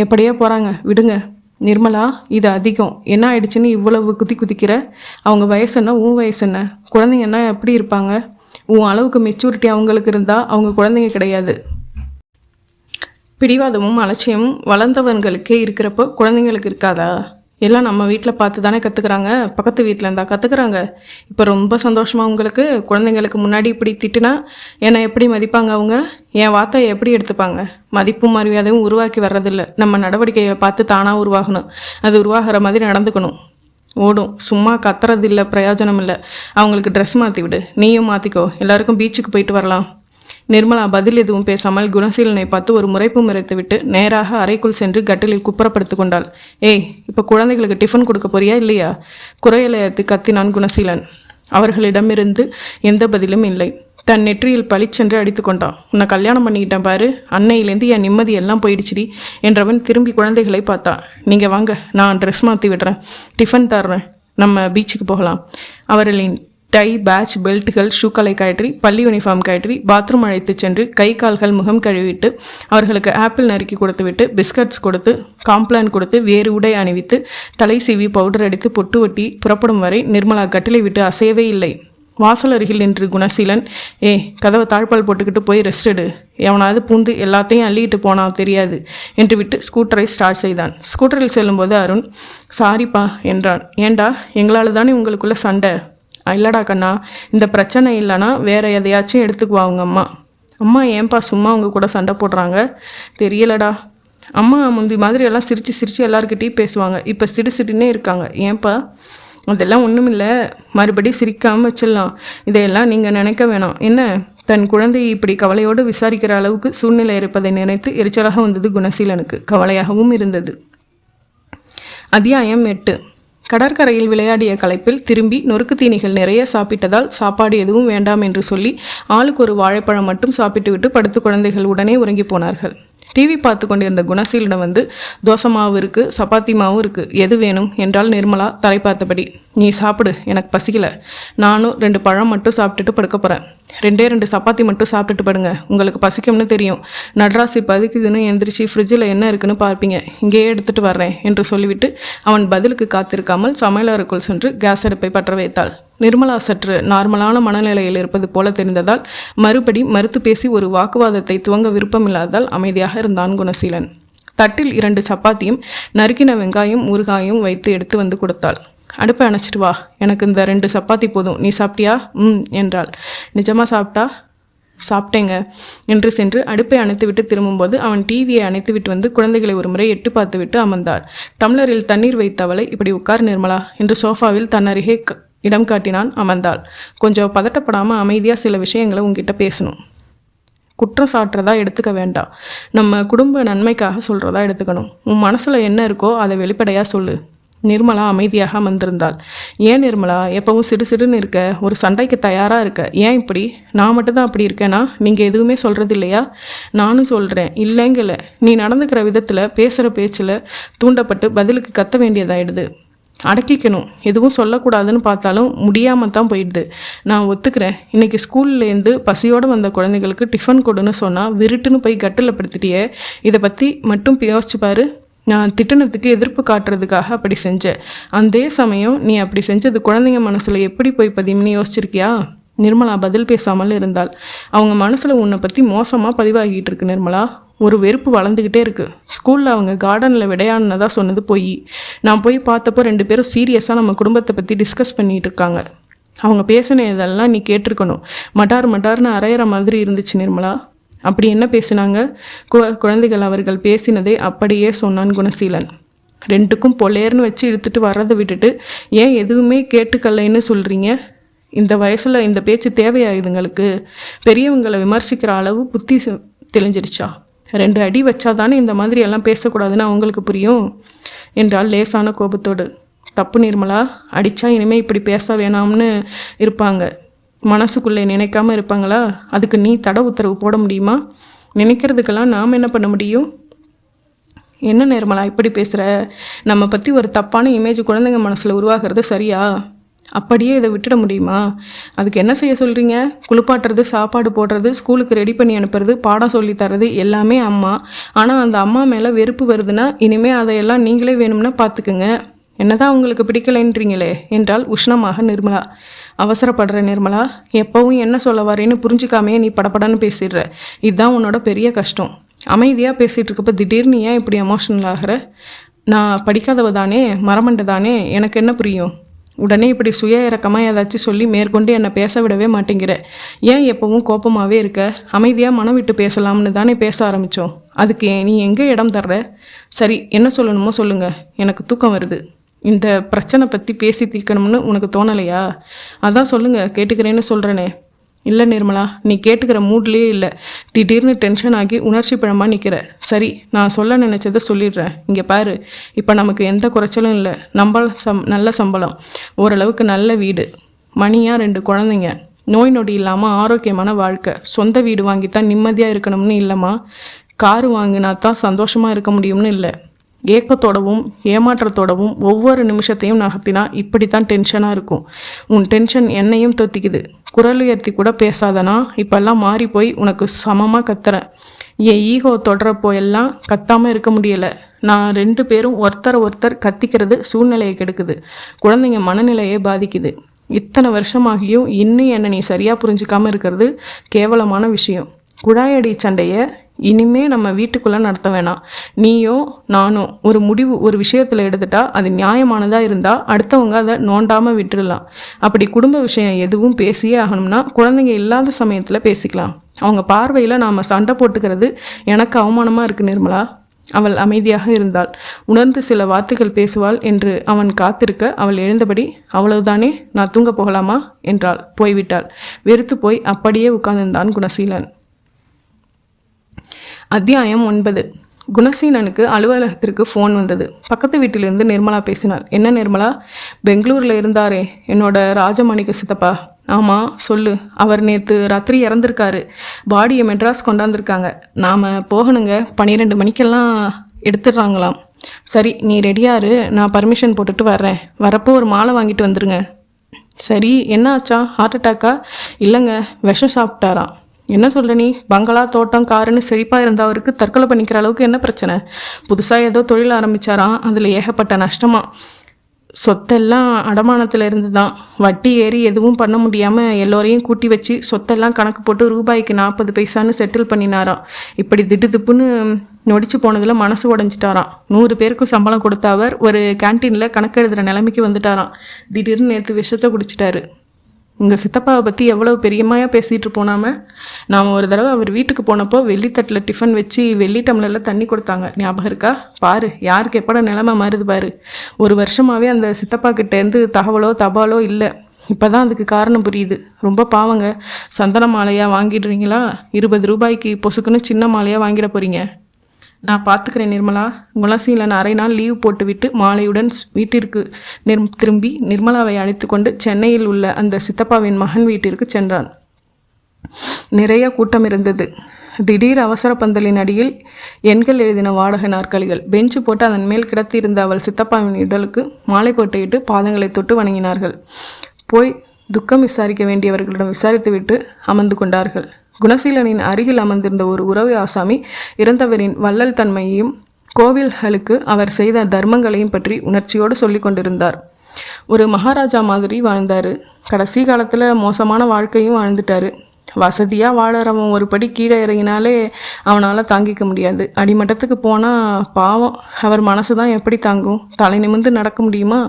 S1: எப்படியே போகிறாங்க, விடுங்க. நிர்மலா, இது அதிகம். என்ன ஆயிடுச்சுன்னு இவ்வளவு குதிக்கிற? அவங்க வயசு என்ன, உன் வயசு என்ன? குழந்தைங்கன்னா எப்படி இருப்பாங்க? உன் அளவுக்கு மெச்சூரிட்டி அவங்களுக்கு இருந்தால் அவங்க குழந்தைங்க கிடையாது. பிடிவாதமும் அலட்சியமும் வளர்ந்தவங்களுக்கே இருக்கிறப்போ குழந்தைங்களுக்கு இருக்காதா? எல்லாம் நம்ம வீட்டில் பார்த்து தானே கற்றுக்குறாங்க. பக்கத்து வீட்டில் இருந்தால் கற்றுக்குறாங்க. இப்போ ரொம்ப சந்தோஷமாக உங்களுக்கு. குழந்தைங்களுக்கு முன்னாடி இப்படி திட்டுனா என்னை எப்படி மதிப்பாங்க? அவங்க என் வார்த்தையை எப்படி எடுத்துப்பாங்க? மதிப்பும் மரியாதையும் உருவாக்கி வர்றதில்ல. நம்ம நடவடிக்கையை பார்த்து தானாக உருவாகணும். அது உருவாகிற மாதிரி நடந்துக்கணும். ஓடும். சும்மா கத்துறது இல்லை, பிரயோஜனம் இல்லை. அவங்களுக்கு ட்ரெஸ் மாற்றி விடு. நீயும் மாற்றிக்கோ. எல்லாருக்கும் பீச்சுக்கு போயிட்டு வரலாம். நிர்மலா பதில் எதுவும் பேசாமல் குணசீலனை பார்த்து ஒரு முறைப்பு முறைத்துவிட்டு நேராக அறைக்குள் சென்று கட்டிலில் குப்புறப்படுத்து கொண்டாள். ஏய், இப்போ குழந்தைகளுக்கு டிஃபன் கொடுக்க போறியா இல்லையா? குறையலையத்து கத்தினான் குணசீலன். அவர்களிடமிருந்து எந்த பதிலும் இல்லை. தன் நெற்றியில் பளிச்சென்று அடித்து கொண்டான். உன்னை கல்யாணம் பண்ணிக்கிட்டேன் பாரு, அன்னையிலேருந்து என் நிம்மதி எல்லாம் போயிடுச்சுடி என்றவன் திரும்பி குழந்தைகளை பார்த்தான். நீங்கள் வாங்க, நான் ட்ரெஸ் மாற்றி விடுறேன், டிஃபன் தர்றேன், நம்ம பீச்சுக்கு போகலாம். அவர்களின் டை, பேட்ச், பெல்ட்டுகள், ஷூக்களை கழற்றி, பள்ளி யூனிஃபார்ம் கழற்றி, பாத்ரூம் அழைத்து சென்று கை கால்கள் முகம் கழுவிட்டு அவர்களுக்கு ஆப்பிள் நறுக்கி கொடுத்துவிட்டு பிஸ்கட்ஸ் கொடுத்து காம்ப்ளான் கொடுத்து வேறு உடை அணிவித்து தலை சீவி பவுடர் அடித்து பொட்டு ஒட்டி புறப்படும் வரை நிர்மலா கட்டிலை விட்டு அசையவே இல்லை. வாசல் அருகில் நின்று குணசீலன், கதவை தாழ்பால் போட்டுக்கிட்டு போய் ரெஸ்ட் எடு, எவனாவது பூந்து எல்லாத்தையும் அள்ளிக்கிட்டு போனால் தெரியாது என்று விட்டு ஸ்கூட்டரை ஸ்டார்ட் செய்தான். ஸ்கூட்டரில் செல்லும்போது அருண், சாரிப்பா என்றான். ஏண்டா, எங்களால் தானே உங்களுக்குள்ள சண்டை? இல்லடா கண்ணா, இந்த பிரச்சனை இல்லைனா வேற எதையாச்சும் எடுத்துக்குவா அவங்க அம்மா. அம்மா ஏன்பா சும்மா அவங்க கூட சண்டை போடுறாங்க? தெரியலடா. அம்மா முந்தி மாதிரி எல்லாம் சிரித்து சிரித்து எல்லாருக்கிட்டையும் பேசுவாங்க. இப்போ சிடுசிடுன்னே இருக்காங்க. ஏன்பா? அதெல்லாம் ஒன்றும் இல்லை, மறுபடியும் சிரிக்காமல் வச்சிடலாம். இதையெல்லாம் நீங்கள் நினைக்க வேணாம். என்ன, தன் குழந்தையை இப்படி கவலையோடு விசாரிக்கிற அளவுக்கு சூழ்நிலை இருப்பதை நினைத்து எரிச்சலாக வந்தது குணசீலனுக்கு. கவலையாகவும் இருந்தது. அத்தியாயம் 8. கடற்கரையில் விளையாடிய களைப்பில் திரும்பி நொறுக்கு தீனிகள் நிறைய சாப்பிட்டதால் சாப்பாடு எதுவும் வேண்டாம் என்று சொல்லி ஆளுக்கு ஒரு வாழைப்பழம் மட்டும் சாப்பிட்டுவிட்டு படுத்து குழந்தைகள் உடனே உறங்கி போனார்கள். டிவி பார்த்து கொண்டிருந்த குணசீலிடம் வந்து, தோசை மாவு இருக்குது, சப்பாத்தி மாவும் இருக்குது, எது வேணும் என்றால் நிர்மலா தலை பார்த்தபடி. நீ சாப்பிடு, எனக்கு பசிக்கலை. நானும் 2 பழம் மட்டும் சாப்பிட்டுட்டு படுக்க போகிறேன். 2 சப்பாத்தி மட்டும் சாப்பிட்டுட்டு படுங்க, உங்களுக்கு பசிக்கும்னு தெரியும். நடராசி பதுக்குதுன்னு எந்திரிச்சு ஃப்ரிட்ஜில் என்ன இருக்குன்னு பார்ப்பீங்க, இங்கேயே எடுத்துகிட்டு வர்றேன் என்று சொல்லிவிட்டு அவன் பதிலுக்கு காத்திருக்காமல் சமையலறைக்குள் சென்று கேஸ் அடுப்பை பற்ற வைத்தாள். நிர்மலா சற்று நார்மலான மனநிலையில் இருப்பது போல தெரிந்ததால் மறுபடி மறுத்து பேசி ஒரு வாக்குவாதத்தை துவங்க விருப்பமில்லாததால் அமைதியாக இருந்தான் குணசீலன். தட்டில் 2 சப்பாத்தியும் நறுக்கின வெங்காயம் ஊறுகாயும் வைத்து எடுத்து வந்து கொடுத்தாள். அடுப்பை அணைச்சிட்டு வா, எனக்கு இந்த 2 சப்பாத்தி போதும், நீ சாப்பிட்டியா? என்றாள். நிஜமாக சாப்பிட்டா? சாப்பிட்டேங்க என்று சென்று அடுப்பை அணைத்துவிட்டு திரும்பும்போது அவன் டிவியை அணைத்துவிட்டு வந்து குழந்தைகளை ஒரு முறை எட்டு பார்த்துவிட்டு அமர்ந்தாள். டம்ளரில் தண்ணீர் வைத்தவளை, இப்படி உட்கார் நிர்மலா என்று சோஃபாவில் தன்னருகே இடம் காட்டினான். அமர்ந்தாள். கொஞ்சம் பதட்டப்படாமல் அமைதியாக சில விஷயங்களை உங்ககிட்ட பேசணும். குற்றம் சாட்டுறதா எடுத்துக்க வேண்டாம், நம்ம குடும்ப நன்மைக்காக சொல்கிறதா எடுத்துக்கணும். உன் மனசில் என்ன இருக்கோ அதை வெளிப்படையாக சொல்லு. நிர்மலா அமைதியாக அமர்ந்திருந்தாள். ஏன் நிர்மலா எப்பவும் சிடுசிடுன்னு இருக்க? ஒரு சண்டைக்கு தயாராக இருக்க. ஏன் இப்படி? நான் மட்டும்தான் அப்படி இருக்கேனா? நீங்கள் எதுவுமே சொல்கிறது இல்லையா? நானும் சொல்கிறேன், இல்லைங்கல. நீ நடந்துக்கிற விதத்தில், பேசுகிற பேச்சில் தூண்டப்பட்டு பதிலுக்கு கத்த வேண்டியதாயிடுது. அடக்கிக்கணும், எதுவும் சொல்லக்கூடாதுன்னு பார்த்தாலும் முடியாமல் தான் போயிடுது. நான் ஒத்துக்கிறேன். இன்றைக்கி ஸ்கூல்லேருந்து பசியோடு வந்த குழந்தைகளுக்கு டிஃபன் கொடுன்னு சொன்னால் விருட்டுன்னு போய் கட்டில் படுத்துட்டியே. இதை பற்றி மட்டும் யோசிச்சு பாரு. நான் திட்டணத்துக்கு எதிர்ப்பு காட்டுறதுக்காக அப்படி செஞ்சேன். அதே சமயம் நீ அப்படி செஞ்சது குழந்தைங்க மனசில் எப்படி போய் பதியும்னு யோசிச்சிருக்கியா? நிர்மலா பதில் பேசாமல் இருந்தாள். அவங்க மனசில் உன்னை பற்றி மோசமாக பதிவாகிட்டு இருக்கு நிர்மலா. ஒரு வெறுப்பு வளர்ந்துக்கிட்டே இருக்குது. ஸ்கூலில் அவங்க கார்டனில் விளையாடினதாக சொன்னது போய். நான் போய் பார்த்தப்போ 2 பேரும் சீரியஸாக நம்ம குடும்பத்தை பற்றி டிஸ்கஸ் பண்ணிகிட்டு இருக்காங்க. அவங்க பேசின இதெல்லாம் நீ கேட்டிருக்கணும். மட்டார்னு அரையிற மாதிரி இருந்துச்சு நிர்மலா. அப்படி என்ன பேசினாங்க? குழந்தைகள் அவர்கள் பேசினதை அப்படியே சொன்னான் குணசீலன். 2க்கும் பொலேர்னு வச்சு இழுத்துட்டு வர்றதை விட்டுட்டு ஏன் எதுவுமே கேட்டுக்கலைன்னு சொல்கிறீங்க? இந்த வயசில் இந்த பேச்சு தேவையா இதுங்களுக்கு? பெரியவங்களை விமர்சிக்கிற அளவு புத்தி தெளிஞ்சிருச்சா? 2 அடி வச்சாதானே இந்த மாதிரி எல்லாம் பேசக்கூடாதுன்னு அவங்களுக்கு புரியும் என்றால் லேசான கோபத்தோடு. தப்பு நிர்மலா, அடித்தா இனிமேல் இப்படி பேச வேணாம்னு இருப்பாங்க. மனசுக்குள்ளே நினைக்காம இருப்பாங்களா? அதுக்கு நீ தடை உத்தரவு போட முடியுமா? நினைக்கிறதுக்கெல்லாம் நாம் என்ன பண்ண முடியும்? என்ன நிர்மலா இப்படி பேசுகிற? நம்ம பற்றி ஒரு தப்பான இமேஜ் குழந்தைங்க மனசில் உருவாகிறது சரியா? அப்படியே இதை விட்டுட முடியுமா? அதுக்கு என்ன செய்ய சொல்கிறீங்க? குளிப்பாட்டுறது, சாப்பாடு போடுறது, ஸ்கூலுக்கு ரெடி பண்ணி அனுப்புறது, பாடம் சொல்லி தர்றது எல்லாமே அம்மா. ஆனால் அந்த அம்மா மேலே வெறுப்பு வருதுன்னா இனிமேல் அதையெல்லாம் நீங்களே வேணும்னா பார்த்துக்குங்க. என்னதான் உங்களுக்கு பிடிக்கலைன்றீங்களே என்றால் உஷ்ணமாக நிர்மலா. அவசரப்படுற நிர்மலா, எப்பவும் என்ன சொல்ல வரேன்னு புரிஞ்சுக்காமையே நீ படப்படன்னு பேசிடுற. இதுதான் உன்னோட பெரிய கஷ்டம். அமைதியாக பேசிகிட்டு இருக்கப்போ திடீர்னு ஏன் இப்படி எமோஷனல் ஆகிற? நான் படிக்காதவ தானே, மரமண்டை தானே, எனக்கு என்ன புரியும்? உடனே இப்படி சுய இறக்கமாக ஏதாச்சும் சொல்லி மேற்கொண்டு என்னை பேச விடவே மாட்டேங்கிற. ஏன் எப்பவும் கோபமாகவே இருக்க? அமைதியாக மனம் விட்டு பேசலாம்னு தானே பேச ஆரம்பித்தோம். அதுக்கு நீ எங்கே இடம் தர்ற? சரி, என்ன சொல்லணுமோ சொல்லுங்கள், எனக்கு தூக்கம் வருது. இந்த பிரச்சனை பற்றி பேசி தீர்க்கணும்னு உனக்கு தோணலையா? அதான் சொல்லுங்கள், கேட்டுக்கிறேன்னு சொல்கிறேனே. இல்லை நிர்மலா, நீ கேட்டுக்கிற மூட்லேயே இல்லை. திடீர்னு டென்ஷன் ஆகி உணர்ச்சி பிழமாக நிற்கிற. சரி, நான் சொல்ல நினச்சதை சொல்லிடுறேன். இங்கே பாரு, இப்போ நமக்கு எந்த குறைச்சலும் இல்லை. நல்ல சம்பளம், ஓரளவுக்கு நல்ல வீடு, மணியாக 2 குழந்தைங்க, நோய் நொடி இல்லாமல் ஆரோக்கியமான வாழ்க்கை. சொந்த வீடு வாங்கித்தான் நிம்மதியாக இருக்கணும்னு இல்லைம்மா. காரு வாங்கினா தான் சந்தோஷமாக இருக்க முடியும்னு இல்லை. ஏக்கத்தோடவும் ஏமாற்றத்தோடவும் ஒவ்வொரு நிமிஷத்தையும் நகர்த்தினா இப்படித்தான் டென்ஷனாக இருக்கும். உன் டென்ஷன் என்னையும் தொத்திக்குது. குரல் உயர்த்தி கூட பேசாதனா? இப்பெல்லாம் மாறி போய் உனக்கு சமமாக கத்துறேன். என் ஈகோ தொடரப்போ எல்லாம் கத்தாமல் இருக்க முடியலை. நான் 2 பேரும் ஒருத்தர் கத்திக்கிறது சூழ்நிலையை கெடுக்குது. குழந்தைங்க மனநிலையை பாதிக்குது. இத்தனை வருஷமாகியும் இன்னும் என்னை நீ சரியாக புரிஞ்சுக்காமல் இருக்கிறது கேவலமான விஷயம். குழாயடி சண்டையை இனிமே நம்ம வீட்டுக்குள்ளே நடத்த வேணாம். நீயோ நானோ ஒரு விஷயத்தில் எடுத்துட்டா அது நியாயமானதாக இருந்தால் அடுத்தவங்க அதை நோண்டாமல் விட்டுடலாம். அப்படி குடும்ப விஷயம் எதுவும் பேசியே ஆகணும்னா குழந்தைங்க இல்லாத சமயத்தில் பேசிக்கலாம். அவங்க பார்வையில் நாம் சண்டை போட்டுக்கிறது எனக்கு அவமானமாக இருக்குது நிர்மலா. அவள் அமைதியாக இருந்தாள். உணர்ந்து சில வார்த்தைகள் பேசுவாள் என்று அவன் காத்திருக்க அவள் எழுந்தபடி, அவ்வளவுதானே, நான் தூங்க போகலாமா என்றாள். போய்விட்டாள். வெறுத்து போய் அப்படியே உட்கார்ந்திருந்தான் குணசீலன். அத்தியாயம் 9. குணசீலனுக்கு அலுவலகத்திற்கு ஃபோன் வந்தது. பக்கத்து வீட்டிலிருந்து நிர்மலா பேசினாள். என்ன நிர்மலா, பெங்களூரில் இருந்தாரே என்னோட ராஜமாணிக்க சித்தப்பா? ஆமாம், சொல்லு. அவர் நேற்று ராத்திரி இறந்துருக்காரு. பாடியை மெட்ராஸ் கொண்டாந்துருக்காங்க. நாம் போகணுங்க. 12 மணிக்கெல்லாம் எடுத்துடுறாங்களாம். சரி, நீ ரெடியாரு, நான் பர்மிஷன் போட்டுட்டு வர்றேன். வரப்போ ஒரு மாலை வாங்கிட்டு வந்துடுங்க. சரி, என்ன ஆச்சா? ஹார்ட் அட்டாக்கா? இல்லைங்க, விஷம் சாப்பிட்டாராம். என்ன சொல்கிற நீ? பங்களா, தோட்டம், காருன்னு செழிப்பாக இருந்தவருக்கு தற்கொலை பண்ணிக்கிற அளவுக்கு என்ன பிரச்சனை? புதுசாக ஏதோ தொழில் ஆரம்பித்தாராம். அதில் ஏகப்பட்ட நஷ்டமா. சொத்தெல்லாம் அடமானத்தில் இருந்து தான். வட்டி ஏறி எதுவும் பண்ண முடியாமல் எல்லோரையும் கூட்டி வச்சு சொத்தெல்லாம் கணக்கு போட்டு ரூபாய்க்கு 40 பைசான்னு செட்டில் பண்ணினாராம். இப்படி திடுப்புன்னு நொடிச்சு போனதில் மனசு உடஞ்சிட்டாராம். 100 பேருக்கு சம்பளம் கொடுத்த அவர் ஒரு கேன்டீனில் கணக்கு எழுதுகிற நிலைமைக்கு வந்துட்டாராம். திடீர்னு நேற்று விஷத்தை குடிச்சிட்டாரு. உங்கள் சித்தப்பாவை பற்றி எவ்வளோ பெரியமையாக பேசிகிட்டு போனாமல். நாம் ஒரு தடவை அவர் வீட்டுக்கு போனப்போ வெள்ளித்தட்டில் டிஃபன் வச்சு வெள்ளி டம்ளரில் தண்ணி கொடுத்தாங்க. ஞாபகம் இருக்கா? பாரு, யாருக்கு எப்பட நிலைமை மாறுது பாரு. 1 வருஷமாகவே அந்த சித்தப்பா கிட்டேருந்து தகவலோ தபாலோ இல்லை. இப்போ தான் அதுக்கு காரணம் புரியுது. ரொம்ப பாவங்க. சந்தன மாலையாக வாங்கிடுறீங்களா? 20 ரூபாய்க்கு பொசுக்குன்னு சின்ன மாலையாக வாங்கிட போகிறீங்க. நான் பார்த்துக்கிறேன் நிர்மலா. குணசீலன் அரை நாள் லீவ் போட்டுவிட்டு மாலையுடன் வீட்டிற்கு திரும்பி நிர்மலாவை அழைத்து கொண்டு சென்னையில் உள்ள அந்த சித்தப்பாவின் மகன் வீட்டிற்கு சென்றான். நிறைய கூட்டம் இருந்தது. திடீர் அவசர பந்தலின் அடியில் எண்கள் எழுதின வாடகை நாற்காலிகள், பெஞ்சு போட்டு அதன் மேல் கிடத்தியிருந்த அவள் சித்தப்பாவின் உடலுக்கு மாலை போட்டுவிட்டு பாதங்களை தொட்டு வணங்கினார்கள். போய் துக்கம் விசாரிக்க வேண்டியவர்களிடம் விசாரித்துவிட்டு அமர்ந்து கொண்டார்கள். குணசீலனின் அருகில் அமர்ந்திருந்த ஒரு உறவு ஆசாமி இறந்தவரின் வள்ளல் தன்மையையும் கோவில்களுக்கு அவர் செய்த தர்மங்களையும் பற்றி உணர்ச்சியோடு சொல்லி கொண்டிருந்தார். ஒரு மகாராஜா மாதிரி வாழ்ந்தார். கடைசி காலத்தில் மோசமான வாழ்க்கையும் வாழ்ந்துட்டார். வசதியாக வாழறவன் ஒரு படி கீழே இறங்கினாலே அவனால் தாங்கிக்க முடியாது. அடிமட்டத்துக்கு போனால் பாவம், அவர் மனசு தான் எப்படி தாங்கும்? தலை நிமிர்ந்து நடக்க முடியுமா?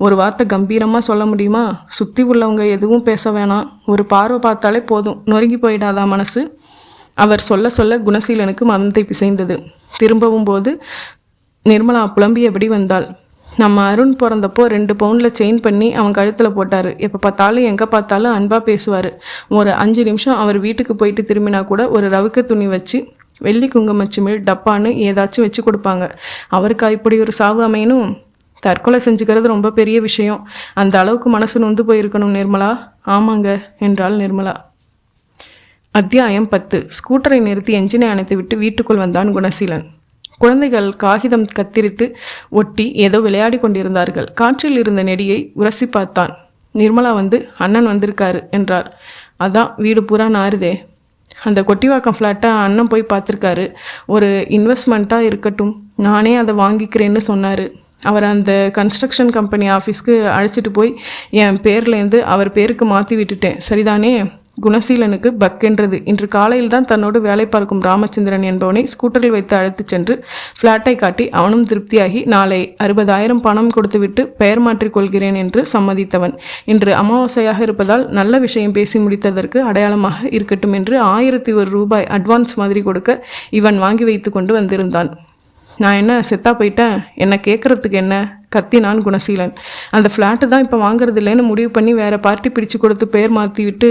S1: ஒரு வார்த்தை கம்பீரமாக சொல்ல முடியுமா? சுற்றி உள்ளவங்க எதுவும் பேச வேணாம், ஒரு பார்வை பார்த்தாலே போதும், நொறுங்கி போயிடாதா மனசு? அவர் சொல்ல சொல்ல குணசீலனுக்கு மதத்தை பிசைந்தது. திரும்பவும் போது நிர்மலா புலம்பியபடி வந்தாள். நம்ம அருண் பிறந்தப்போ 2 பவுண்டில் செயின் பண்ணி அவன் கழுத்தில் போட்டார். எப்போ பார்த்தாலும் எங்கே பார்த்தாலும் அன்பாக பேசுவார். ஒரு 5 நிமிஷம் அவர் வீட்டுக்கு போயிட்டு திரும்பினா கூட ஒரு ரவுக்க துணி வச்சு வெள்ளி குங்குமச்சிமிழ் டப்பான்னு ஏதாச்சும் வச்சு கொடுப்பாங்க. அவருக்கா இப்படி ஒரு சாவு அமையணும்? தற்கொலை செஞ்சுக்கிறது ரொம்ப பெரிய விஷயம். அந்த அளவுக்கு மனசு நொந்து போயிருக்கணும் நிர்மலா. ஆமாங்க என்றாள் நிர்மலா. அத்தியாயம் 10. ஸ்கூட்டரை நிறுத்தி என்ஜினை அணைத்து விட்டு வீட்டுக்குள் வந்தான் குணசீலன். குழந்தைகள் காகிதம் கத்திரித்து ஒட்டி ஏதோ விளையாடி கொண்டிருந்தார்கள். காற்றில் இருந்த நெடியை உரசி பார்த்தான். நிர்மலா வந்து அண்ணன் வந்திருக்காரு என்றாள். அதான் வீடு பூரா நாருதே. அந்த கொட்டிவாக்கம் ஃப்ளாட்டை அண்ணன் போய் பார்த்துருக்காரு. ஒரு இன்வெஸ்ட்மெண்ட்டாக இருக்கட்டும், நானே அதை வாங்கிக்கிறேன்னு சொன்னார். அவர் அந்த கன்ஸ்ட்ரக்ஷன் கம்பெனி ஆஃபீஸ்க்கு அழைச்சிட்டு போய் என் பேர்லேருந்து அவர் பேருக்கு மாற்றி விட்டுட்டேன். சரிதானே? குணசீலனுக்கு பக்கென்றது. இன்று காலையில் தான் தன்னோடு வேலை பார்க்கும் ராமச்சந்திரன் என்பவனை ஸ்கூட்டரில் வைத்து அழைத்துச் சென்று ஃப்ளாட்டை காட்டி அவனும் திருப்தியாகி நாளை 60,000 பணம் கொடுத்துவிட்டு பெயர் மாற்றிக் கொள்கிறேன் என்று சம்மதித்தவன். இன்று அமாவாசையாக இருப்பதால் நல்ல விஷயம் பேசி முடித்ததற்கு அடையாளமாக இருக்கட்டும் என்று 1001 ரூபாய் அட்வான்ஸ் மாதிரி கொடுக்க இவன் வாங்கி வைத்து கொண்டு வந்திருந்தான். நான் என்ன செத்தா போயிட்டேன்? என்னை கேட்குறதுக்கு என்ன? கத்தினான் குணசீலன். அந்த ஃப்ளாட்டு தான் இப்போ வாங்குறது இல்லைன்னு முடிவு பண்ணி வேறு பார்ட்டி பிடிச்சு கொடுத்து பேர் மாற்றி விட்டு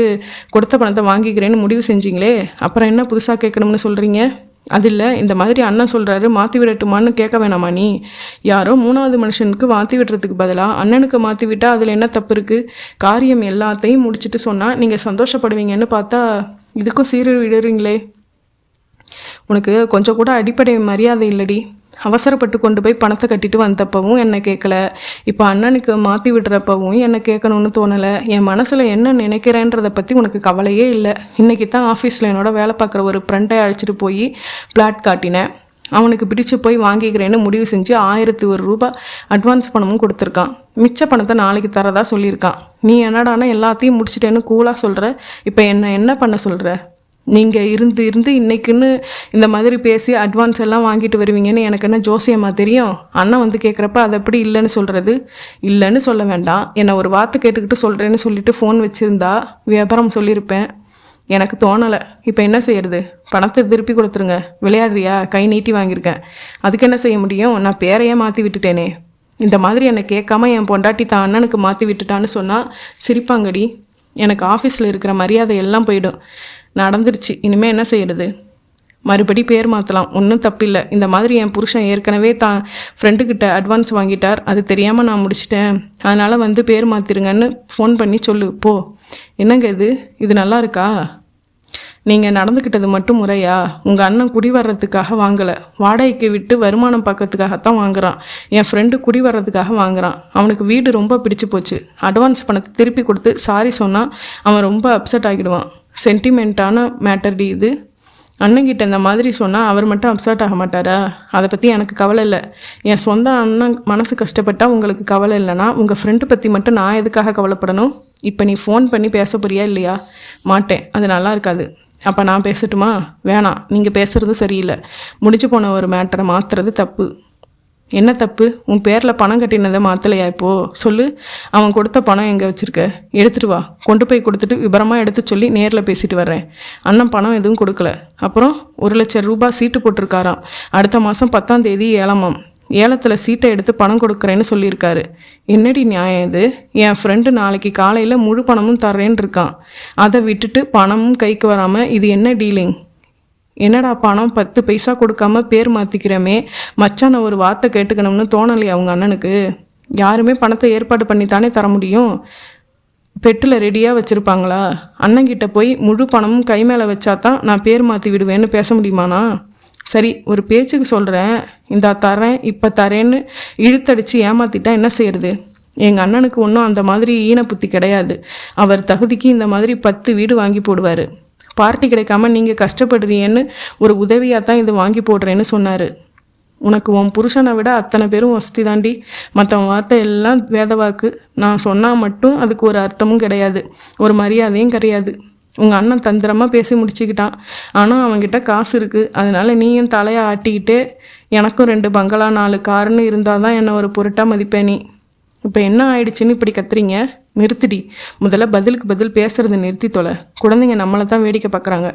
S1: கொடுத்த பணத்தை வாங்கிக்கிறேன்னு முடிவு செஞ்சிங்களே, அப்புறம் என்ன புதுசாக கேட்கணும்னு சொல்கிறீங்க? அது இல்லை, இந்த மாதிரி அண்ணன் சொல்கிறாரு, மாற்றி விடட்டுமான்னு கேட்க வேணாமா நீ? யாரோ 3வது மனுஷனுக்கு மாற்றி விடுறதுக்கு பதிலாக அண்ணனுக்கு மாற்றி விட்டால் அதில் என்ன தப்பு இருக்குது? காரியம் எல்லாத்தையும் முடிச்சுட்டு சொன்னால் நீங்கள் சந்தோஷப்படுவீங்கன்னு பார்த்தா இதுக்கும் சீரு விடுறீங்களே. உனக்கு கொஞ்சம் கூட அடிப்படை மரியாதை இல்லடி. அவசரப்பட்டு கொண்டு போய் பணத்தை கட்டிட்டு வந்தப்பவும் என்னை கேட்கல, இப்போ அண்ணனுக்கு மாற்றி விடுறப்பவும் என்னை கேட்கணும்னு தோணலை. என் மனசில் என்ன நினைக்கிறேன்றதை பற்றி உனக்கு கவலையே இல்லை. இன்றைக்கி தான் ஆஃபீஸில் என்னோட வேலை பார்க்குற ஒரு ஃப்ரெண்டை அழைச்சிட்டு போய் பிளாட் காட்டினேன். அவனுக்கு பிடிச்சு போய் வாங்கிக்கிறேன்னு முடிவு செஞ்சு 1001 ரூபாய் அட்வான்ஸ் பணமும் கொடுத்துருக்கான். மிச்ச பணத்தை நாளைக்கு தரதா சொல்லியிருக்கான். நீ என்னடானா எல்லாத்தையும் முடிச்சிட்டேன்னு கூலாக சொல்கிற. இப்போ என்ன பண்ண சொல்கிற? நீங்கள் இருந்து இன்றைக்குன்னு இந்த மாதிரி பேசி அட்வான்ஸ் எல்லாம் வாங்கிட்டு வருவீங்கன்னு எனக்கு என்ன ஜோசியமாக தெரியும்? அண்ணன் வந்து கேட்குறப்ப அதை எப்படி இல்லைன்னு சொல்கிறது? இல்லைன்னு சொல்ல வேண்டாம், என்னை ஒரு வார்த்தை கேட்டுக்கிட்டு சொல்கிறேன்னு சொல்லிட்டு ஃபோன் வச்சுருந்தா வியாபாரம் சொல்லியிருப்பேன். எனக்கு தோணலை. இப்போ என்ன செய்யறது? பணத்தை திருப்பி கொடுத்துருங்க. விளையாடுறியா? கை நீட்டி வாங்கியிருக்கேன். அதுக்கு என்ன செய்ய முடியும்? நான் பேரையே மாற்றி விட்டுட்டேனே. இந்த மாதிரி என்னை கேட்காம என் பொண்டாட்டி தான் அண்ணனுக்கு மாற்றி விட்டுட்டான்னு சொன்னால் சிரிப்பாங்கடி. எனக்கு ஆஃபீஸில் இருக்கிற மரியாதை எல்லாம் போயிடும். நடந்துருச்சு, இனிமேல் என்ன செய்கிறது? மறுபடி பேர் மாற்றலாம், ஒன்றும் தப்பில்லை. இந்த மாதிரி என் புருஷன் ஏற்கனவே தான் ஃப்ரெண்டுக்கிட்ட அட்வான்ஸ் வாங்கிட்டார், அது தெரியாமல் நான் முடிச்சிட்டேன், அதனால் வந்து பேர் மாற்றிருங்கன்னு ஃபோன் பண்ணி சொல்லு போ. என்னங்க இது நல்லா இருக்கா? நீங்கள் நடந்துக்கிட்டது மட்டும் முறையா? உங்கள் அண்ணன் குடி வர்றதுக்காக வாங்கலை, வாடகைக்கு விட்டு வருமானம் பார்க்கறதுக்காகத்தான் வாங்குறான். என் ஃப்ரெண்டு குடி வர்றதுக்காக வாங்குறான். அவனுக்கு வீடு ரொம்ப பிடிச்சி போச்சு. அட்வான்ஸ் பணத்தை திருப்பி கொடுத்து சாரி சொன்னால் அவன் ரொம்ப அப்செட் ஆகிடுவான். சென்டிமெண்ட்டான மேட்டர்டி இது. அண்ணங்கிட்ட இந்த மாதிரி சொன்னால் அவர் மட்டும் அப்செட் ஆக மாட்டாரா? அதை பற்றி எனக்கு கவலை இல்லை. என் சொந்த அண்ணன் மனசு கஷ்டப்பட்டால் உங்களுக்கு கவலை இல்லைனா உங்கள் ஃப்ரெண்டு பற்றி மட்டும் நான் எதுக்காக கவலைப்படணும்? இப்போ நீ ஃபோன் பண்ணி பேச போறியா இல்லையா? மாட்டேன், அது நல்லா இருக்காது. அப்போ நான் பேசட்டுமா? வேணாம், நீங்கள் பேசுகிறது சரியில்லை. முடிச்சு போன ஒரு மேட்டரை மாற்றுறது தப்பு. என்ன தப்பு? உன் பேரில் பணம் கட்டினதை மாற்றலையா? இப்போது சொல்லு. அவன் கொடுத்த பணம் எங்கே வச்சுருக்க? எடுத்துகிட்டு வா. கொண்டு போய் கொடுத்துட்டு விபரமாக எடுத்து சொல்லி நேரில் பேசிட்டு வர்றேன். அண்ணன் பணம் எதுவும் கொடுக்கல. அப்புறம் 1,00,000 ரூபாய் சீட்டு போட்டிருக்காராம். அடுத்த மாதம் 10ஆம் தேதி ஏலமாம். ஏலத்தில் சீட்டை எடுத்து பணம் கொடுக்குறேன்னு சொல்லியிருக்காரு. என்னடி நியாயம் இது? என் ஃப்ரெண்டு நாளைக்கு காலையில் முழு பணமும் தர்றேன்னு இருக்கான். அதை விட்டுட்டு பணமும் கைக்கு வராமல் இது என்ன டீலிங்? என்னடா பணம் 10 பைசா கொடுக்காம பேர் மாற்றிக்கிறமே, மச்சான ஒரு வார்த்தை கேட்டுக்கணும்னு தோணலையா அவங்க அண்ணனுக்கு? யாருமே பணத்தை ஏற்பாடு பண்ணித்தானே தர முடியும். பெட்டில் ரெடியாக வச்சுருப்பாங்களா? அண்ணங்கிட்ட போய் முழு பணமும் கை மேலே வச்சா தான் நான் பேர் மாற்றி விடுவேன்னு பேச முடியுமாண்ணா? சரி, ஒரு பேச்சுக்கு சொல்கிறேன், இந்தா தரேன் இப்போ தரேன்னு இழுத்தடிச்சு ஏமாற்றிட்டா என்ன செய்யறது? எங்கள் அண்ணனுக்கு ஒன்றும் அந்த மாதிரி ஈன புத்தி கிடையாது. அவர் தகுதிக்கு இந்த மாதிரி 10 வீடு வாங்கி போடுவார். பார்ட்டி கிடைக்காம நீங்கள் கஷ்டப்படுறீன்னு ஒரு உதவியாக தான் இது வாங்கி போடுறேன்னு சொன்னார். உனக்கு உன் புருஷனை விட அத்தனை பேரும் வசதி தாண்டி. மற்றவன் வார்த்தை எல்லாம் வேத வாக்கு. நான் சொன்னால் மட்டும் அதுக்கு ஒரு அர்த்தமும் கிடையாது, ஒரு மரியாதையும் கிடையாது. உங்கள் அண்ணன் தந்திரமாக பேசி முடிச்சுக்கிட்டான். ஆனால் அவன்கிட்ட காசு இருக்குது. அதனால் நீயும் தலையை ஆட்டிக்கிட்டே எனக்கும் 2 பங்களா 4 காருன்னு இருந்தால் தான் என்னை ஒரு பொருட்டாக மதிப்பேன் நீ. இப்போ என்ன ஆயிடுச்சுன்னு இப்படி கத்துறீங்க? நிறுத்திடி. முதல்ல பதிலுக்கு பதில் பேசுறதை நிறுத்தி தொலை. குழந்தைங்க நம்மளை தான் வேடிக்கை பார்க்குறாங்க.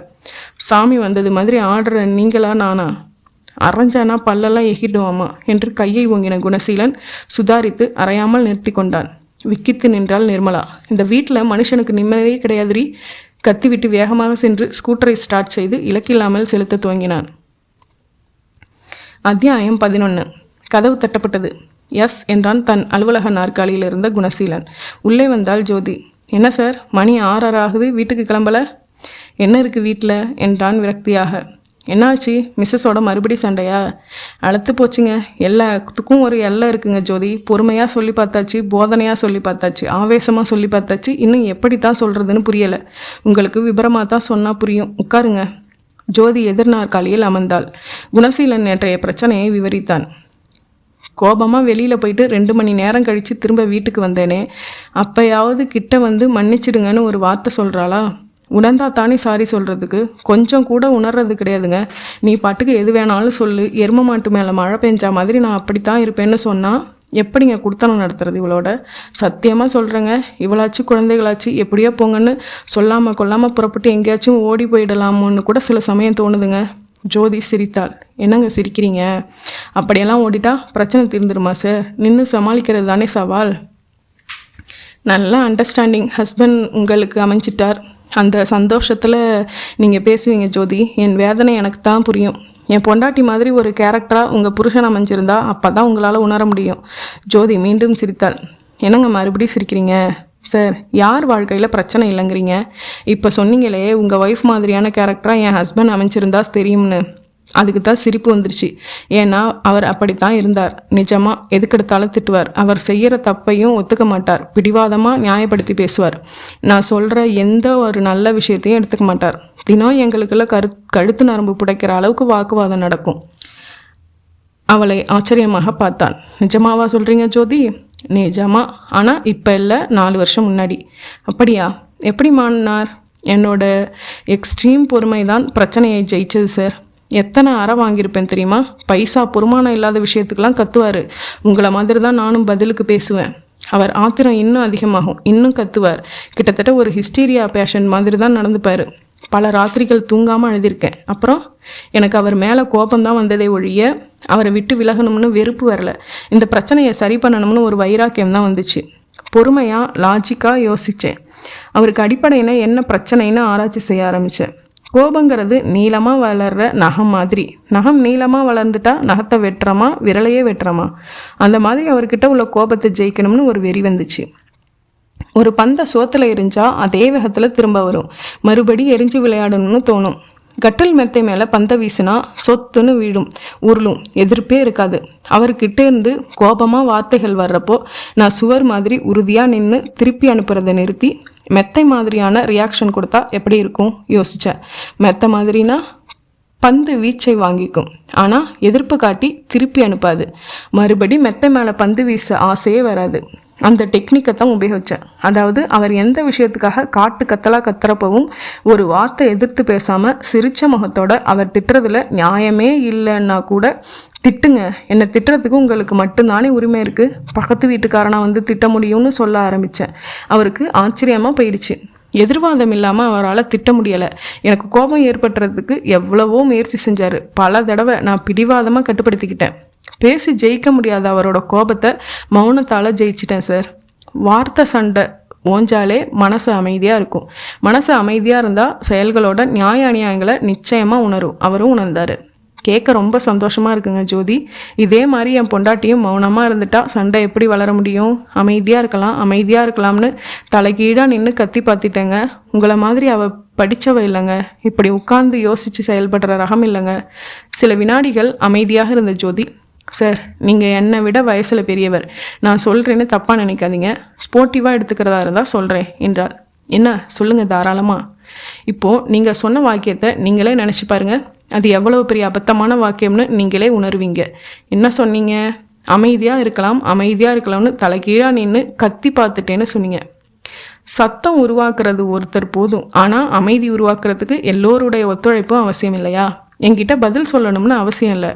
S1: சாமி வந்தது மாதிரி ஆடுற நீங்களா நானா? அரைஞ்சானா பல்லெல்லாம் எகிடுவாமா என்று கையை ஓங்கின குணசீலன் சுதாரித்து அறையாமல் நிறுத்தி கொண்டான். விக்கித்து நின்றாள் நிர்மலா. இந்த வீட்டில் மனுஷனுக்கு நிம்மதியே கிடையாதுரி. கத்திவிட்டு வேகமாக சென்று ஸ்கூட்டரை ஸ்டார்ட் செய்து இலக்கில்லாமல் செலுத்த துவங்கினான். அத்தியாயம் 11. கதவு தட்டப்பட்டது. எஸ் என்றான் தன் அலுவலக நாற்காலியில் இருந்த குணசீலன். உள்ளே வந்தாள் ஜோதி. என்ன சார், மணி 6:30 ஆகுது, வீட்டுக்கு கிளம்பல? என்ன இருக்குது வீட்டில் என்றான் விரக்தியாக. என்னாச்சு, மிஸ்ஸஸோட மறுபடி சண்டையா? அழுத்து போச்சுங்க. எல்லாத்துக்கும் ஒரு எல்லை இருக்குங்க ஜோதி. பொறுமையாக சொல்லி பார்த்தாச்சு, போதனையாக சொல்லி பார்த்தாச்சு, ஆவேசமாக சொல்லி பார்த்தாச்சு. இன்னும் எப்படி தான் சொல்கிறதுன்னு புரியலை. உங்களுக்கு விபரமாக தான் சொன்னால் புரியும். உட்காருங்க. ஜோதி எதிர்நாற்காலியில் அமர்ந்தாள். குணசீலன் நேற்றைய பிரச்சனையை விவரித்தான். கோபமாக வெளியில் போயிட்டு 2 மணி நேரம் கழித்து திரும்ப வீட்டுக்கு வந்தேனே, அப்போயாவது கிட்ட வந்து மன்னிச்சிடுங்கன்னு ஒரு வார்த்தை சொல்கிறாளா? உணர்ந்தா தானே சாரி சொல்கிறதுக்கு. கொஞ்சம் கூட உணர்றது கிடையாதுங்க. நீ பாட்டுக்கு எது வேணாலும் சொல்லு, எரும மாட்டு மேலே மழை பெஞ்சா மாதிரி நான் அப்படித்தான் இருப்பேன்னு சொன்னால் எப்படிங்க குடுத்தனம் நடத்துறது இவளோட? சத்தியமாக சொல்கிறேங்க, இவளாச்சும் குழந்தைகளாச்சு எப்படியோ போங்கன்னு சொல்லாமல் கொல்லாமல் புறப்பட்டு எங்கேயாச்சும் ஓடி போயிடலாமோன்னு கூட சில சமயம் தோணுதுங்க. ஜோதி சிரித்தாள். என்னங்க சிரிக்கிறீங்க? அப்படியெல்லாம் ஓடிட்டா பிரச்சனை தீர்ந்துருமா சார்? நின்று சமாளிக்கிறது தானே சவால். நல்ல அண்டர்ஸ்டாண்டிங் ஹஸ்பண்ட் உங்களுக்கு அமைஞ்சிட்டார். அந்த சந்தோஷத்தில் நீங்கள் பேசுவீங்க ஜோதி. என் வேதனை எனக்கு தான் புரியும். என் பொண்டாட்டி மாதிரி ஒரு கேரக்டராக உங்கள் புருஷன் அமைஞ்சிருந்தா அப்போ தான் உங்களால் உணர முடியும். ஜோதி மீண்டும் சிரித்தாள். என்னங்க மறுபடியும் சிரிக்கிறீங்க? சார், யார் வாழ்க்கையில் பிரச்சனை இல்லைங்கிறீங்க? இப்போ சொன்னீங்களே உங்கள் ஒய்ஃப் மாதிரியான கேரக்டராக என் ஹஸ்பண்ட் அமைச்சிருந்தா தெரியும்னு. அதுக்கு தான் சிரிப்பு வந்துருச்சு. ஏன்னா அவர் அப்படித்தான் இருந்தார். நிஜமாக எதுக்கெடுத்தாலும் திட்டுவார். அவர் செய்கிற தப்பையும் ஒத்துக்க மாட்டார். பிடிவாதமாக நியாயப்படுத்தி பேசுவார். நான் சொல்கிற எந்த ஒரு நல்ல விஷயத்தையும் எடுத்துக்க மாட்டார். தினம் எங்களுக்குள்ள கழுத்து நரம்பு புடைக்கிற அளவுக்கு வாக்குவாதம் நடக்கும். அவளை ஆச்சரியமாக பார்த்தான். நிஜமாவா சொல்கிறீங்க ஜோதி? நிஜமா. ஆனால் இப்போ இல்லை, 4 வருஷம் முன்னாடி. அப்படியா? எப்படி மாறினார்? என்னோட எக்ஸ்ட்ரீம் பொறுமை தான் பிரச்சனையை ஜெயிச்சது சார். எத்தனை அறை வாங்கியிருப்பேன் தெரியுமா? பைசா பொறுமானம் இல்லாத விஷயத்துக்கெல்லாம் கத்துவார். உங்களை மாதிரி தான் நானும் பதிலுக்கு பேசுவேன். அவர் ஆத்திரம் இன்னும் அதிகமாகும். இன்னும் கத்துவார். கிட்டத்தட்ட ஒரு ஹிஸ்டீரியா பேஷண்ட் மாதிரி தான் நடந்துப்பார். பல ராத்திரிகள் தூங்காமல் எழுதியிருக்கேன். அப்புறம் எனக்கு அவர் மேலே கோபம்தான் வந்ததே ஒழிய அவரை விட்டு விலகணும்னு வெறுப்பு வரல. இந்த பிரச்சனையை சரி பண்ணணும்னு ஒரு வைராக்கியம் தான் வந்துச்சு. பொறுமையாக லாஜிக்காக யோசித்தேன். அவருக்கு அடிப்படையில் என்ன பிரச்சனைன்னு ஆராய்ச்சி செய்ய ஆரம்பித்தேன். கோபங்கிறது நீளமாக வளர்கிற நகம் மாதிரி. நகம் நீளமாக வளர்ந்துட்டா நகத்தை வெட்டுறோமா, விரலையே வெட்டுறோமா? அந்த மாதிரி அவர்கிட்ட உள்ள கோபத்தை ஜெயிக்கணும்னு ஒரு வெறி வந்துச்சு. ஒரு பந்தை சோத்தில் எரிஞ்சா அதே வேகத்தில் திரும்ப வரும். மறுபடி எரிஞ்சு விளையாடணும்னு தோணும். கட்டில் மெத்தை மேலே பந்தை வீசினா சொத்துன்னு வீடும், உருளும், எதிர்ப்பே இருக்காது. அவர்கிட்ட இருந்து கோபமாக வார்த்தைகள் வர்றப்போ நான் சுவர் மாதிரி உறுதியாக நின்று திருப்பி அனுப்புறதை நிறுத்தி மெத்தை மாதிரியான ரியாக்ஷன் கொடுத்தா எப்படி இருக்கும் யோசித்தேன். மெத்த மாதிரினா பந்து வீச்சை வாங்கிக்கும், ஆனால் எதிர்ப்பு காட்டி திருப்பி அனுப்பாது. மறுபடி மெத்தை மேலே பந்து வீச ஆசையே வராது. அந்த டெக்னிக்கை தான் உபயோகித்தேன். அதாவது அவர் எந்த விஷயத்துக்காக காட்டு கத்தலாக கத்துறப்பவும் ஒரு வார்த்தை எதிர்த்து பேசாமல் சிரிச்ச முகத்தோட அவர் திட்டுறதுல நியாயமே இல்லைன்னா கூட திட்டுங்க, என்னை திட்டுறதுக்கு உங்களுக்கு மட்டும்தானே உரிமை இருக்குது, பக்கத்து வீட்டுக்காரனா வந்து திட்ட முடியும்னு சொல்ல ஆரம்பித்தேன். அவருக்கு ஆச்சரியமாக போயிடுச்சு. எதிர்வாதம் இல்லாமல் அவரால் திட்ட முடியலை. எனக்கு கோபம் ஏற்படுறதுக்கு எவ்வளவோ முயற்சி செஞ்சார். பல தடவை நான் பிடிவாதமாக கட்டுப்படுத்திக்கிட்டேன். பேசி ஜெயிக்க முடியாத அவரோட கோபத்தை மௌனத்தால் ஜெயிச்சிட்டேன் சார். வார்த்தை சண்டை ஓஞ்சாலே மனசு அமைதியாக இருக்கும். மனசு அமைதியாக இருந்தால் செயல்களோட நியாய அநியாயங்களை நிச்சயமாக உணரும். அவரும் உணர்ந்தார். கேட்க ரொம்ப சந்தோஷமாக இருக்குங்க ஜோதி. இதே மாதிரி என் பொண்டாட்டியும் மௌனமாக இருந்துட்டா சண்டை எப்படி வளர முடியும்? அமைதியாக இருக்கலாம்னு தலைகீழாக நின்று கத்தி பார்த்துட்டேங்க. உங்களை மாதிரி அவள் படித்தவ இல்லைங்க. இப்படி உட்கார்ந்து யோசித்து செயல்படுற ரகம் இல்லைங்க. சில வினாடிகள் அமைதியாக இருந்த ஜோதி, சார், நீங்கள் என்னை விட வயசில் பெரியவர். நான் சொல்கிறேன்னு தப்பாக நினைக்காதீங்க. ஸ்போர்ட்டிவாக எடுத்துக்கிறதா இருந்தால் சொல்கிறேன் என்றார். என்ன சொல்லுங்கள் தாராளமாக. இப்போது நீங்கள் சொன்ன வாக்கியத்தை நீங்களே நினச்சி பாருங்கள். அது எவ்வளவு பெரிய அபத்தமான வாக்கியம்னு நீங்களே உணர்வீங்க. என்ன சொன்னீங்க? அமைதியாக இருக்கலாம்னு தலைகீழாக நின்று கத்தி பார்த்துட்டேன்னு சொன்னீங்க. சத்தம் உருவாக்குறது ஒருத்தர் போதும், ஆனால் அமைதி உருவாக்குறதுக்கு எல்லோருடைய ஒத்துழைப்பும் அவசியம் இல்லையா? என்கிட்ட பதில் சொல்லணும்னு அவசியம் இல்லை.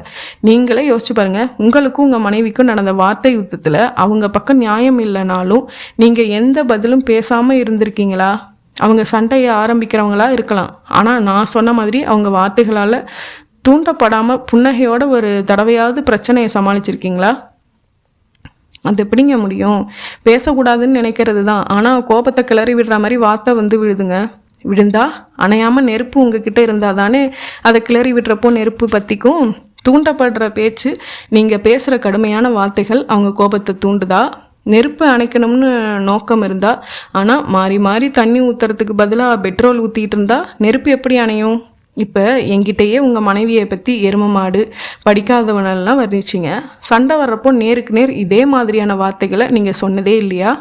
S1: நீங்களே யோசிச்சு பாருங்க, உங்களுக்கும் உங்கள் மனைவிக்கும் நடந்த வார்த்தை யுத்தத்தில் அவங்க பக்கம் நியாயம் இல்லைனாலும் நீங்கள் எந்த பதிலும் பேசாமல் இருந்திருக்கீங்களா? அவங்க சண்டையை ஆரம்பிக்கிறவங்களா இருக்கலாம், ஆனால் நான் சொன்ன மாதிரி அவங்க வார்த்தைகளால் தூண்டப்படாமல் புன்னகையோட ஒரு தடவையாவது பிரச்சனையை சமாளிச்சிருக்கீங்களா? அது எப்படிங்க முடியும்? பேசக்கூடாதுன்னு நினைக்கிறது தான், ஆனால் கோபத்தை கிளறி விடுற மாதிரி வார்த்தை விழுதுங்க. விழுந்தா அணையாமல் நெருப்பு உங்ககிட்ட இருந்தால் தானே அதை கிளறி விடுறப்போ நெருப்பு பற்றிக்கும். தூண்டப்படுற பேச்சு, நீங்கள் பேசுகிற கடுமையான வார்த்தைகள் அவங்க கோபத்தை தூண்டுதா? நெருப்பு அணைக்கணும்னு நோக்கம் இருந்தா, ஆனால் மாறி மாறி தண்ணி ஊற்றுறதுக்கு பதிலாக பெட்ரோல் ஊற்றிட்டு இருந்தால் நெருப்பு எப்படி அணையும்? இப்போ என்கிட்டயே உங்கள் மனைவியை பற்றி எரும மாடு படிக்காதவனெல்லாம் வர்ணிச்சிங்க. சண்டை வர்றப்போ நேருக்கு நேர் இதே மாதிரியான வார்த்தைகளை நீங்கள் சொன்னதே இல்லையா?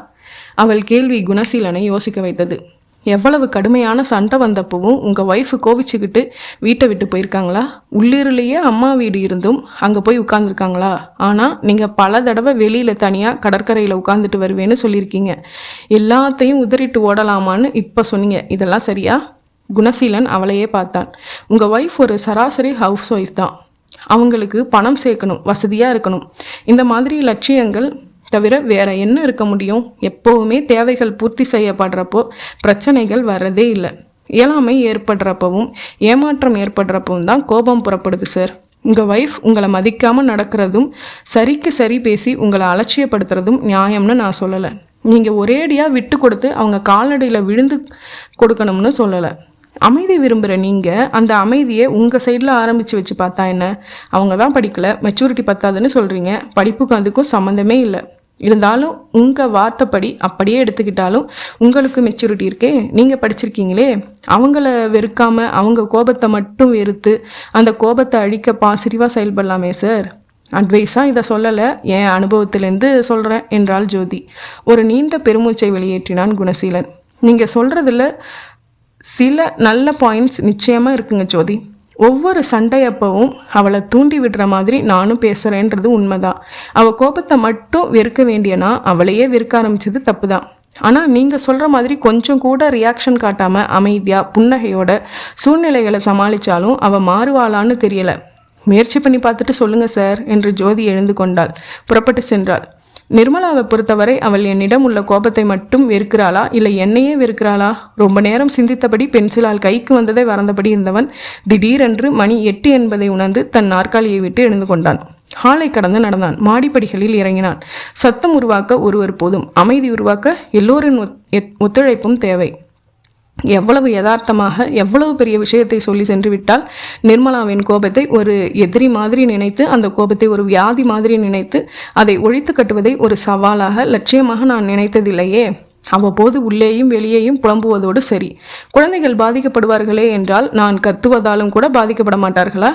S1: அவள் கேள்வி குணசீலனை யோசிக்க வைத்தது. எவ்வளவு கடுமையான சண்டை வந்தப்பவும் உங்கள் ஒய்ஃபு கோவிச்சுக்கிட்டு வீட்டை விட்டு போயிருக்காங்களா? உள்ளூர்லேயே அம்மா வீடு இருந்தும் அங்கே போய் உட்காந்துருக்காங்களா? ஆனால் நீங்கள் பல தடவை வெளியில் தனியாக கடற்கரையில் உட்காந்துட்டு வருவேன்னு சொல்லியிருக்கீங்க. எல்லாத்தையும் உதறிட்டு ஓடலாமான்னு இப்போ சொன்னீங்க. இதெல்லாம் சரியா? குணசீலன் அவளையே பார்த்தான். உங்கள் ஒய்ஃப் ஒரு சராசரி ஹவுஸ் ஒய்ஃப் தான். அவங்களுக்கு பணம் சேர்க்கணும், வசதியாக இருக்கணும், இந்த மாதிரி லட்சியங்கள் தவிர வேற என்ன இருக்க முடியும்? எப்போவுமே தேவைகள் பூர்த்தி செய்யப்படுறப்போ பிரச்சனைகள் வர்றதே இல்லை. இயலாமை ஏற்படுறப்பவும் ஏமாற்றம் ஏற்படுறப்பவும் தான் கோபம் புறப்படுது சார். உங்கள் ஒய்ஃப் உங்களை மதிக்காமல் நடக்கிறதும் சரிக்கு சரி பேசி உங்களை அலட்சியப்படுத்துறதும் நியாயம்னு நான் சொல்லலை. நீங்கள் ஒரேடியாக விட்டு கொடுத்து அவங்க காலடியில் விழுந்து கொடுக்கணும்னு சொல்லலை. அமைதி விரும்புகிற நீங்கள் அந்த அமைதியை உங்கள் சைடில் ஆரம்பித்து வச்சு பார்த்தா என்ன? அவங்க தான் படிக்கலை, மெச்சூரிட்டி பத்தாதுன்னு சொல்கிறீங்க. படிப்புக்கும் அதுக்கும் சம்மந்தமே இல்லை. இருந்தாலும் உங்கள் வார்த்தைப்படி அப்படியே எடுத்துக்கிட்டாலும் உங்களுக்கு மெச்சூரிட்டி இருக்கே, நீங்கள் படிச்சிருக்கீங்களே. அவங்கள வெறுக்காமல் அவங்க கோபத்தை மட்டும் வெறுத்து அந்த கோபத்தை அழிக்க பாசிட்டிவாக செயல்படலாமே சார். அட்வைஸாக இதை சொல்லலை, என் அனுபவத்திலேருந்து சொல்கிறேன் என்றாள் ஜோதி. ஒரு நீண்ட பெருமூச்சை வெளியேற்றினான் குணசீலன். நீங்கள் சொல்கிறதுல சில நல்ல பாயிண்ட்ஸ் நிச்சயமாக இருக்குங்க ஜோதி. ஒவ்வொரு சண்டையப்பவும் அவளை தூண்டி விடுற மாதிரி நானும் பேசுகிறேன்றது உண்மைதான். அவள் கோபத்தை மட்டும் வெறுக்க வேண்டியனா அவளையே வெறுக்க ஆரம்பிச்சது தப்பு தான். ஆனால் நீங்கள் சொல்கிற மாதிரி கொஞ்சம் கூட ரியாக்ஷன் காட்டாமல் அமைதியாக புன்னகையோட சூழ்நிலைகளை சமாளித்தாலும் அவள் மாறுவாளான்னு தெரியலை. முயற்சி பண்ணி பார்த்துட்டு சொல்லுங்கள் சார் என்று ஜோதி எழுந்து கொண்டாள். புறப்பட்டு சென்றாள். நிர்மலாவை பொறுத்தவரை அவள் என்னிடம் உள்ள கோபத்தை மட்டும் வெறுக்கிறாளா, இல்லை என்னையே வெறுக்கிறாளா? ரொம்ப நேரம் சிந்தித்தபடி பென்சிலால் கைக்கு வந்ததை வறந்தபடி இருந்தவன் திடீரென்று மணி 8 என்பதை உணர்ந்து தன் நாற்காலியை விட்டு எழுந்து கொண்டான். ஹாலை கடந்து நடந்தான். மாடிப்படிகளில் இறங்கினான். சத்தம் உருவாக்க ஒருவர் போதும், அமைதி உருவாக்க எல்லோரின் ஒத்துழைப்பும் தேவை. எவ்வளவு யதார்த்தமாக எவ்வளவு பெரிய விஷயத்தை சொல்லி சென்று விட்டால். நிர்மலாவின் கோபத்தை ஒரு எதிரி மாதிரி நினைத்து, அந்த கோபத்தை ஒரு வியாதி மாதிரி நினைத்து அதை ஒழித்து கட்டுவதை ஒரு சவாலாக லட்சியமாக நான் நினைத்ததில்லையே. அவ்வப்போது உள்ளேயும் வெளியேயும் புலம்புவதோடு சரி. குழந்தைகள் பாதிக்கப்படுவார்களே என்றால் நான் கத்துவதாலும் கூட பாதிக்கப்பட மாட்டார்களா?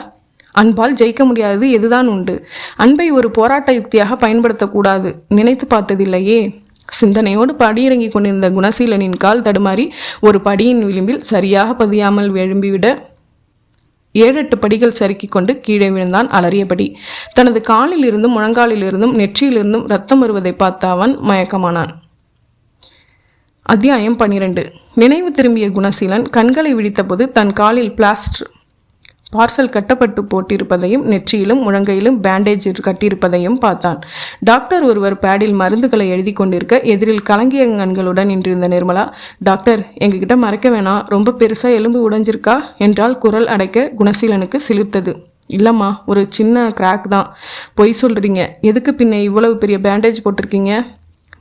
S1: அன்பால் ஜெயிக்க முடியாதது எதுதான் உண்டு? அன்பை ஒரு போராட்ட யுக்தியாக பயன்படுத்தக்கூடாது நினைத்து பார்த்ததில்லையே. சிந்தனையோடு படியிறங்கி கொண்டிருந்த குணசீலனின் கால் தடுமாறி ஒரு படியின் விளிம்பில் சரியாக பதியாமல் எழும்பிவிட 7-8 படிகள் சறுக்கி கொண்டு கீழே விழுந்தான் அலறியபடி. தனது காலில் இருந்தும் முழங்காலிலிருந்தும் நெற்றியிலிருந்தும் ரத்தம் வருவதை பார்த்த அவன் மயக்கமானான். அத்தியாயம் 12. நினைவு திரும்பிய குணசீலன் கண்களை விழித்தபோது தன் காலில் பார்சல் கட்டப்பட்டு போட்டிருப்பதையும் நெற்றியிலும் முழங்கையிலும் பேண்டேஜ் கட்டியிருப்பதையும் பார்த்தான். டாக்டர் ஒருவர் பேடில் மருந்துகளை எழுதி கொண்டிருக்க எதிரில் கலங்கிய கண்களுடன் நின்றிருந்த நிர்மலா, டாக்டர் எங்ககிட்ட மறைக்க வேணாம், ரொம்ப பெருசாக எலும்பு உடைஞ்சிருக்கா என்றால் குரல் அடைக்க குணசீலனுக்கு சிலிர்த்தது. இல்லைம்மா, ஒரு சின்ன கிராக் தான். பொய் சொல்கிறீங்க. எதுக்கு பின்ன இவ்வளவு பெரிய பேண்டேஜ் போட்டிருக்கீங்க?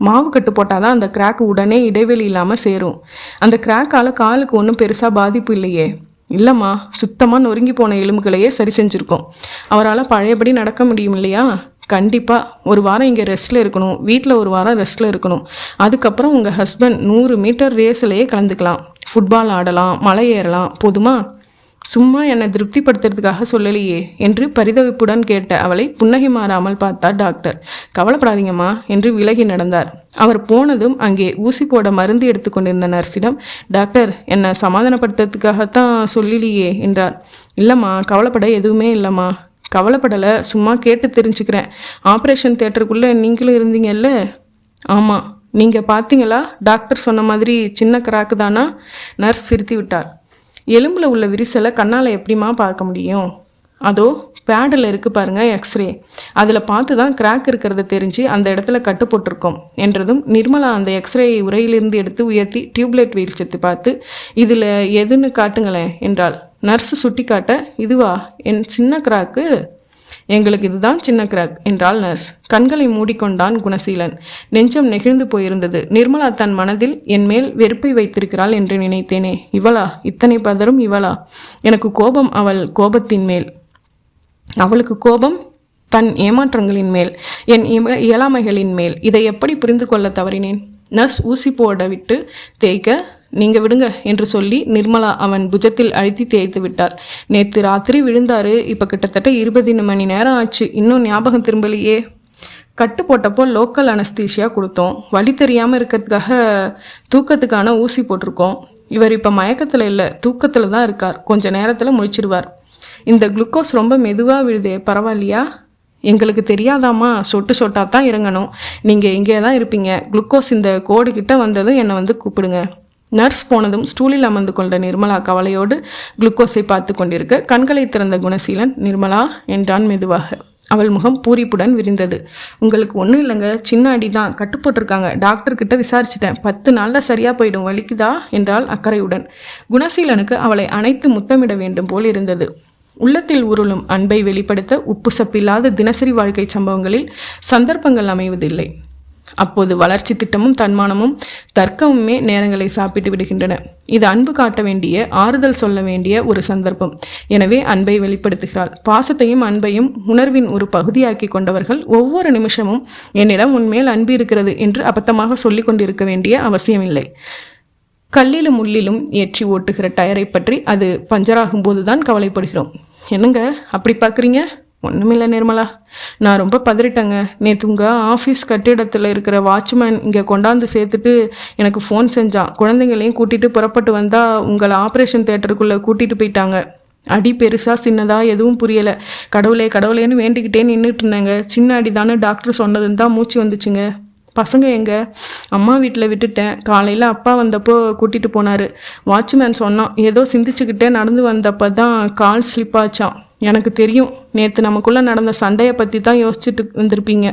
S1: மாவு கட்டு போட்டால் தான் அந்த கிராக் உடனே இடைவெளி இல்லாமல் சேரும். அந்த கிராக்கால் காலுக்கு ஒன்றும் பெருசாக பாதிப்பு இல்லையே. இல்லைம்மா, சுத்தமாக நொறுங்கி போன எலும்புகளையே சரி செஞ்சுருக்கோம். அவரால் பழையபடி நடக்க முடியும் இல்லையா? கண்டிப்பாக. ஒரு வாரம் இங்கே ரெஸ்ட்டில் இருக்கணும், வீட்டில் ஒரு வாரம் ரெஸ்ட்டில் இருக்கணும். அதுக்கப்புறம் உங்கள் ஹஸ்பண்ட் 100 மீட்டர் ரேஸ்லேயே கலந்துக்கலாம், ஃபுட்பால் ஆடலாம், மலை ஏறலாம். போதுமா? சும்மா என்னை திருப்திப்படுத்துறதுக்காக சொல்லலையே என்று பரிதவிப்புடன் கேட்ட அவளை புன்னகை மாறாமல் பார்த்தார் டாக்டர். கவலைப்படாதீங்கம்மா என்று விலகி நடந்தார். அவர் போனதும் அங்கே ஊசி போட மருந்து எடுத்துக்கொண்டிருந்த நர்ஸிடம், டாக்டர் என்னை சமாதானப்படுத்துறதுக்காகத்தான் சொல்லலையே என்றார். இல்லைம்மா, கவலைப்பட எதுவுமே இல்லைம்மா. கவலைப்படலை, சும்மா கேட்டு தெரிஞ்சுக்கிறேன். ஆப்ரேஷன் தியேட்டருக்குள்ளே நீங்களும் இருந்தீங்கல்ல? ஆமாம். நீங்கள் பார்த்தீங்களா? டாக்டர் சொன்ன மாதிரி சின்ன கிராக்கு தானா? நர்ஸ் சிரித்து விட்டார். எலும்பில் உள்ள விரிசலை கண்ணால் எப்படிமா பார்க்க முடியும்? அதோ பேடில் இருக்குது பாருங்கள், எக்ஸ்ரே. அதில் பார்த்து தான் கிராக் இருக்கிறத தெரிஞ்சு அந்த இடத்துல கட்டு போட்டிருக்கோம் என்றதும் நிர்மலா அந்த எக்ஸ்ரே உரையிலிருந்து எடுத்து உயர்த்தி டியூப்லைட் வெளிச்சத்தை பார்த்து, இதில் எதுன்னு காட்டுங்களேன் என்றாள். நர்ஸு சுட்டி காட்ட, இதுவா என் சின்ன கிராக்கு? எங்களுக்கு இதுதான் சின்ன கிராக் என்றாள் நர்ஸ். கண்களை மூடிக்கொண்டான் குணசீலன். நெஞ்சம் நெகிழ்ந்து போயிருந்தது. நிர்மலா தன் மனதில் என் மேல் வெறுப்பை வைத்திருக்கிறாள் என்று நினைத்தேனே. இவளா? இத்தனை பதரும் இவளா? எனக்கு கோபம் அவள் கோபத்தின் மேல், அவளுக்கு கோபம் தன் ஏமாற்றங்களின் மேல், என் இயலாமைகளின் மேல். இதை எப்படி புரிந்து கொள்ள தவறினேன்? நர்ஸ் ஊசி போட விட்டு தேய்க்க, நீங்கள் விடுங்க என்று சொல்லி நிர்மலா அவன் புஜத்தில் அழுத்தி தேய்த்து விட்டாள். நேற்று ராத்திரி விழுந்தாரு, இப்போ கிட்டத்தட்ட 20 மணி நேரம் ஆச்சு, இன்னும் ஞாபகம் திரும்பலையே. கட்டு போட்டப்போ லோக்கல் அனஸ்தீஷியா கொடுத்தோம். வலி தெரியாமல் இருக்கிறதுக்காக தூக்கத்துக்கான ஊசி போட்டிருக்கோம். இவர் இப்போ மயக்கத்தில் இல்லை, தூக்கத்தில் தான் இருக்கார். கொஞ்சம் நேரத்தில் முழிச்சிடுவார். இந்த குளுக்கோஸ் ரொம்ப மெதுவாக விழுதே, பரவாயில்லையா? எங்களுக்கு தெரியாதாம்மா, சொட்டு சொட்டாக தான் இறங்கணும். நீங்கள் இங்கே தான் இருப்பீங்க. குளுக்கோஸ் இந்த கோடு கிட்ட வந்ததும் என்னை வந்து கூப்பிடுங்க. நர்ஸ் போனதும் ஸ்டூலில் அமர்ந்து கொண்ட நிர்மலா கவலையோடு குளுக்கோஸை பார்த்து கொண்டிருக்க கண்களை திறந்த குணசீலன், நிர்மலா என்றான் மெதுவாக. அவள் முகம் பூரிப்புடன் விரிந்தது. உங்களுக்கு ஒன்றும் இல்லைங்க, சின்ன அடி தான், கட்டு போட்டிருக்காங்க. டாக்டர்கிட்ட விசாரிச்சிட்டேன், 10 நாளில் சரியாக போயிடும். வலிக்குதா என்றாள் அக்கறையுடன். குணசீலனுக்கு அவளை அணைத்து முத்தமிட வேண்டும் போல் இருந்தது. உள்ளத்தில் உருளும் அன்பை வெளிப்படுத்த உப்பு சப்பில்லாத தினசரி வாழ்க்கை சம்பவங்களில் சந்தர்ப்பங்கள் அமைவதில்லை. அப்போது வளர்ச்சி திட்டமும் தன்மானமும் தர்க்கமுமே நேரங்களை சாப்பிட்டு விடுகின்றன. இது அன்பு காட்ட வேண்டிய, ஆறுதல் சொல்ல வேண்டிய ஒரு சந்தர்ப்பம். எனவே அன்பை வெளிப்படுத்துகிறாள். பாசத்தையும் அன்பையும் உணர்வின் ஒரு பகுதியாக்கி கொண்டவர்கள் ஒவ்வொரு நிமிஷமும் என்னிடம் உன்மேல் அன்பு இருக்கிறது என்று அபத்தமாக சொல்லி கொண்டிருக்க வேண்டிய அவசியமில்லை. கல்லிலும் முள்ளிலும் ஏற்றி ஓட்டுகிற டயரை பற்றி அது பஞ்சராகும் போது தான் கவலைப்படுகிறோம். என்னங்க அப்படி பார்க்குறீங்க? ஒன்றுமில்லை நிர்மலா, நான் ரொம்ப பதறிட்டேங்க. நேற்று உங்கள் ஆஃபீஸ் கட்டிடத்தில் இருக்கிற வாட்ச்மேன் இங்கே கொண்டாந்து சேர்த்துட்டு எனக்கு ஃபோன் செஞ்சான். குழந்தைங்களையும் கூட்டிகிட்டு புறப்பட்டு வந்தால் உங்களை ஆப்ரேஷன் தியேட்டருக்குள்ளே கூட்டிகிட்டு போயிட்டாங்க. அடி பெருசாக சின்னதாக எதுவும் புரியலை. கடவுளே கடவுளேன்னு வேண்டிக்கிட்டே நின்றுட்டு இருந்தேங்க. சின்ன அடி தானே டாக்டர் சொன்னதுன்னு தான் மூச்சு வந்துச்சுங்க. பசங்க எங்கே? அம்மா வீட்டில் விட்டுட்டேன். காலையில் அப்பா வந்தப்போ கூட்டிகிட்டு போனார். வாட்ச்மேன் சொன்னான், ஏதோ சிந்திச்சுக்கிட்டே நடந்து வந்தப்போ தான் கால் ஸ்லிப் ஆச்சான். எனக்கு தெரியும், நேற்று நமக்குள்ளே நடந்த சண்டையை பற்றி தான் யோசிச்சுட்டு வந்திருப்பீங்க.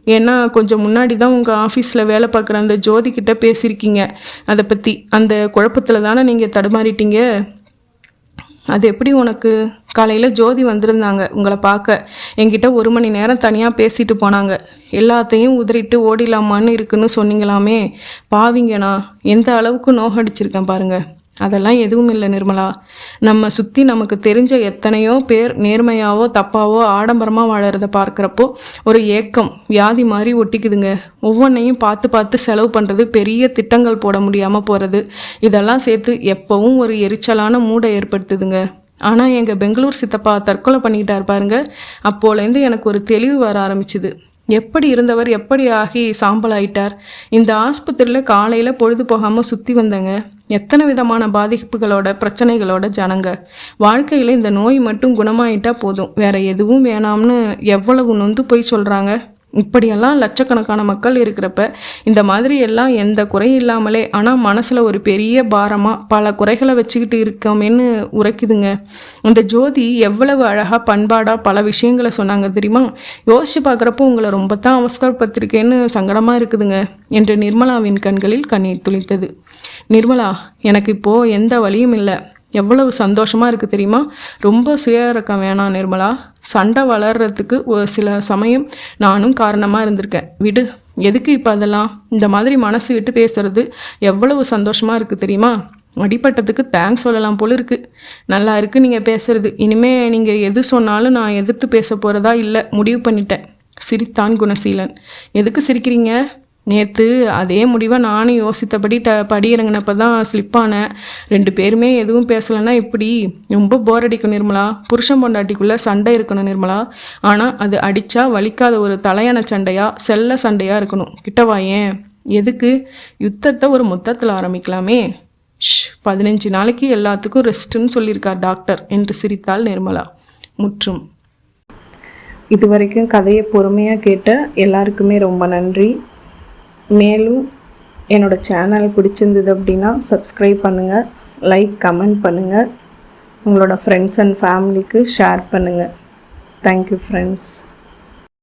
S1: ஏன்னா கொஞ்சம் முன்னாடி தான் உங்கள் ஆஃபீஸில் வேலை பார்க்குற அந்த ஜோதிக்கிட்ட பேசியிருக்கீங்க. அதை பற்றி அந்த குழப்பத்தில் தானே நீங்கள் தடுமாறிட்டீங்க. அது எப்படி உனக்கு? காலையில் ஜோதி வந்திருந்தாங்க உங்களை பார்க்க. என்கிட்ட 1 மணி நேரம் தனியாக பேசிட்டு போனாங்க. எல்லாத்தையும் உதறிட்டு ஓடிலாமான்னு இருக்குன்னு சொன்னீங்களாமே. பாவிங்கண்ணா, எந்த அளவுக்கு நோகடிச்சிருக்கேன் பாருங்கள். அதெல்லாம் எதுவும் இல்லை நிர்மலா. நம்ம சுற்றி நமக்கு தெரிஞ்ச எத்தனையோ பேர் நேர்மையாவோ தப்பாவோ ஆடம்பரமாக வாழறத பார்க்குறப்போ ஒரு ஏக்கம் வியாதி மாதிரி ஒட்டிக்குதுங்க. ஒவ்வொன்றையும் பார்த்து பார்த்து செலவு பண்ணுறது, பெரிய திட்டங்கள் போட முடியாமல் போகிறது, இதெல்லாம் சேர்த்து எப்போவும் ஒரு எரிச்சலான மூடை ஏற்படுத்துதுங்க. ஆனால் எங்கள் பெங்களூர் சித்தப்பா தற்கொலை பண்ணிக்கிட்டார் பாருங்க. அப்போலேருந்து எனக்கு ஒரு தெளிவு வர ஆரம்பிச்சுது. எப்படி இருந்தவர் எப்படி ஆகி சாம்பல் ஆயிட்டார். இந்த ஆஸ்பத்திரியில் காலையில் பொழுது போகாமல் சுற்றி வந்தங்க. எத்தனை விதமான பாதிப்புகளோட பிரச்சனைகளோட ஜனங்க. வாழ்க்கையில் இந்த நோய் மட்டும் குணமாயிட்டா போதும், வேற எதுவும் வேணாம்னு எவ்வளவு நொந்து போய் சொல்கிறாங்க. இப்படியெல்லாம் லட்சக்கணக்கான மக்கள் இருக்கிறப்ப இந்த மாதிரி எல்லாம் எந்த குறையும் இல்லாமலே ஆனால் மனசில் ஒரு பெரிய பாரமாக பல குறைகளை வச்சுக்கிட்டு இருக்கோமேன்னு உரைக்குதுங்க. அந்த ஜோதி எவ்வளவு அழகாக பண்பாடாக பல விஷயங்களை சொன்னாங்க தெரியுமா? யோசிச்சு பார்க்குறப்போ உங்களை ரொம்ப தான் அவசரப்பட்டிருக்கேன்னு சங்கடமாக இருக்குதுங்க என்று நிர்மலாவின் கண்களில் கண்ணீர் துளித்தது. நிர்மலா, எனக்கு இப்போது எந்த வழியும் இல்லை. எவ்வளவு சந்தோஷமாக இருக்குது தெரியுமா? ரொம்ப சுய இறக்கம் வேணாம் நிர்மலா. சண்டை வளர்கிறதுக்கு ஒரு சில சமயம் நானும் காரணமாக இருந்திருக்கேன். விடு, எதுக்கு இப்போ அதெல்லாம்? இந்த மாதிரி மனசு விட்டு பேசுறது எவ்வளவு சந்தோஷமாக இருக்குது தெரியுமா? அடிப்பட்டதுக்கு தேங்க்ஸ் சொல்லலாம் போல இருக்குது. நல்லா இருக்குது நீங்கள் பேசுறது. இனிமேல் நீங்கள் எது சொன்னாலும் நான் எதிர்த்து பேச போகிறதா இல்லை, முடிவு பண்ணிட்டேன். சிரித்தான் குணசீலன். எதுக்கு சிரிக்கிறீங்க? நேற்று அதே முடிவை நானும் யோசித்தபடி படி இறங்கினப்ப தான் ஸ்லிப்பானேன். 2 பேருமே எதுவும் பேசலைன்னா எப்படி? ரொம்ப போர் அடிக்கும் நிர்மலா. புருஷன் பொண்டாட்டிக்குள்ளே சண்டை இருக்கணும் நிர்மலா. ஆனால் அது அடித்தா வலிக்காத ஒரு தலையான சண்டையா, செல்ல சண்டையாக இருக்கணும். கிட்டவா ஏன்? எதுக்கு? யுத்தத்தை ஒரு மொத்தத்தில் ஆரம்பிக்கலாமே. 15 நாளைக்கு எல்லாத்துக்கும் ரெஸ்ட்டுன்னு சொல்லியிருக்கார் டாக்டர் என்று சிரித்தாள் நிர்மலா. முற்றும். இதுவரைக்கும் கதையை பொறுமையாக கேட்ட எல்லாருக்குமே ரொம்ப நன்றி. மேலும் என்னோடய சேனல் பிடிச்சிருந்தது அப்படின்னா சப்ஸ்கிரைப் பண்ணுங்கள், லைக் கமெண்ட் பண்ணுங்கள், உங்களோட ஃப்ரெண்ட்ஸ் அண்ட் ஃபேமிலிக்கு ஷேர் பண்ணுங்கள். Thank you friends.